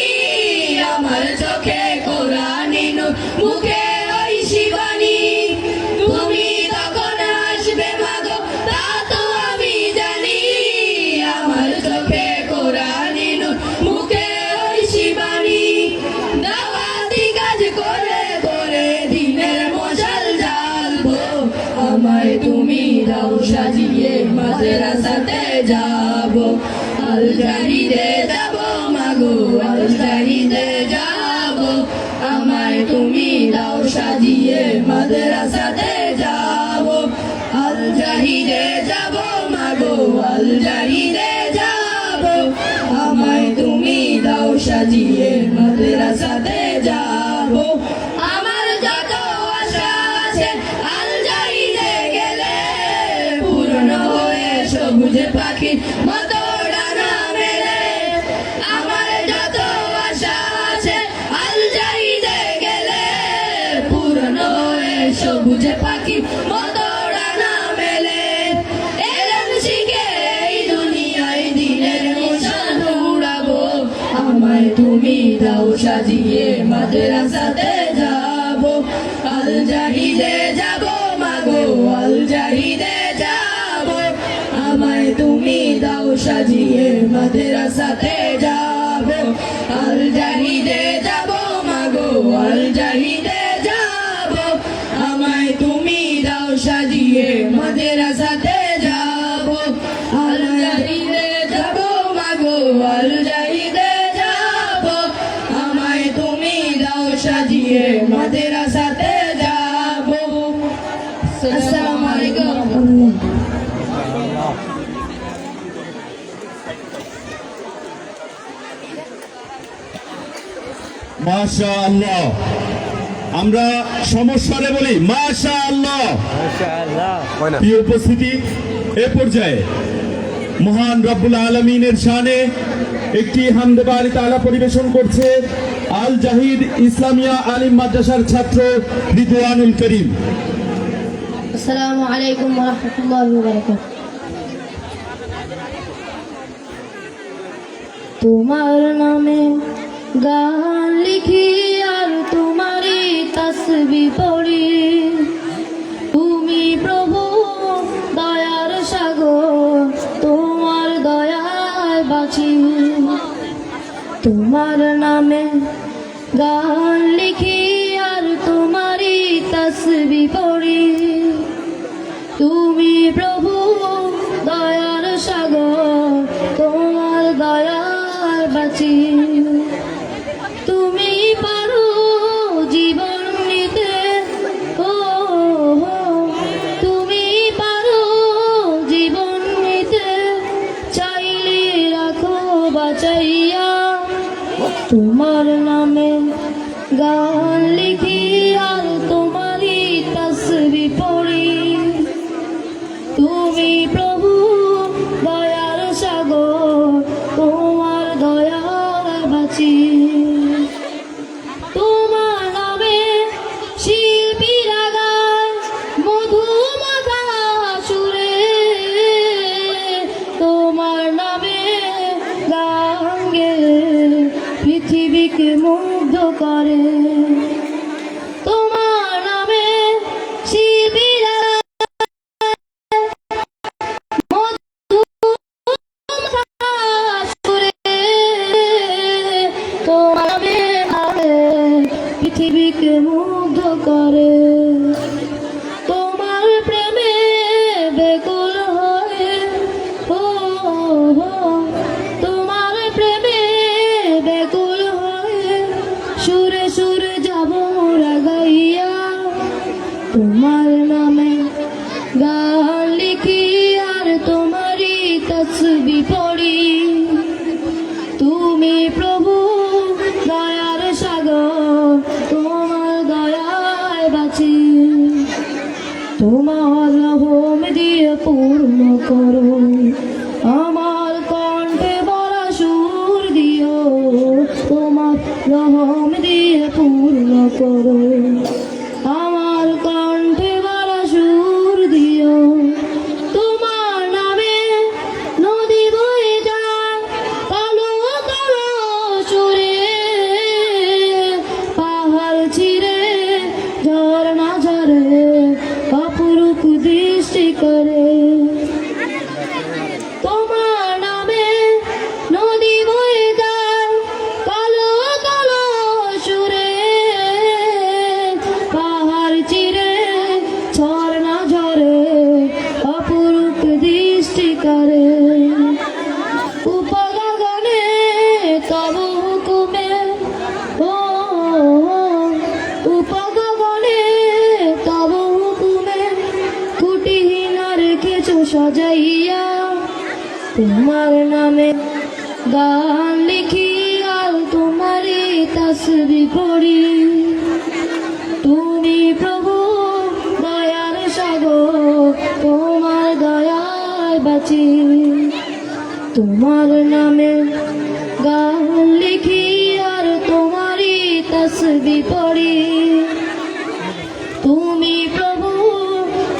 আমার চোখে কোরআনী নূর মুখে ওই শিবানী তুমি তখন আসবে মাগো তা তো আমি জানি আমার চোখে কোরআনী নূর মুখে ওই শিবানী দাওয়াতি কাজ করে করে দিনের মশাল জ্বালবো আমায় তুমি দাও সাজিয়ে মাদ্রাসাতে যাব আল জাহিদে যাব মাগো আল জাহিদে যাব আমায় তুমি দাও সাজিয়ে মাদ্রাসাতে যাব আল জাহিদে যাব মাগো আল জাহিদে যাব আমায় তুমি দাও সাজিয়ে মাদ্রাসাতে যাব আমার যত আশা আছে আল জাহিদে গেলে পূর্ণ হয়ে সবুজ পাখি মতো ডানা মেলে আমার যত আশা আছে আল জাহিদে গেলে পূর্ণ হয়ে সবুজ পাখি মতো ডানা মেলে এলেম শিখে এই দুনিয়ায় দিনের নিশান উড়াবো আমায় তুমি দাও সাজিয়ে মাদ্রাসাতে যাব আল জাহিদে যাব মাগো আল জাহিদে যাব আমায় তুমি দাও সাজিয়ে মাদ্রাসাতে যাব আল জাহিদে যাব মাগো আল জাহিদে যাব আমায় তুমি দাও সাজিয়ে মাদ্রাসাতে যাব আল জাহিদে যাব মাগো আল জাহিদে যাব আমায় তুমি দাও সাজিয়ে মাদ্রাসাতে যাব আসসালামু আলাইকুম মাশাআল্লাহ আমরা সমস্যারে বলি মাশাআল্লাহ প্রিয় উপস্থিতি এ পর্যায়ে মহান রব্বুল আলামিনের শানে একটি হামদে বারি তাআলা পরিবেশন করছে আল জাহিদ ইসলামিয়া আলিম মাদ্রাসার ছাত্র রিদওয়ানুল করিম। আসসালামু আলাইকুম ওয়া রাহমাতুল্লাহি ওয়া বারাকাতুহু তোমার নামে গান লিখি আর তোমারই তাসবিহ পড়ি তুমি প্রভু দয়ার সাগর তোমার দয়ায় বাঁচি তোমার নামে গান লিখি আর তোমারই তাসবিহ পড়ি তুমি প্রভু দয়ার সাগর তোমার দয়ায় বাঁচি তুমি পারো জীবন নিতে ও তুমি পারো জীবন নিতে চাইলে রাখো বাঁচাইয়া তোমার নামে গান লিখি আর তোমারই তাসবিহ পড়ি তুমি প্রভু দয়ার সাগর তোমার দয়ায় বাঁচি তোমার নামে শিল্পীরা গায় মধুমাখা সুরে তোমার নামে গান গেয়ে পৃথিবীকে মুগ্ধ করে তোমার নামে শিল্পীরা পৃথিবীকে মুগ্ধ করে তোমার প্রেমে বেকুল হয়ে ও তোমার প্রেমে বেকুল হয়ে সুরে সুরে যাব মোরা গাইয়া তোমার নামে গান লিখি আর তোমারই তাসবিহ পড়ি তুমি প্রভু দয়ার সাগর তোমার দয়ায় বাঁচি তোমার রহমত পূর্ণ করো, আমার কণ্ঠে বলা সুর দিও, তোমার রহম দিয়ে পূর্ণ করো, আমার কণ্ঠে বলা সুর দিও, তোমার নামে নদী বয়ে যায় কালো কালো সুরে, পাহাড় চিরে ঝরনা ঝরে অপরূপ দৃষ্টি করে, তোমার নামে নদী বয়ে যায় কালো কালো সুরে, পাহাড় চিরে ঝরনা ঝরে অপরূপ দৃষ্টি করে, উপগগনে তব হুকুমে, ও উপগগনে তব হুকুমে কুটিহীনার কিছু সাজাইয়া, তোমার নামে গান লিখি আর তোমারই তাসবিহ পড়ি, তুমি প্রভু দয়ার সাগর, তোমার দয়ায় বাঁচি, তোমার নামে গান লিখি আর তোমারই তাসবিহ পড়ি, তুমি প্রভু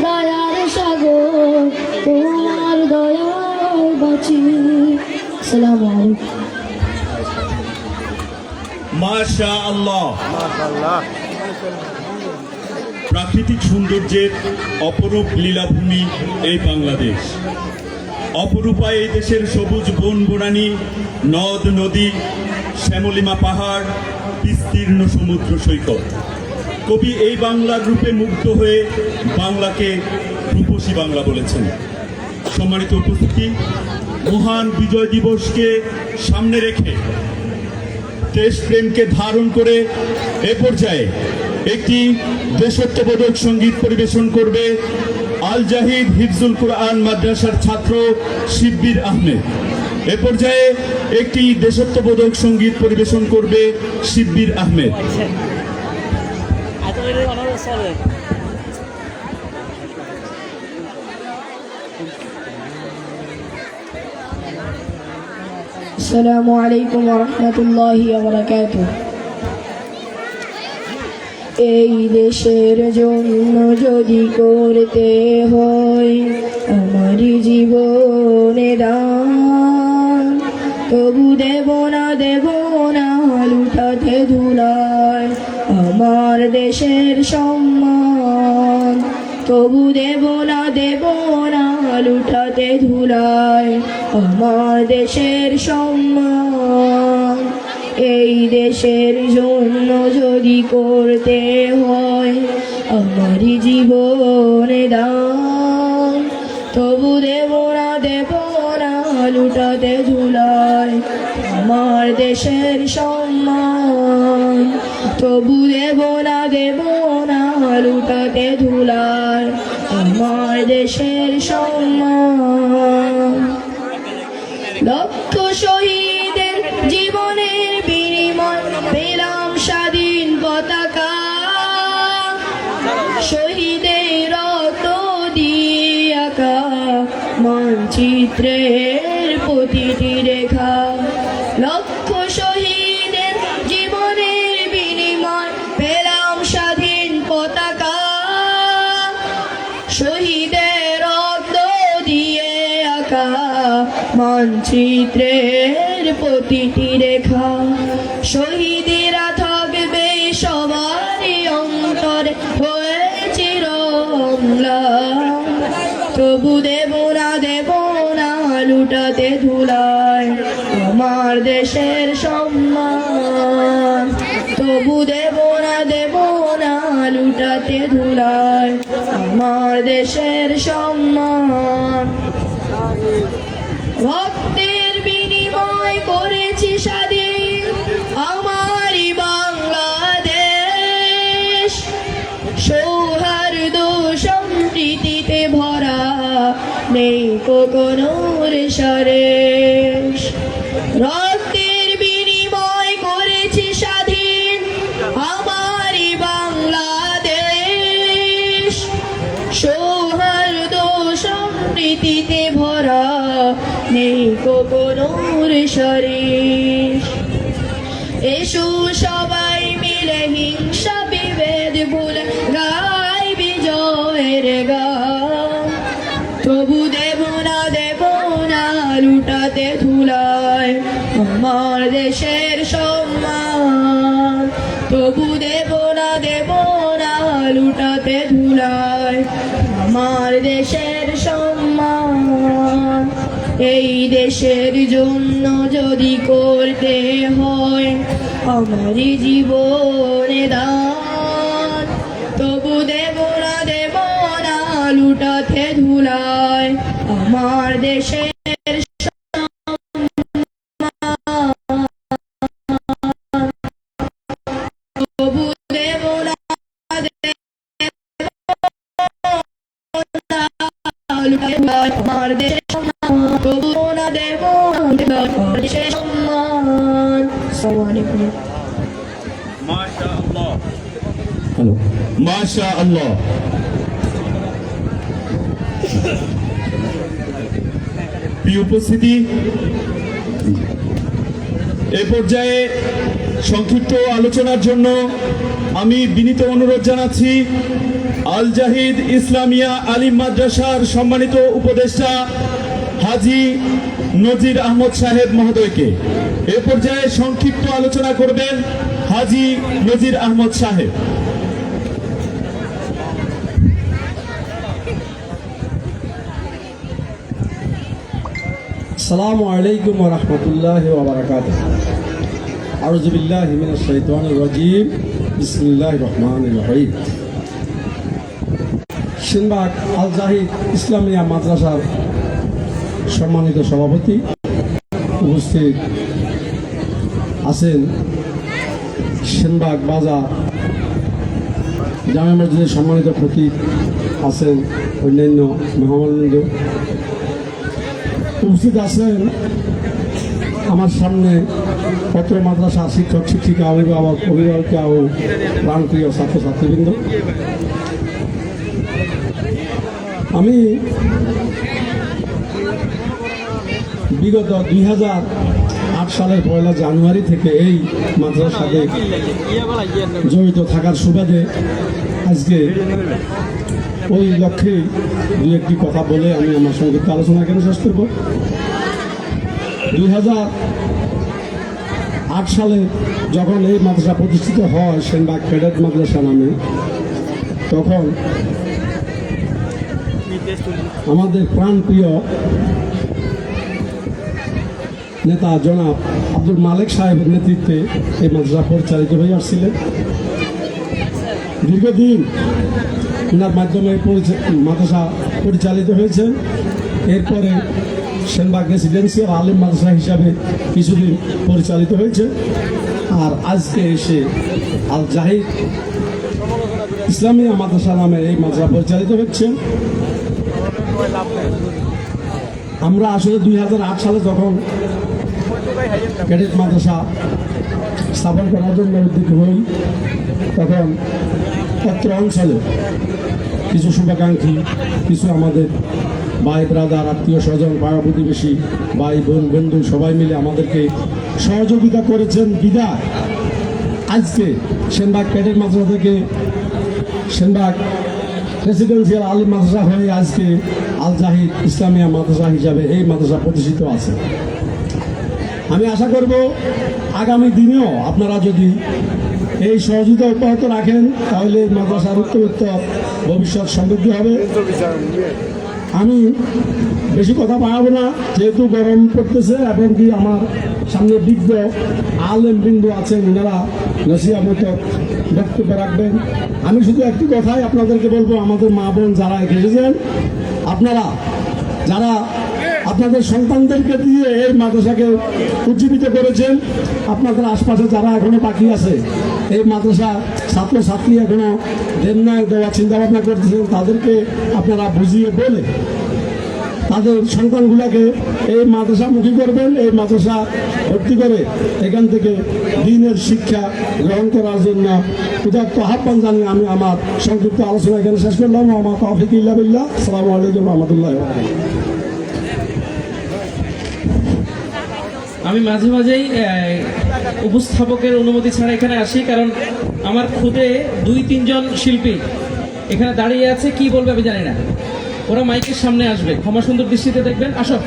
দয়ার সাগর, তোমার দয়ায় বাঁচি। আসসালামু আলাইকুম। মাশাআল্লাহ, প্রাকৃতিক সৌন্দর্যের অপরূপ লীলাভূমি এই বাংলাদেশ। অপরূপা এই দেশের সবুজ বন বনানী, নদ নদী, শ্যামলিমা পাহাড়, বিস্তীর্ণ সমুদ্র সৈকত। কবি এই বাংলার রূপে মুগ্ধ হয়ে বাংলাকে রূপসী বাংলা বলেছেন। সম্মানিত উপস্থিতি, মহান বিজয় দিবসকে সামনে রেখে দেশপ্রেমকে ধারণ করে এ পর্যায়ে একটি দেশত্ববোধক সঙ্গীত পরিবেশন করবে আল জাহিদ হিফজুল কুরআন মাদ্রাসার ছাত্র শিব্বির আহমেদ। এ পর্যায়ে একটি দেশত্ববোধক সঙ্গীত পরিবেশন করবে শিব্বির আহমেদ। আসসালামু আলাইকুম ওয়া রাহমাতুল্লাহি ওয়া বারাকাতুহু। এই দেশের জন্য যদি করতে হয় আমার জীবনে দান, তবু দেব না লুটাতে ধুলায় আমার দেশের সম্মান, তবু দেব না লুটাতে ধুলায় আমার দেশের সম্মান। এই দেশের জন্য যদি করতে হয় আমার জীবনে দান, তবু দেব না লুটাতে ধুলায় আমার দেশের সম্মান, তবু দেব না লুটাতে ধুলায় আমার দেশের সম্মান। লক্ষ শহীদের জীবনের বিনিময় পেলাম স্বাধীন পতাকা, শহীদের রক্ত দিয়ে আঁকা মানচিত্রের প্রতিটি রেখা। লক্ষ শহীদের জীবনের বিনিময় পেলাম স্বাধীন পতাকা, শহীদের রক্ত দিয়ে আঁকা মানচিত্রের প্রতিটি রেখা। শহীদেরা থাকবে সবারই অন্তরে হয়ে চিরম্লান, তবু দেব না লুটাতে ধুলায় আমার দেশের সম্মান, তবু দেব না লুটাতে ধুলায় আমার দেশের সম্মান। রক্তের বিনিময় করেছি স্বাধীন আমারই বাংলাদেশ, সৌহার্দ্য সম্প্রীতিতে ভরা নেই কোনো রেশ। রক্তের বিনিময় করেছি স্বাধীন আমারই বাংলাদেশ, সৌহার্দ্য সবাই মিলে হিংসা বিভেদ ভুলে গাই বিজয়ের গান। তবু দেব না লুটাতে ধুলায় আমার দেশের সম্মান। তবু দেব না লুটাতে ধুলায় আমার দেশের সম্মান। এই দেশের জন্য যদি করতে হয় আমারই জীবনে দান, তবু দেব না লুটাতে ধুলায় আমার দেশের তবু দেব না আমার দেশের সম্মান। তবু না দেব আমার দেশের সম্মান। আসসালামু আলাইকুম। হ্যালো, মাশাআল্লাহ। প্রিয় উপস্থিতি, এ পর্যায়ে সংক্ষিপ্ত আলোচনার জন্য আমি বিনীত অনুরোধ জানাচ্ছি আল জাহিদ ইসলামিয়া আলিম মাদ্রাসার সম্মানিত উপদেষ্টা হাজী নজির আহমদ সাহেব মহোদয়কে। এ পর্যায়ে সংক্ষিপ্ত আলোচনা করবেন হাজী নজির আহমদ সাহেব। আসসালামু আলাইকুম ওয়া রাহমাতুল্লাহি ওয়া বারাকাতুহু। আউযু বিল্লাহি মিনাশ শাইতানির রাজীম। বিসমিল্লাহির রহমানির রহিম। সেনবাগ আল জাহিদ ইসলামিয়া মাদ্রাসার সম্মানিত সভাপতি, উপস্থিত আছেন সেনবাগ বাজার জামে মসজিদের সম্মানিত খতিব, আছেন অন্যান্য মেহমানবৃন্দ, উপস্থিত আছেন আমার সামনে পত্র মাদ্রাসা শিক্ষক শিক্ষিকা, অভিভাবক অভিভাবিকা ও প্রাণপ্রিয় ছাত্রছাত্রীবৃন্দ। আমি বিগত 2008 সালের 1 জানুয়ারি থেকে এই মাদ্রাসার সাথে জড়িত থাকার সুবাদে আজকে ওই লক্ষ্যে দু একটি কথা বলে আমি আমার সংক্ষিপ্ত আলোচনা এখানে শেষ করব। 2008 সালে যখন এই মাদ্রাসা প্রতিষ্ঠিত হয় সেনবাগ ক্যাডেট মাদ্রাসা নামে, তখন আমাদের প্রাণপ্রিয় নেতা জনাব আব্দুল মালিক সাহেবের নেতৃত্বে এই মাদ্রাসা পরিচালিত হয়ে আসছিলেন। দীর্ঘদিন ওনার মাধ্যমে মাদ্রাসা পরিচালিত হয়েছে। এরপরে সেনবাগ রেসিডেন্সিয়াল আলিম মাদ্রাসা হিসাবে কিছুদিন পরিচালিত হয়েছে। আর আজকে এসে আল জাহিদ ইসলামিয়া মাদ্রাসা নামে এই মাদ্রাসা পরিচালিত হচ্ছে। আমরা আসলে 2008 সালে যখন ক্যাডেট মাদ্রাসা স্থাপন করার জন্য উদ্যোগী হই, তখন অত্র অঞ্চলে কিছু শুভাকাঙ্ক্ষী, কিছু আমাদের ভাই ব্রাদার, আত্মীয় স্বজন, পাড়া প্রতিবেশী, ভাই বোন বন্ধু সবাই মিলে আমাদেরকে সহযোগিতা করেছেন বিধায় আজকে সেনবাগ ক্যাডেট মাদ্রাসা থেকে সেনবাগ রেসিডেন্সিয়াল আলিম মাদ্রাসা হয়ে আজকে আল জাহিদ ইসলামিয়া মাদ্রাসা হিসাবে এই মাদ্রাসা প্রতিষ্ঠিত আছে। আমি আশা করব আগামী দিনেও আপনারা যদি এই সহযোগিতা অব্যাহত রাখেন তাহলে মাদ্রাসার উত্তর ভবিষ্যৎ সমৃদ্ধ হবে। আমি বেশি কথা বাড়াবো না, যেহেতু গরম পড়তেছে এবং কি আমার সামনে বিজ্ঞ আলেম বিন্দু আছেন, ওনারা নসিহত মতো বক্তব্য রাখবেন। আমি শুধু একটি কথাই আপনাদেরকে বলবো, আমাদের মা বোন যারা এসেছেন, আপনারা যারা আপনাদের সন্তানদেরকে দিয়ে এই মাদ্রাসাকে উজ্জীবিত করেছেন, আপনাদের আশপাশে যারা এখনো বাকি আছে এই মাদ্রাসা ছাত্রছাত্রী এখনো দেননায় দেওয়ার চিন্তা ভাবনা করতেছেন, তাদেরকে আপনারা বুঝিয়ে বলে তাদের সন্তানগুলোকে এই মাদ্রাসামুখী করবেন, এই মাদ্রাসা ভর্তি করে এখান থেকে দ্বীনের শিক্ষা গ্রহণ করার জন্য উদাত্ত আহ্বান জানিয়ে আমি আমার সংক্ষিপ্ত আলোচনা এখানে শেষ করলাম। আমার তৌফিক ইল্লা বিল্লাহ। আসসালামু আলাইকুম ওয়া রাহমাতুল্লাহি ওয়া বারাকাতুহু। আমি মাঝে মাঝেই উপস্থাপকের অনুমতি ছাড়া এখানে আসি, কারণ আমার খুদে 2-3 জন শিল্পী এখানে দাঁড়িয়ে আছে, কি বলবে আমি জানি না। ওরা মাইকের সামনে আসবে, ক্ষমা সুন্দর দৃষ্টিতে দেখবেন। আসো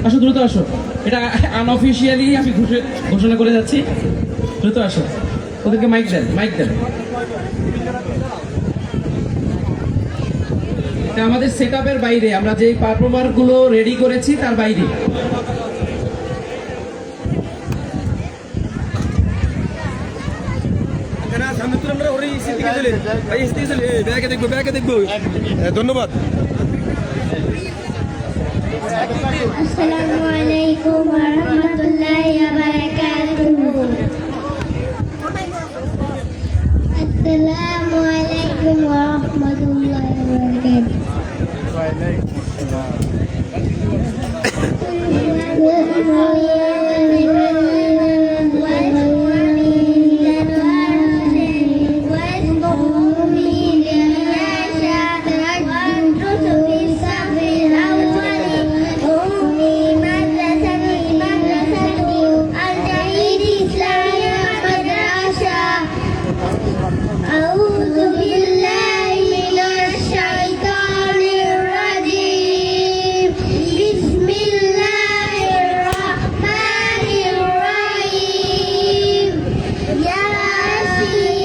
আসো, দ্রুত আসো। এটা আনঅফিসিয়ালি আমি ঘোষণা করে যাচ্ছি, দ্রুত আসো। ওদেরকে মাইক দেন, মাইক দেন। এটা আমাদের সেটআপের বাইরে, আমরা যে পারফর্মার গুলো রেডি করেছি তার বাইরে। ধন্যবাদ। আসসালামু আলাইকুম ওয়া রাহমাতুল্লাহি ওয়া বারাকাতুহু। আসসালামু আলাইকুম ওয়া রাহমাতুল্লাহি ওয়া أعوذ بالله من الشيطان الرجيم. بسم الله الرحمن الرحيم. ياسين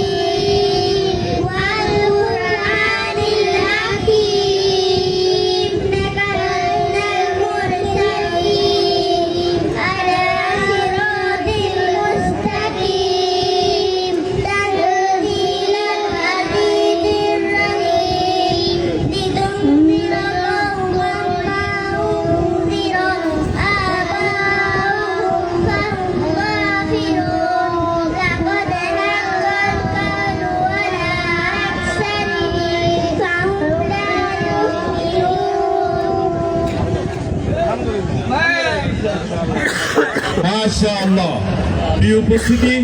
والقرآن الحكيم. إنك لمن المرسلين على صراط مستقيم. تنزيل العزيز الرحيم. لتنذر قوما ما أنذر آباؤهم فهم غافلون. لقد حق القول على أكثرهم فهم لا يؤمنون. মাশাআল্লাহ। প্রিয় উপস্থিতি,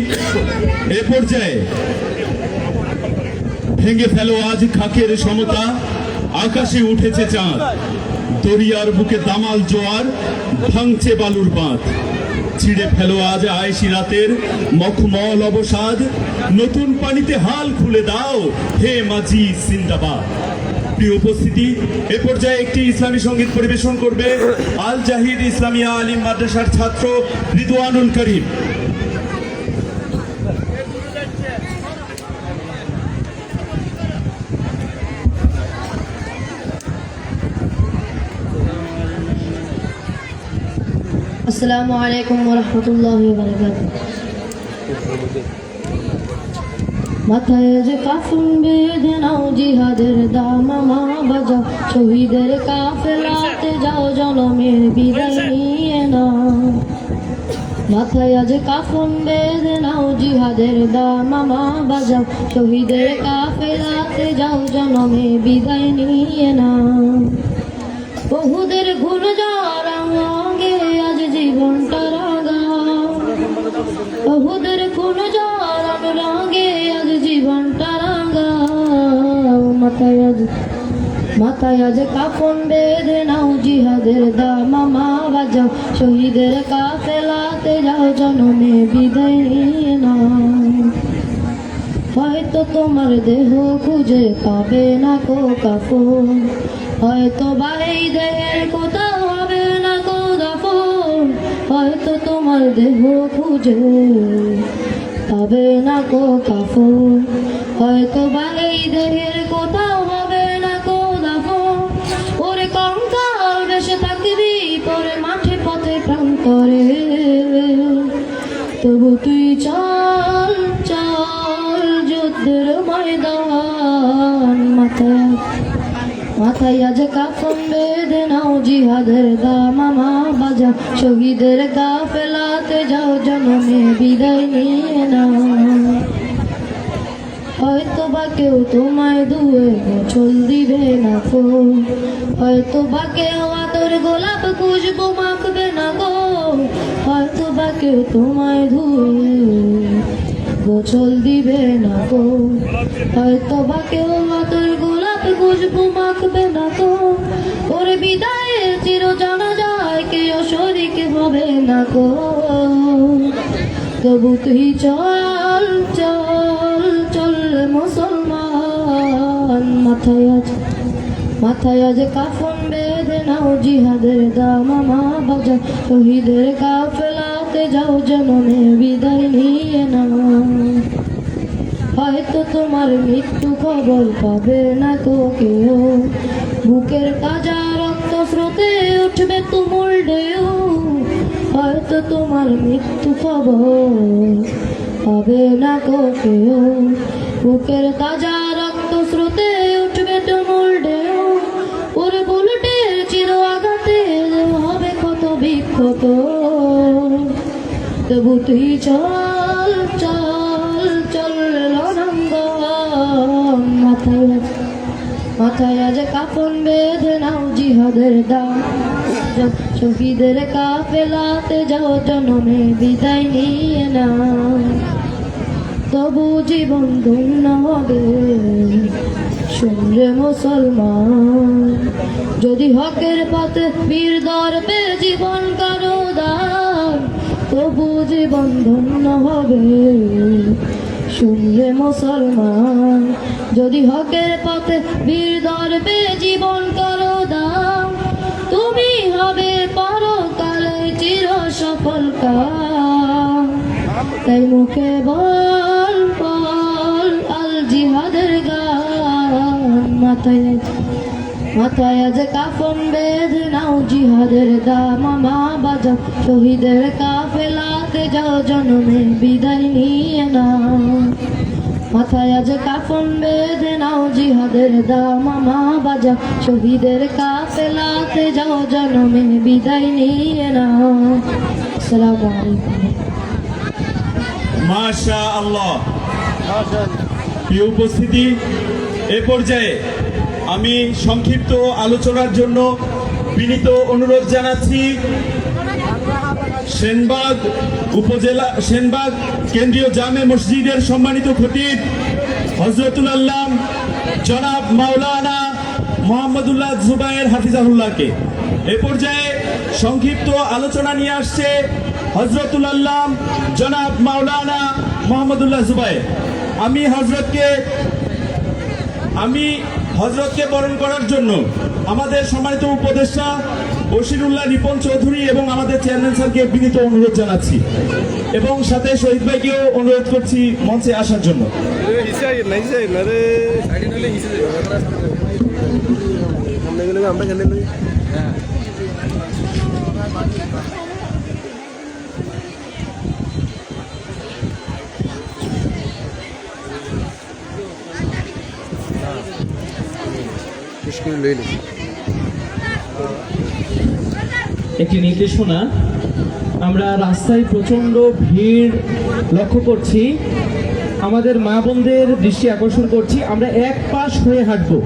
এ পর্যায়ে ভেঙে ফেলো আজ খাকের সমতা, আকাশে উঠেছে চাঁদ, দরিয়ার বুকে দামাল জোয়ার, ভাঙছে বালুর বাঁধ। ছিঁড়ে ফেলো আজ আয়েশি রাতের মখমল অবসাদ, নতুন পানিতে হাল খুলে দাও হে মাঝি জিন্দাবাদ। প্রিয় উপস্থিতি, এ পর্যায়ে একটি ইসলামী সঙ্গীত পরিবেশন করবে আল জাহিদ ইসলামিয়া আলিম মাদ্রাসার ছাত্র রিদওয়ানুল করিম। আসসালামু আলাইকুম ওয়া রাহমাতুল্লাহি ওয়া বারাকাতুহু। মাথায় যে কাফন বেঁধে নাও, জিহাদের দামামা বাজাও, শহীদের কাফেলাতে যাও, জনমের বিদায় নিয়ে নাও। মাথায় আজ কাফন বেঁধে নাও, জিহাদের দামামা বাজাও, শহীদের কাফেলাতে যাও, জনমে বিদায় নিয়ে নাও। বহুদের ঘুর যারা রঙে আজ জীবনটা রাগাও, বহুদের ঘুর যারা রঙে আজ জীবনটা রাগাও। মাথায় আজ কাফন বেঁধে নাও, জিহাদের দামামা বাজাও, শহীদের কাফেলাতে যাও, জনমে বিদায় নিয়ে নাও। হয়তো তোমার দেহ খুঁজে পাবে না কো কাফন, হয়তো বা এই দেহের কোথাও হবে না কো দাফন। হয়তো তোমার দেহ খুঁজে পাবে না কো কাফন, হয়তো বা এই দেহের কোথাও হবে না কো দাফন। ওরে কঙ্কাল বেশে থাকবি পরে মাঠে পথে প্রান্তরে, তবু তুই চল চল যুদ্ধের ময়দান। মাথায় আজ কাফন বেঁধে নাও, জিহাদের দামামা বাজাও, শহীদের কাফেলাতে যাও, জনমে বিদায় নিয়ে নাও। হয়তো বা কেউ তোমায় ধুয়ে গোছল দিবে না গো, হয়তো বা কেউ আতর গোলাপ খুশবু মাখবে না গো। হয়তো বা কেউ তোমায় ধুয়ে গোছল দিবে না গো, হয়তো বা কেউ আতর গোলাপ খুশবু মাখবে না গো। ওরে বিদায়ের চির জানা যায় কেউ শরীক হবে না গো, তবু তুই চল চল চল মুসলমান, মাথায় আজ কাফন বেঁধে নাও, জিহাদের দামামা বাজা, শহীদের কাফেলাতে যাও, জনমে বিদায় নিয়ে নাও। হয়তো তোমার মৃত্যু খবর পাবে না তো কেউ, বুকের তাজা রক্ত স্রোতে উঠবে তুমুল ঢেউ। হয়তো তোমার মৃত্যু খবর পাবে না তো কেউ, বুকের তাজা রক্ত স্রোতে উঠবে তুমুল ঢেউ। ওরে বুলেটের চির আঘাতে হবে কত বিক্ষত, তবু তুই চল চল চল রণাঙ্গন। মাথায় আজ কাফন বেঁধে নাও, জিহাদের দাম, শহীদের কাফেলাতে যাও, জনমে বিদায় নিয়ে নাও। তবু জীবন ধন্য হবে শুনলে মুসলমান, যদি হকের পথে বীর দর্পে জীবন কারো দান। তবু জীবন ধন্য হবে শুনলে মুসলমান, যদি হকের পথে বীর দর্পে জীবন কারো দান। তুমি হবে পরকালে চির সফল কাম, তাই মুখে বল বল আল জিহাদের গান। মাথায় আজ কাফন বেঁধে নাও, জিহাদের দামামা বাজাও, শহীদের কাফেলাতে যাও, জনমে বিদায় নিয়ে নাও। মাথায় আজ কাফন বেঁধে নাও, জিহাদের দামামা বাজাও, শহীদের কাফেলাতে যাও, জনমে বিদায় নিয়ে নাও। আসসালামু আলাইকুম। মাশাআল্লাহ। প্রিয় উপস্থিতি, এ পর্যায়ে আমি সংক্ষিপ্ত আলোচনার জন্য বিনীত অনুরোধ জানাচ্ছি সেনবাগ কেন্দ্রীয় জামে মসজিদের সম্মানিত খতিব হযরতুল আল্লাম জনাব মাওলানা মোহাম্মদুল্লাহ জুবায়ের হাফিজাহুল্লাহকে। এ পর্যায়ে সংক্ষিপ্ত আলোচনা নিয়ে আসছে হযরতুল আল্লাম জনাব মাওলানা মোহাম্মদুল্লাহ জুবায়ের। আমি হযরতকে বরণ করার জন্য আমাদের সম্মানিত উপদেষ্টা বশিরুল্লাহ রিপন চৌধুরী এবং আমাদের চেয়ারম্যান স্যারকে বিনীত অনুরোধ জানাচ্ছি, এবং সাথে শহীদ ভাইকেও অনুরোধ করছি মঞ্চে আসার জন্য। একটি নির্দেশনা, আমরা রাস্তায় প্রচন্ড ভিড় লক্ষ্য করছি, আমাদের মা বোনদের দৃষ্টি আকর্ষণ করছি, আমরা এক পাশ হয়ে হাঁটবো।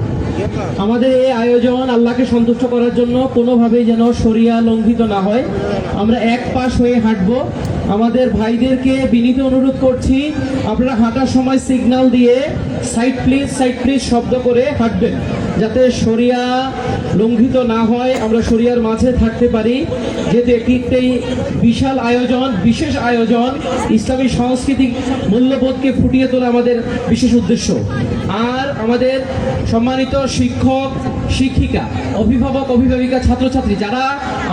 আমাদের এই আয়োজন আল্লাহকে সন্তুষ্ট করার জন্য কোনোভাবেই যেন শরিয়া লঙ্ঘিত না হয়, আমরা এক পাশ হয়ে হাঁটবো। আমাদের ভাইদেরকে বিনীত অনুরোধ করছি, আপনারা হাঁটার সময় সিগন্যাল দিয়ে সাইড প্লিজ শব্দ করে হাঁটবেন, যাতে শরিয়া লঙ্ঘিত না হয়, আমরা শরিয়ার মাঝে থাকতে পারি। যেহেতু একটি বিশাল আয়োজন, বিশেষ আয়োজন, ইসলামী সাংস্কৃতিক মূল্যবোধকে ফুটিয়ে তোলা আমাদের বিশেষ উদ্দেশ্য। আর আমাদের সম্মানিত শিক্ষক শিক্ষিকা, অভিভাবক অভিভাবিকা, ছাত্রছাত্রী যারা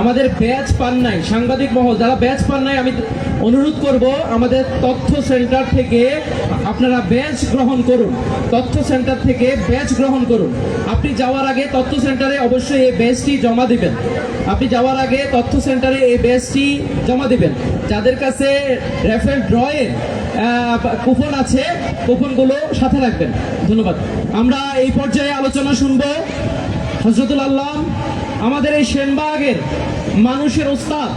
আমাদের ব্যাচ পান নাই, সাংবাদিক মহল যারা ব্যাচ পান নাই, আমি অনুরোধ করব আমাদের তথ্য সেন্টার থেকে আপনারা ব্যাচ গ্রহণ করুন, তথ্য সেন্টার থেকে ব্যাচ গ্রহণ করুন। আপনি যাওয়ার আগে তথ্য সেন্টারে অবশ্যই এই ব্যাচটি জমা দিবেন, আপনি যাওয়ার আগে তথ্য সেন্টারে এই ব্যাচটি জমা দিবেন। যাদের কাছে রেফারেল ড্রয়ের কুপন আছে, কুপনগুলো সাথে রাখবেন। ধন্যবাদ। আমরা এই পর্যায়ে আলোচনা শুনব হযরতুল আল্লাম, আমাদের এই সেনবাগের মানুষের উস্তাদ,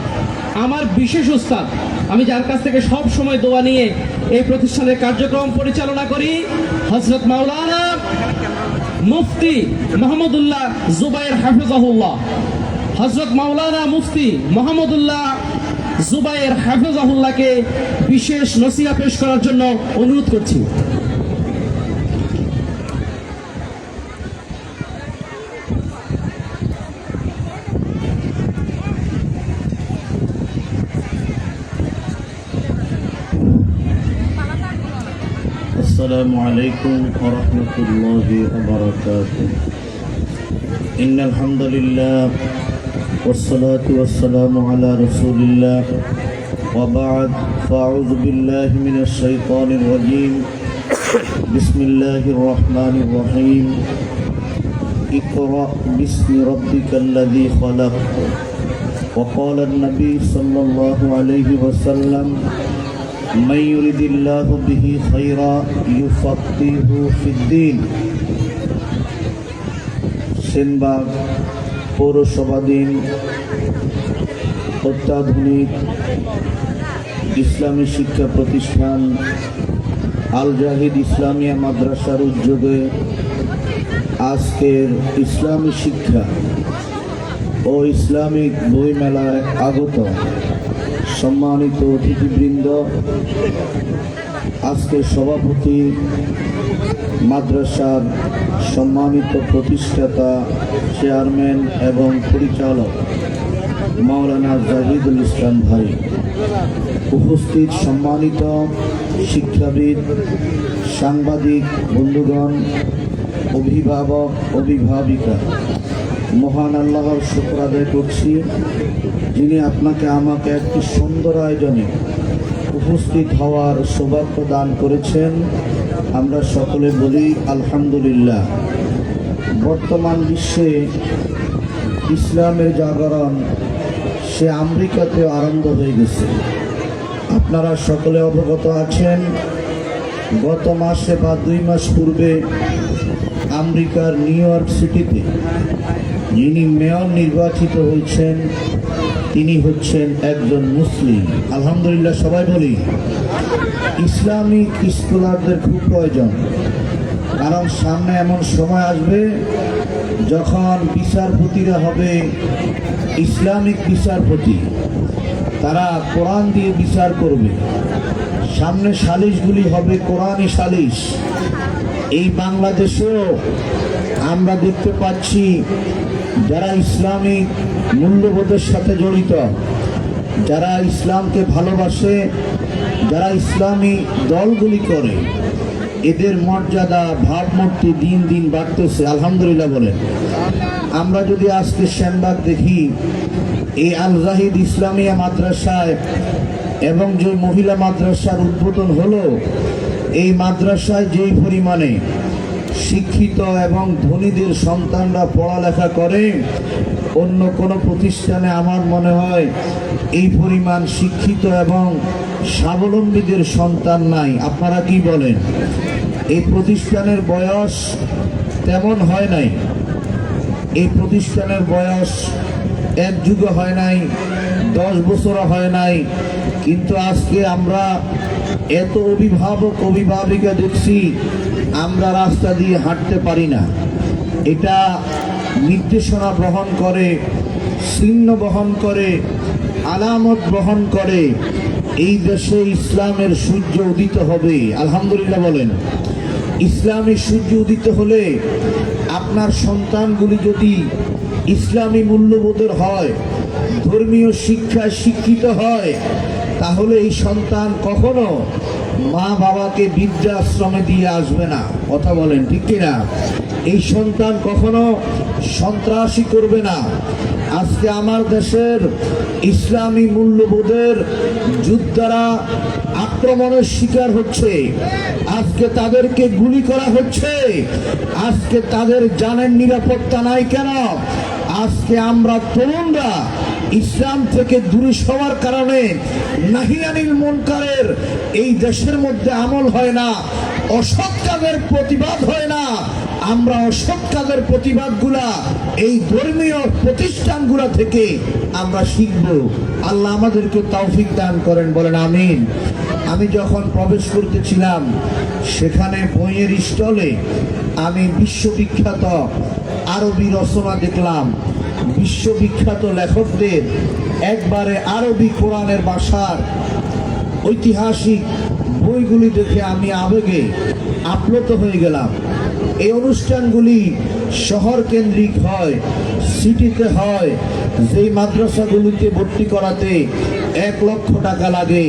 আমার বিশেষ উস্তাদ, আমি যার কাছ থেকে সব সময় দোয়া নিয়ে এই প্রতিষ্ঠানের কার্যক্রম পরিচালনা করি, হযরত মাওলানা মুফতি মোহাম্মদুল্লাহ জুবায়ের হাফিজাহুল্লাহ। হযরত মাওলানা মুফতি মোহাম্মদুল্লাহ জুবায়ের হাফিজাহুল্লাহকে বিশেষ নসিহত পেশ করার জন্য অনুরোধ করছি। السلام عليكم ورحمة الله وبركاته إن الحمد لله والصلاة والسلام على رسول الله وبعد فأعوذ بالله من الشيطان الرجيم بسم الله الرحمن الرحيم اقرأ باسم ربك الذي خلق وقال النبي صلى الله عليه وسلم من يريد الله به خيرا يفقهه في الدين সেনবাগ পৌরসভাধীন অত্যাধুনিক ইসলামী শিক্ষা প্রতিষ্ঠান আল জাহিদ ইসলামিয়া মাদ্রাসার উদ্যোগে আজকের ইসলামী শিক্ষা ও ইসলামিক বই মেলায় আগত সম্মানিত অতিথিবৃন্দ, আজকের সভাপতি মাদ্রাসার সম্মানিত প্রতিষ্ঠাতা চেয়ারম্যান এবং পরিচালক মাওলানা জাহিদুল ইসলাম ভাই, উপস্থিত সম্মানিত শিক্ষাবিদ, সাংবাদিক বন্ধুগণ, অভিভাবক অভিভাবিকা, মহান আল্লাহর শুকর আদায় করছি যিনি আপনাকে আমাকে একটি সুন্দর আয়োজনে উপস্থিত হওয়ার সৌভাগ্য দান করেছেন। আমরা সকলে বলি আলহামদুলিল্লাহ। বর্তমান বিশ্বে ইসলামের জাগরণ সে আমেরিকাতে আরম্ভ হয়ে গেছে। আপনারা সকলে অবগত আছেন, গত মাসে বা 2 মাস পূর্বে আমেরিকার নিউ ইয়র্ক সিটিতে যিনি মেয়র নির্বাচিত হয়েছেন তিনি হচ্ছেন একজন মুসলিম। আলহামদুলিল্লাহ, সবাই বলি। ইসলামিক স্কলারদের খুব প্রয়োজন, কারণ সামনে এমন সময় আসবে যখন বিচারপতিরা হবে ইসলামিক বিচারপতি, তারা কোরআন দিয়ে বিচার করবে। সামনে সালিশগুলি হবে কোরআনি সালিশ। এই বাংলাদেশেও আমরা দেখতে পাচ্ছি যারা ইসলামিক মূল্যবোধের সাথে জড়িত, যারা ইসলামকে ভালোবাসে, যারা ইসলামী দলগুলি করে, এদের মর্যাদা ভাবমূর্তি দিন দিন বাড়তেছে। আলহামদুলিল্লাহ বলেন। আমরা যদি আজকে সেনবাগ দেখি, এই আল জাহিদ ইসলামিয়া মাদ্রাসায় এবং যে মহিলা মাদ্রাসার উদ্বোধন হলো, এই মাদ্রাসায় যেই পরিমাণে শিক্ষিত এবং ধনীদের সন্তানরা পড়ালেখা করে, অন্য কোনো প্রতিষ্ঠানে আমার মনে হয় এই পরিমাণ শিক্ষিত এবং স্বাবলম্বীদের সন্তান নাই। আপনারা কি বলেন? এই প্রতিষ্ঠানের বয়স তেমন হয় নাই, এই প্রতিষ্ঠানের বয়স 1 যুগ হয় নাই, 10 বছরও হয় নাই, কিন্তু আজকে আমরা এত অভিভাবক অভিভাবিকা দেখছি, আমরা রাস্তা দিয়ে হাঁটতে পারি না। এটা নির্দেশনা বহন করে, চিহ্ন বহন করে, আলামত বহন করে এই দেশে ইসলামের সূর্য উদিত হবে। আলহামদুলিল্লাহ বলেন। ইসলামী সূর্য উদিত হলে আপনার সন্তানগুলি যদি ইসলামী মূল্যবোধের হয়, ধর্মীয় শিক্ষায় শিক্ষিত হয়, তাহলে এই সন্তান কখনো মা বাবাকে বৃদ্ধাশ্রমে দিয়ে আসবে না। কথা বলেন ঠিক কিনা? এই সন্তান কখনো সন্ত্রাসী করবে না। আজকে আমার দেশের ইসলামী মূল্যবোধের যোদ্ধারা আক্রমণের শিকার হচ্ছে, আজকে তাদেরকে গুলি করা হচ্ছে, আজকে তাদের জানের নিরাপত্তা নাই। কেন? আজকে আমরা তরুণরা ইসলাম থেকে দূরে সবার কারণে নাহি আনিল মুনকারের এই দেশের মধ্যে আমল হয় না, অসৎ কাজের প্রতিবাদ হয় না। আমরা অসৎ কাজের প্রতিবাদগুলা এই ধর্মীয় প্রতিষ্ঠানগুলা থেকে আমরা শিখব। আল্লাহ আমাদেরকে তৌফিক দান করেন, বলেন আমিন। আমি যখন প্রবেশ করতেছিলাম, সেখানে বইয়ের স্টলে আমি বিশ্ববিখ্যাত আরবি রচনা দেখলাম। বিশ্ববিখ্যাত লেখকদের একবারে আরবি কোরআনের ভাষার ঐতিহাসিক বইগুলি দেখে আমি আবেগে আপ্লুত হয়ে গেলাম। এই অনুষ্ঠানগুলি শহর কেন্দ্রিক হয়, সিটিতে হয়। যেই মাদ্রাসাগুলিতে ভর্তি করাতে 1 লক্ষ টাকা লাগে,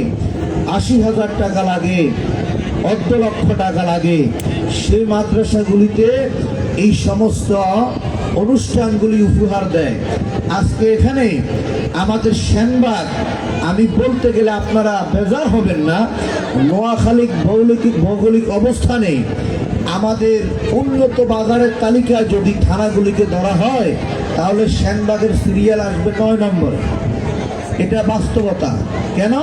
80,000 টাকা লাগে, অর্ধ লক্ষ টাকা লাগে। সেই মাদ্রাসাগুলিতে এই সমস্ত অনুষ্ঠানগুলি উপহার দেয়। আজকে এখানে আমাদের সেনবাগ, আমি বলতে গেলে আপনারা বেজার হবেন না, নোয়াখালী ভৌগোলিক অবস্থানে আমাদের উন্নত বাজারের তালিকায় যদি থানাগুলিকে ধরা হয় তাহলে সেনবাগের সিরিয়াল আসবে 9 নম্বরে। এটা বাস্তবতা। কেন?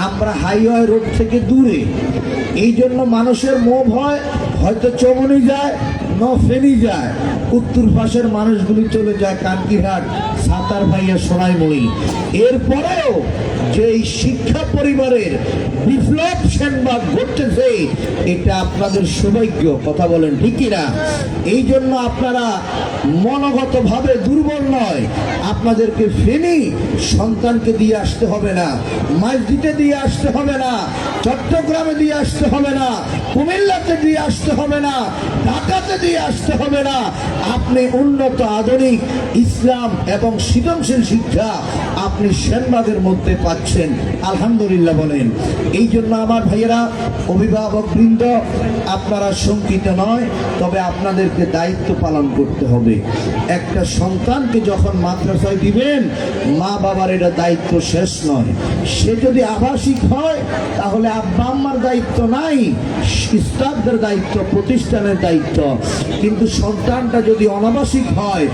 আমরা হাইওয়ে রোড থেকে দূরে, এই জন্য মানুষের মোহ হয় হয়তো চমনি যায়, ফেনি যায়, উত্তর পাশের মানুষগুলি চলে যায় কান্তিহাট, সাতার ভাইয়া, সোনাইমুড়ি। এরপরেও যে এই শিক্ষা পরিবারের বিপ্লব সেনবাগ ঘটতেছে, এটা আপনাদের সৌভাগ্য। কথা বলেন ঠিক কিনা? এই জন্য আপনারা মনোগতভাবে দুর্বল নয়, আপনাদেরকে ফেনি সন্তানকে দিয়ে আসতে হবে না, মসজিদে দিয়ে আসতে হবে না, চট্টগ্রামে দিয়ে আসতে হবে না, কুমিল্লাতে দিয়ে আসতে হবে না, ঢাকাতে দিয়ে আসতে হবে না। আপনি উন্নত আধুনিক ইসলাম এবং সৃজনশীল শিক্ষা আপনি সেনবাগের মধ্যে পাচ্ছেন, আলহামদুলিল্লাহ বলেন। এই জন্য আমার ভাইয়েরা, অভিভাবক বৃন্দ, আপনারা শঙ্কিত নয়, তবে আপনাদেরকে দায়িত্ব পালন করতে হবে। একটা সন্তানকে যখন মাদ্রাসায় দিবেন, মা বাবার এটা দায়িত্ব শেষ নয়। সে যদি আবাসিক হয় তাহলে আব্বা আম্মার দায়িত্ব নাই, স্টাফদের দায়িত্ব, প্রতিষ্ঠানের দায়িত্ব। কিন্তু সন্তানটা যদি অনাবাসিক হয়,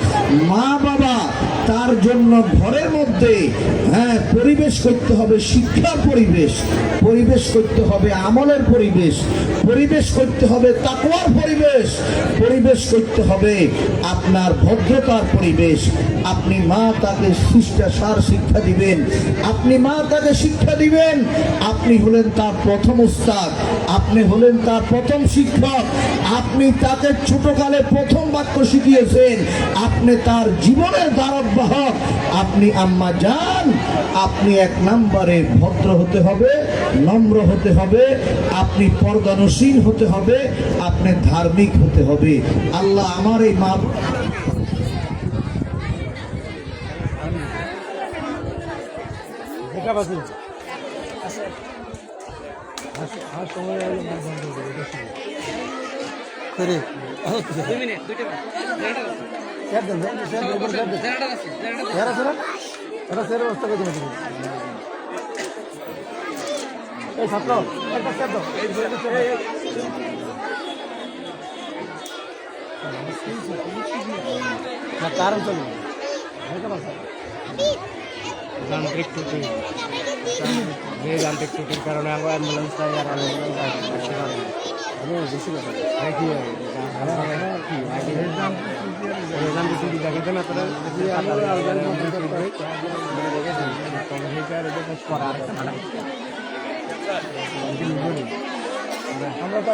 মা বাবা তার জন্য ঘরের মধ্যে পরিবেশ করতে হবে, শিক্ষার পরিবেশ, পরিবেশ করতে হবে আমলের পরিবেশ, পরিবেশ করতে হবে তাকওয়ার পরিবেশ, পরিবেশ করতে হবে আপনার ভদ্রতার পরিবেশ। আপনি মা তাকে শিষ্টাচার শিক্ষা দিবেন, আপনি মা তাকে শিক্ষা দিবেন। আপনি হলেন তার প্রথম উস্তাদ, আপনি হলেন তার প্রথম শিক্ষক, আপনি তাকে ছোটকালে প্রথম বাক্য শিখিয়েছেন, আপনি তার জীবনের ধারকবাহক। আপনি আম্মা জান, আপনি 1 নম্বরে ভদ্র হতে হবে, নম্র হতে হবে, আপনি পর্দানশীল হতে হবে, আপনি ধার্মিক হতে হবে। আল্লাহ আমার এই মা কারণ চলুন যান্ত্রিক ত্রুটির কারণে আমরা অ্যাম্বুলেন্স আর বেশি কথা দেখি যান্ত্রিক ত্রুটি দেখাতে না তারা আমরা তো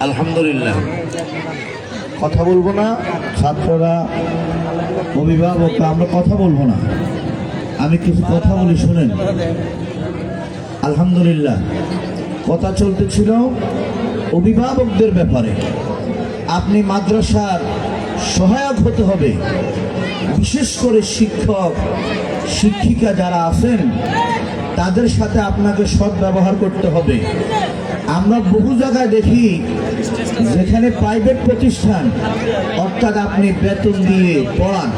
আলহামদুলিল্লাহ। কথা বলবো না, ছাত্ররা, অভিভাবক, আমরা কথা বলবো না, আমি কিছু কথা বলি শুনেন। আলহামদুলিল্লাহ, কথা চলতেছিল অভিভাবকদের ব্যাপারে। আপনি মাদ্রাসার সহায়ক হতে হবে, বিশেষ করে শিক্ষক শিক্ষিকা যারা আছেন তাদের সাথে আপনাকে সৎ ব্যবহার করতে হবে। আমরা বহু জায়গায় দেখি যেখানে প্রাইভেট প্রতিষ্ঠান, অর্থাৎ আপনি বেতন দিয়ে পড়ান,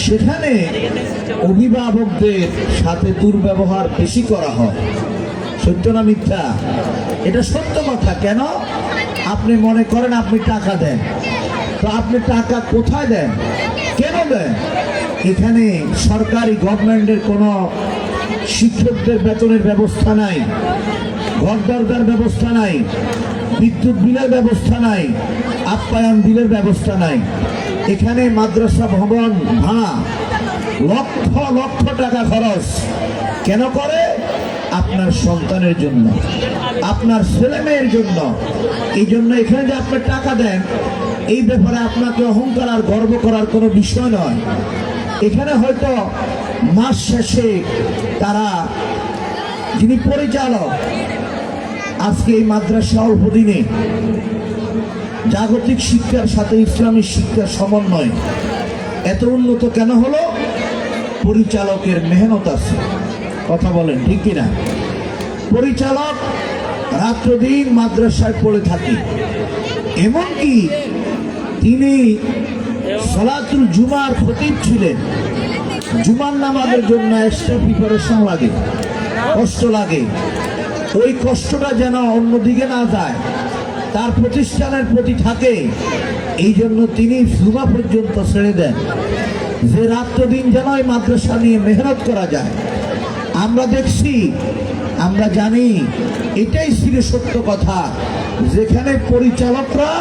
সেখানে অভিভাবকদের সাথে দুর্ব্যবহার বেশি করা হয়। সত্য না মিথ্যা? এটা সত্য কথা। কেন? আপনি মনে করেন আপনি টাকা দেন, তো আপনি টাকা কোথায় দেন, কেন দেন? এখানে সরকারি গভর্নমেন্টের কোনো শিক্ষকদের বেতনের ব্যবস্থা নাই, ঘর দরকার ব্যবস্থা নাই, বিদ্যুৎ বিলের ব্যবস্থা নাই, আপ্যায়ন বিলের ব্যবস্থা নাই। এখানে মাদ্রাসা ভবন ভাড়া লক্ষ লক্ষ টাকা খরচ কেন করে? আপনার সন্তানের জন্য, আপনার ছেলে মেয়ের জন্য। এই জন্য এখানে যে আপনি টাকা দেন, এই ব্যাপারে আপনাকে অহংকার আর গর্ব করার কোনো বিষয় নয়। এখানে হয়তো মাস শেষে তারা, যিনি পরিচালক, আজকে এই মাদ্রাসা অল্প দিনে জাগতিক শিক্ষার সাথে ইসলামী শিক্ষার সমন্বয় এত উন্নত কেন হলো? পরিচালকের মেহনত আছে। কথা বলেন ঠিক কিনা? পরিচালক রাত্র দিন মাদ্রাসায় পড়ে থাকে, এমনকি তিনি সালাতুল জুমার খতিব ছিলেন। জুমার নামাজের জন্য এক্সট্রা প্রিপারেশন লাগে, কষ্ট লাগে। ওই কষ্টটা যেন অন্যদিকে না যায়, তার প্রতিষ্ঠানের প্রতি থাকে, এই জন্য তিনি জুমা পর্যন্ত ছেড়ে দেন, যে রাত্র দিন যেন এই মাদ্রাসা নিয়ে মেহনত করা যায়। আমরা দেখছি, আমরা জানি, এটাই ছিল সত্য কথা। যেখানে পরিচালকরা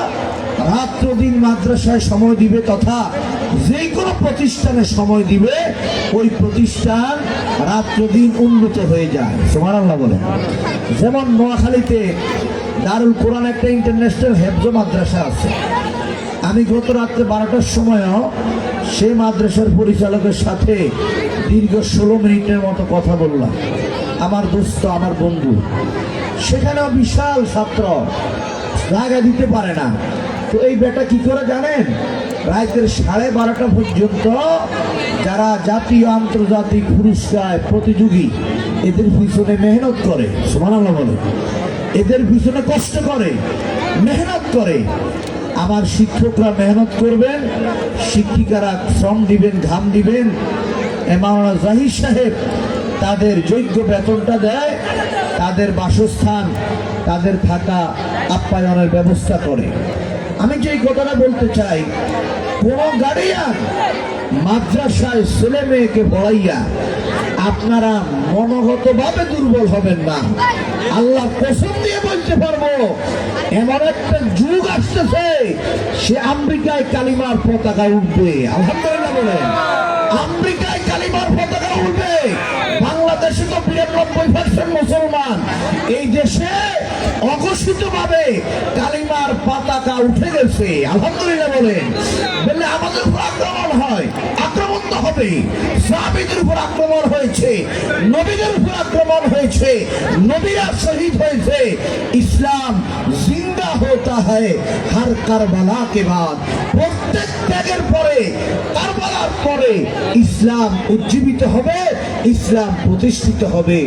রাত্র দিন মাদ্রাসায় সময় দিবে তথা যে কোনো প্রতিষ্ঠানে সময় দিবে, ওই প্রতিষ্ঠান রাত্র দিন উন্নত হয়ে যায়। সুবহানাল্লাহ বলে। যেমন নোয়াখালীতে দারুল কোরআন একটা ইন্টারন্যাশনাল হেফজ মাদ্রাসা আছে। আমি গত রাত্রে 12টার সময়ও সেই মাদ্রাসার পরিচালকের সাথে দীর্ঘ 16 মিনিটের মতো কথা বললাম। আমার দোস্ত, আমার বন্ধু। সেখানেও বিশাল ছাত্র, জায়গা দিতে পারে না। তো এই বেটা কি করে জানেন? রাতের 12:30 পর্যন্ত যারা জাতীয় আন্তর্জাতিক পুরস্কার প্রতিযোগী, এদের পিছনে মেহনত করে। সুবহানাল্লাহ বলে। এদের পিছনে কষ্ট করে, মেহনত করে। আমার শিক্ষকরা মেহনত করবেন, শিক্ষিকারা শ্রম দিবেন, ঘাম দিবেন। মাওলানা জাহির সাহেব তাদের যোগ্য বেতনটা দেয়, তাদের বাসস্থান, তাদের থাকা, আপ্যায়নের ব্যবস্থা করে। আমি যে কথাটা বলতে চাই, কোন গার্ডিয়ান মাদ্রাসায় ছেলে মেয়েকে পড়াইয়া আপনারা মনোগতভাবে দুর্বল হবেন না। আল্লাহ কসম দিয়ে বলতে পারবো, এমন একটা যুগ আসতেছে, সে আমেরিকায় কালিমার পতাকা উঠবে। আলহামদুলিল্লাহ বলেন। আমেরিকায় কালিমার পতাকা উঠবে। বাংলাদেশে তো 92% মুসলমান। এই দেশে অঘোষিত ভাবে কালিমার পতাকা উঠে গেছে। আলহামদুলিল্লাহ বলেন। বললে আমাদের উপর আক্রমণ হয়, আক্রমণ তো হবে। সাহাবীদের উপর আক্রমণ হয়েছে, নবীদের উপর আক্রমণ হয়েছে, নবীরা শহীদ হয়েছে। ইসলাম জিন্দা होता है हर কারবালা के बाद। প্রত্যেক ত্যাগের পরে, কারবালার পরে ইসলাম উজ্জীবিত হবে, ইসলাম প্রতিষ্ঠিত হবে।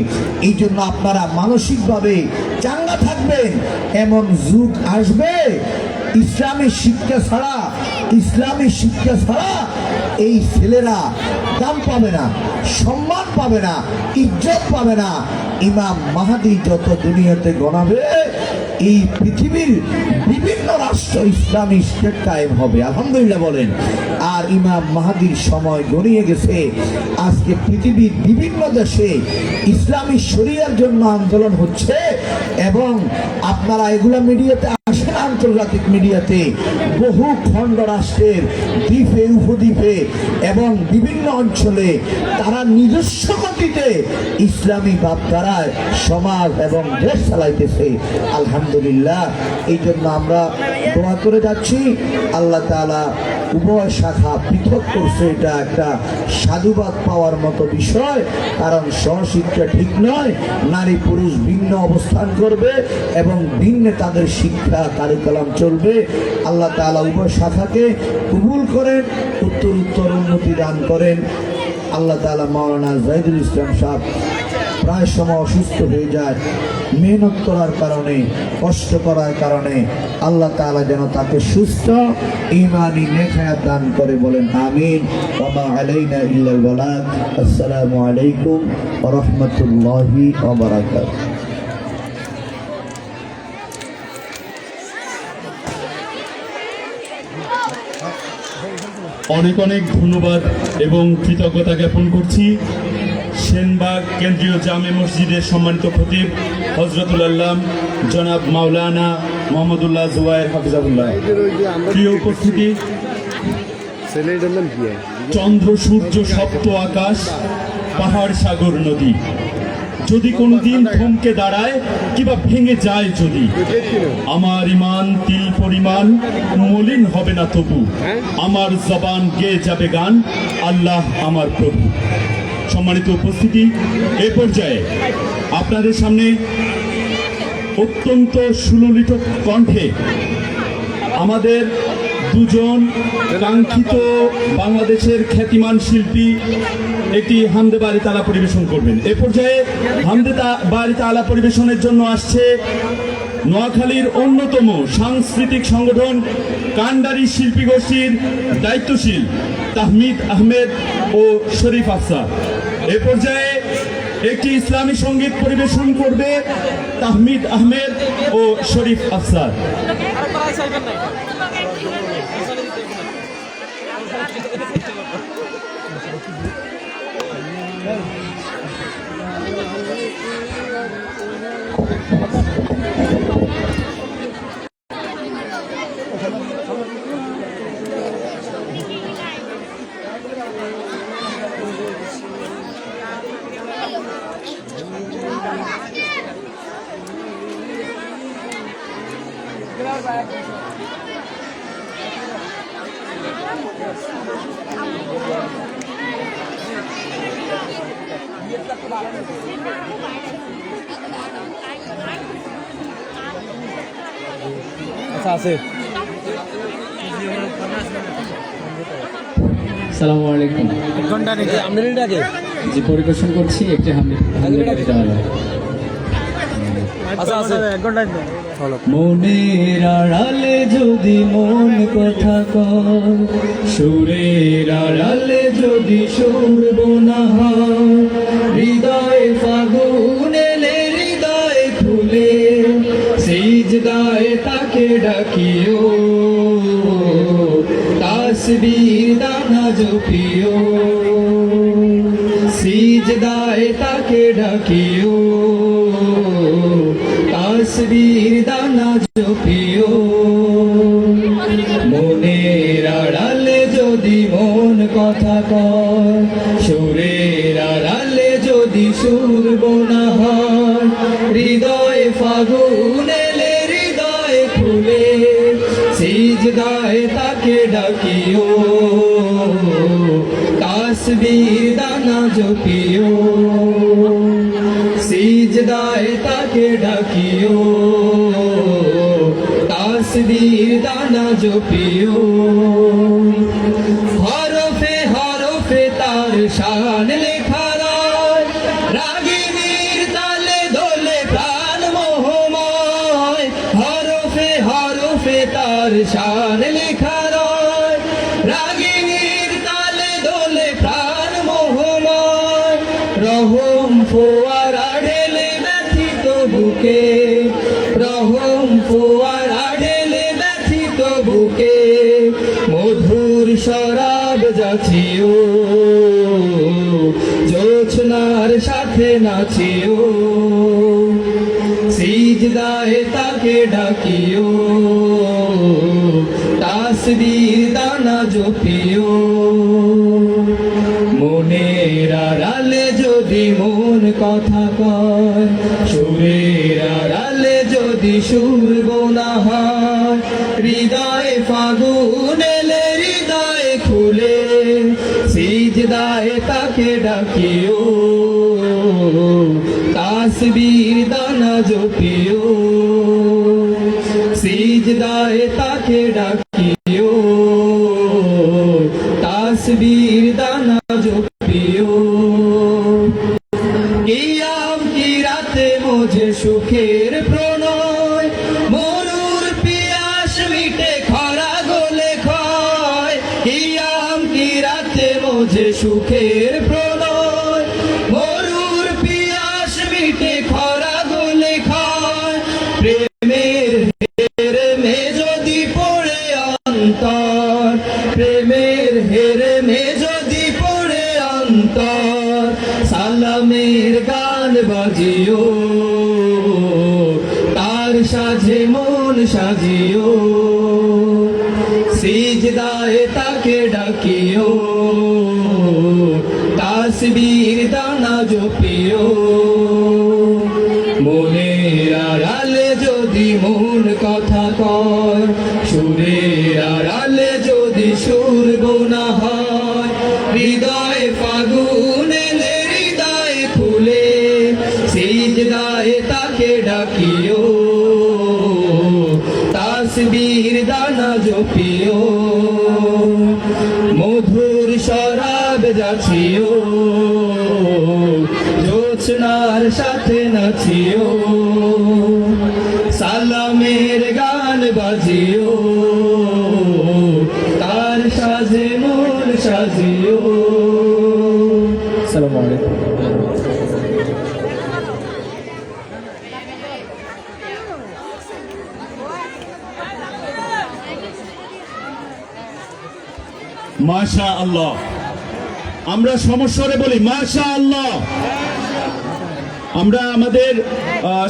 এই জন্য আপনারা মানসিকভাবে চাঙ্গা থাকবেন। এমন যুগ আসবে, ইসলামী শিক্ষা ছাড়া, ইসলামী শিক্ষা ছাড়া এই ছেলেরা দাম পাবে না, সম্মান পাবে না, ইজ্জত পাবে না। ইমাম মাহদী যত দুনিয়াতে গণাবে, এই পৃথিবীর বিভিন্ন রাষ্ট্র ইসলামী স্টেট কায়েম হবে। আলহামদুলিল্লাহ বলেন। আর ইমাম মাহদীর সময় গড়িয়ে গেছে। আজকে পৃথিবীর বিভিন্ন দেশে ইসলামী শরিয়ার জন্য আন্দোলন হচ্ছে, এবং আপনারা এগুলা মিডিয়াতে আসেন, আন্তর্জাতিক মিডিয়াতে বহু খণ্ড রাষ্ট্রের দ্বীপে, উপদ্বীপে এবং বিভিন্ন অঞ্চলে তারা নিজস্ব গতিতে ইসলামী ভাবধারায় সমাজ এবং দেশ চালাইতেছে। আলহামদুলিল্লাহ। এই জন্য আমরা দোয়া করে যাচ্ছি, আল্লাহ তাআলা উভয় শাখা পৃথক করছে। এটা একটা সাধুবাদ পাওয়ার মতো বিষয়, কারণ সহশিক্ষা ঠিক নয়। নারী পুরুষ ভিন্ন অবস্থান করবে এবং ভিন্ন তাদের শিক্ষা কারিকুলাম চলবে। আল্লাহ তাআলা উভয় শাখাকে কবুল করেন, উত্তর উন্নতি দান করেন। আল্লাহ তাআলা মাওলানা জাহিদুল ইসলাম সাহেব প্রায় সময় অসুস্থ হয়ে যায়, মেহনত করার কারণে, কষ্ট করার কারণে। আল্লাহ তাআলা যেন তাকে সুস্থ ঈমানি নেক হায়াত দান করে, বলেন আমিন। ওয়া মা আলাইনা ইল্লাল বালাগ। আসসালামু আলাইকুম ওয়া রাহমাতুল্লাহি ওয়া বারাকাতুহু। অনেক অনেক ধন্যবাদ এবং কৃতজ্ঞতা জ্ঞাপন করছি সেনবাগ কেন্দ্রীয় জামে মসজিদের সম্মানিত খতিব হজরতুল আল্লাম জনাব মাওলানা মোহাম্মদুল্লাহ জুবায়ের হাফিজাহুল্লাহ। প্রিয় উপস্থিতি, চন্দ্র সূর্য সপ্ত আকাশ পাহাড় সাগর নদী যদি কোনোদিন থমকে দাঁড়ায় কিংবা ভেঙে যায় যদি, আমার ইমান তিল পরিমাণ মলিন হবে না তবু, আমার জবান গেয়ে যাবে গান আল্লাহ আমার প্রভু। সম্মানিত উপস্থিতি, এ পর্যায়ে আপনাদের সামনে অত্যন্ত সুললিত কণ্ঠে আমাদের দুজন কাঙ্ক্ষিত বাংলাদেশের খ্যাতিমান শিল্পী একটি হামদে বাড়ি তালা পরিবেশন করবেন। এ পর্যায়ে হামদে বাড়ি তালা পরিবেশনের জন্য আসছে নোয়াখালীর অন্যতম সাংস্কৃতিক সংগঠন কান্ডারি শিল্পী গোষ্ঠীর দায়িত্বশীল তাহমিদ আহমেদ ও শরীফ আফসার। এ পর্যায়ে একটি ইসলামী সঙ্গীত পরিবেশন করবে তাহমিদ আহমেদ ও শরীফ আফসার। আচ্ছা আছে। আসসালামু আলাইকুম। জি, পরিবেশন করছি একটি মনের আড়ালে যদি মন কথা কয়, সুরের আড়ালে যদি সুর বোনা হয়, হৃদয়ে ফাগুন এলে হৃদয়ে ফুলে, সিজদায় তাকে ডাকিও, তাসবির দানা জপিও, সিজদায় তাকে ডাকিও, তাসবির দানা জপিও। মনের আড়ালে যদি মন কথা কয়, সুরের আড়ালে যদি সুর বোনা হয়, হৃদয়ে ফাগুন এলে হৃদয়ে ফুলে, সিজদায় তাকে ডাকিও, তাসবির দানা জপিও, সিজদায় তাকে ডাকিও, তাসবির দানা জপিও। হরফে হরফে তার শান লেখা রয়, রাগিনীর তালে দোলে প্রাণ মোহময়, হরফে হরফে তার শান লেখা রয়, রাগিনীর তালে দোলে প্রাণ মোহময়, রহম ফোয়ারা ঢেলে ব্যথিত বুকে, রহম ফোয়ারা ঢেলে ব্যথিত বুকে, মধুর শরাব যাচিও, জোছনার সাথে নাচিও, সিজদায় তাকে ডাকিও, তাসবির দানা জপিও। মনের আড়ালে যদি মন কথা কয়, সুরের আড়ালে যদি সুর বোনা হয়, হৃদয়ে ফাগুন এলে হৃদয়ে খুলে, সিজদায় তাকে ডাকিও, তাসবির দানা জপিও, সিজদায় তাকে ডাকিও, তাসবির দানা জপিও। কিয়াম কি রাতে মুঝে সুখের প্রণয়, মরুর পিয়াস মিটে খরা গলে ক্ষয়, কিয়াম কি রাতে মুঝে সুখের প্রণয়, মরুর পিয়াস মিটে খরা গলে ক্ষয়, প্রেমের হের মে যদি পড়ে অন্তর, প্রেমের হে সালামের গান বাজিও, তার সাজে মন সাজিও, সিজদায় তাকে ডাকিও, তাসবীর দানা জপিও। মনের আড়ালে যদি মন কথা কয়, সুরের আড়ালে যদি সুর গোনা হয়, হৃদয়ে ফাগুন এলে হৃদয়ে ফুলে, সিজদায় তাকে ডাকিও, তাসবীর দানা জপিও। মধুর শরাব যাচিও, জোছনার সাথে নাচিও, সালামের গান বাজিও, তার সাজে মন সাজিও। আসসালামু আলাইকুম। মাশা আল্লাহ, আমরা সমস্বরে বলি মাশা আল্লাহ। আমরা আমাদের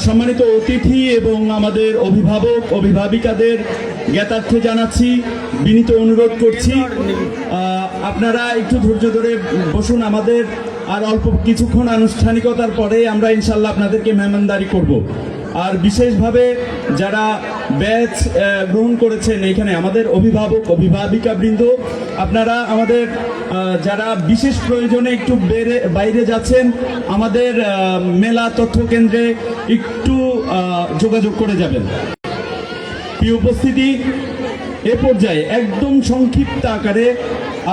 সম্মানিত অতিথি এবং আমাদের অভিভাবক অভিভাবিকাদের জ্ঞাতার্থে জানাচ্ছি, বিনীত অনুরোধ করছি আপনারা একটু ধৈর্য ধরে বসুন। আমাদের আর অল্প কিছুক্ষণ আনুষ্ঠানিকতার পরে আমরা ইনশাল্লাহ আপনাদেরকে মেহমানদারি করব। আর বিশেষভাবে যারা ব্যাচ গ্রহণ করেছেন এখানে আমাদের অভিভাবক অভিভাবিকা বৃন্দ, আপনারা আমাদের যারা বিশেষ প্রয়োজনে একটু বাইরে যাচ্ছেন, আমাদের মেলা তথ্য কেন্দ্রে একটু যোগাযোগ করে যাবেন। প্রিয় উপস্থিতি, এ পর্যায়ে একদম সংক্ষিপ্ত আকারে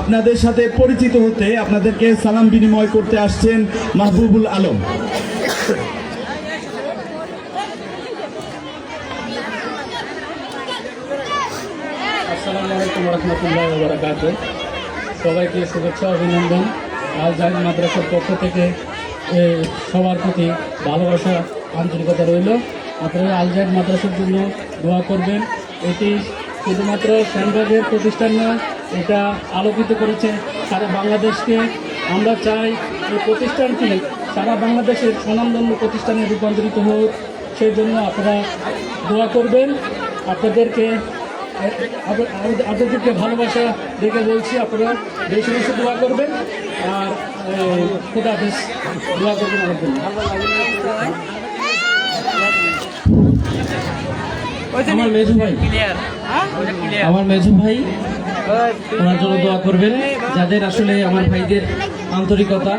আপনাদের সাথে পরিচিত হতে আপনাদেরকে সালাম বিনিময় করতে আসছেন মাহবুবুল আলম। আসসালামু আলাইকুম রহমতুল্লাহ বারাকাতুহু। সবাইকে শুভেচ্ছা অভিনন্দন। আল জাহিদ মাদ্রাসার পক্ষ থেকে সবার প্রতি ভালোবাসা আন্তরিকতা রইল। আপনারা আল জাহিদ মাদ্রাসার জন্য দোয়া করবেন। এটি শুধুমাত্র সেনবাগের প্রতিষ্ঠান নয়, এটা আলোকিত করেছে সারা বাংলাদেশকে। আমরা চাই এই প্রতিষ্ঠানটি সারা বাংলাদেশের স্বনামধন্য প্রতিষ্ঠানে রূপান্তরিত হোক, সেই জন্য আপনারা দোয়া করবেন। আপনাদেরকে ভালোবাসা দেখে বলছি, আপনারা বেশি বেশি দোয়া করবেন। আর খোদা হাফেজ, দোয়া করবেন আমাদের জন্য। আমার মেজু ভাই ওনার জন্য দোয়া করবেন, যাদের আসলে আমার ভাইদের আন্তরিকতা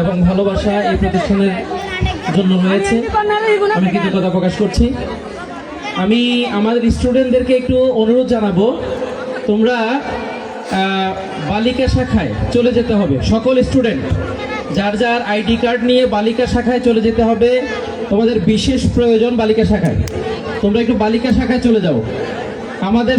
এবং ভালোবাসা এই প্রতিষ্ঠানের জন্য রয়েছে, আমি কৃতজ্ঞতা প্রকাশ করছি। আমি আমাদের স্টুডেন্টদেরকে একটু অনুরোধ জানাবো, তোমরা বালিকা শাখায় চলে যেতে হবে। সকল স্টুডেন্ট যার যার আইডি কার্ড নিয়ে বালিকা শাখায় চলে যেতে হবে। তোমাদের বিশেষ প্রয়োজন বালিকা শাখায়, তোমরা একটু বালিকা শাখায় চলে যাও। আমাদের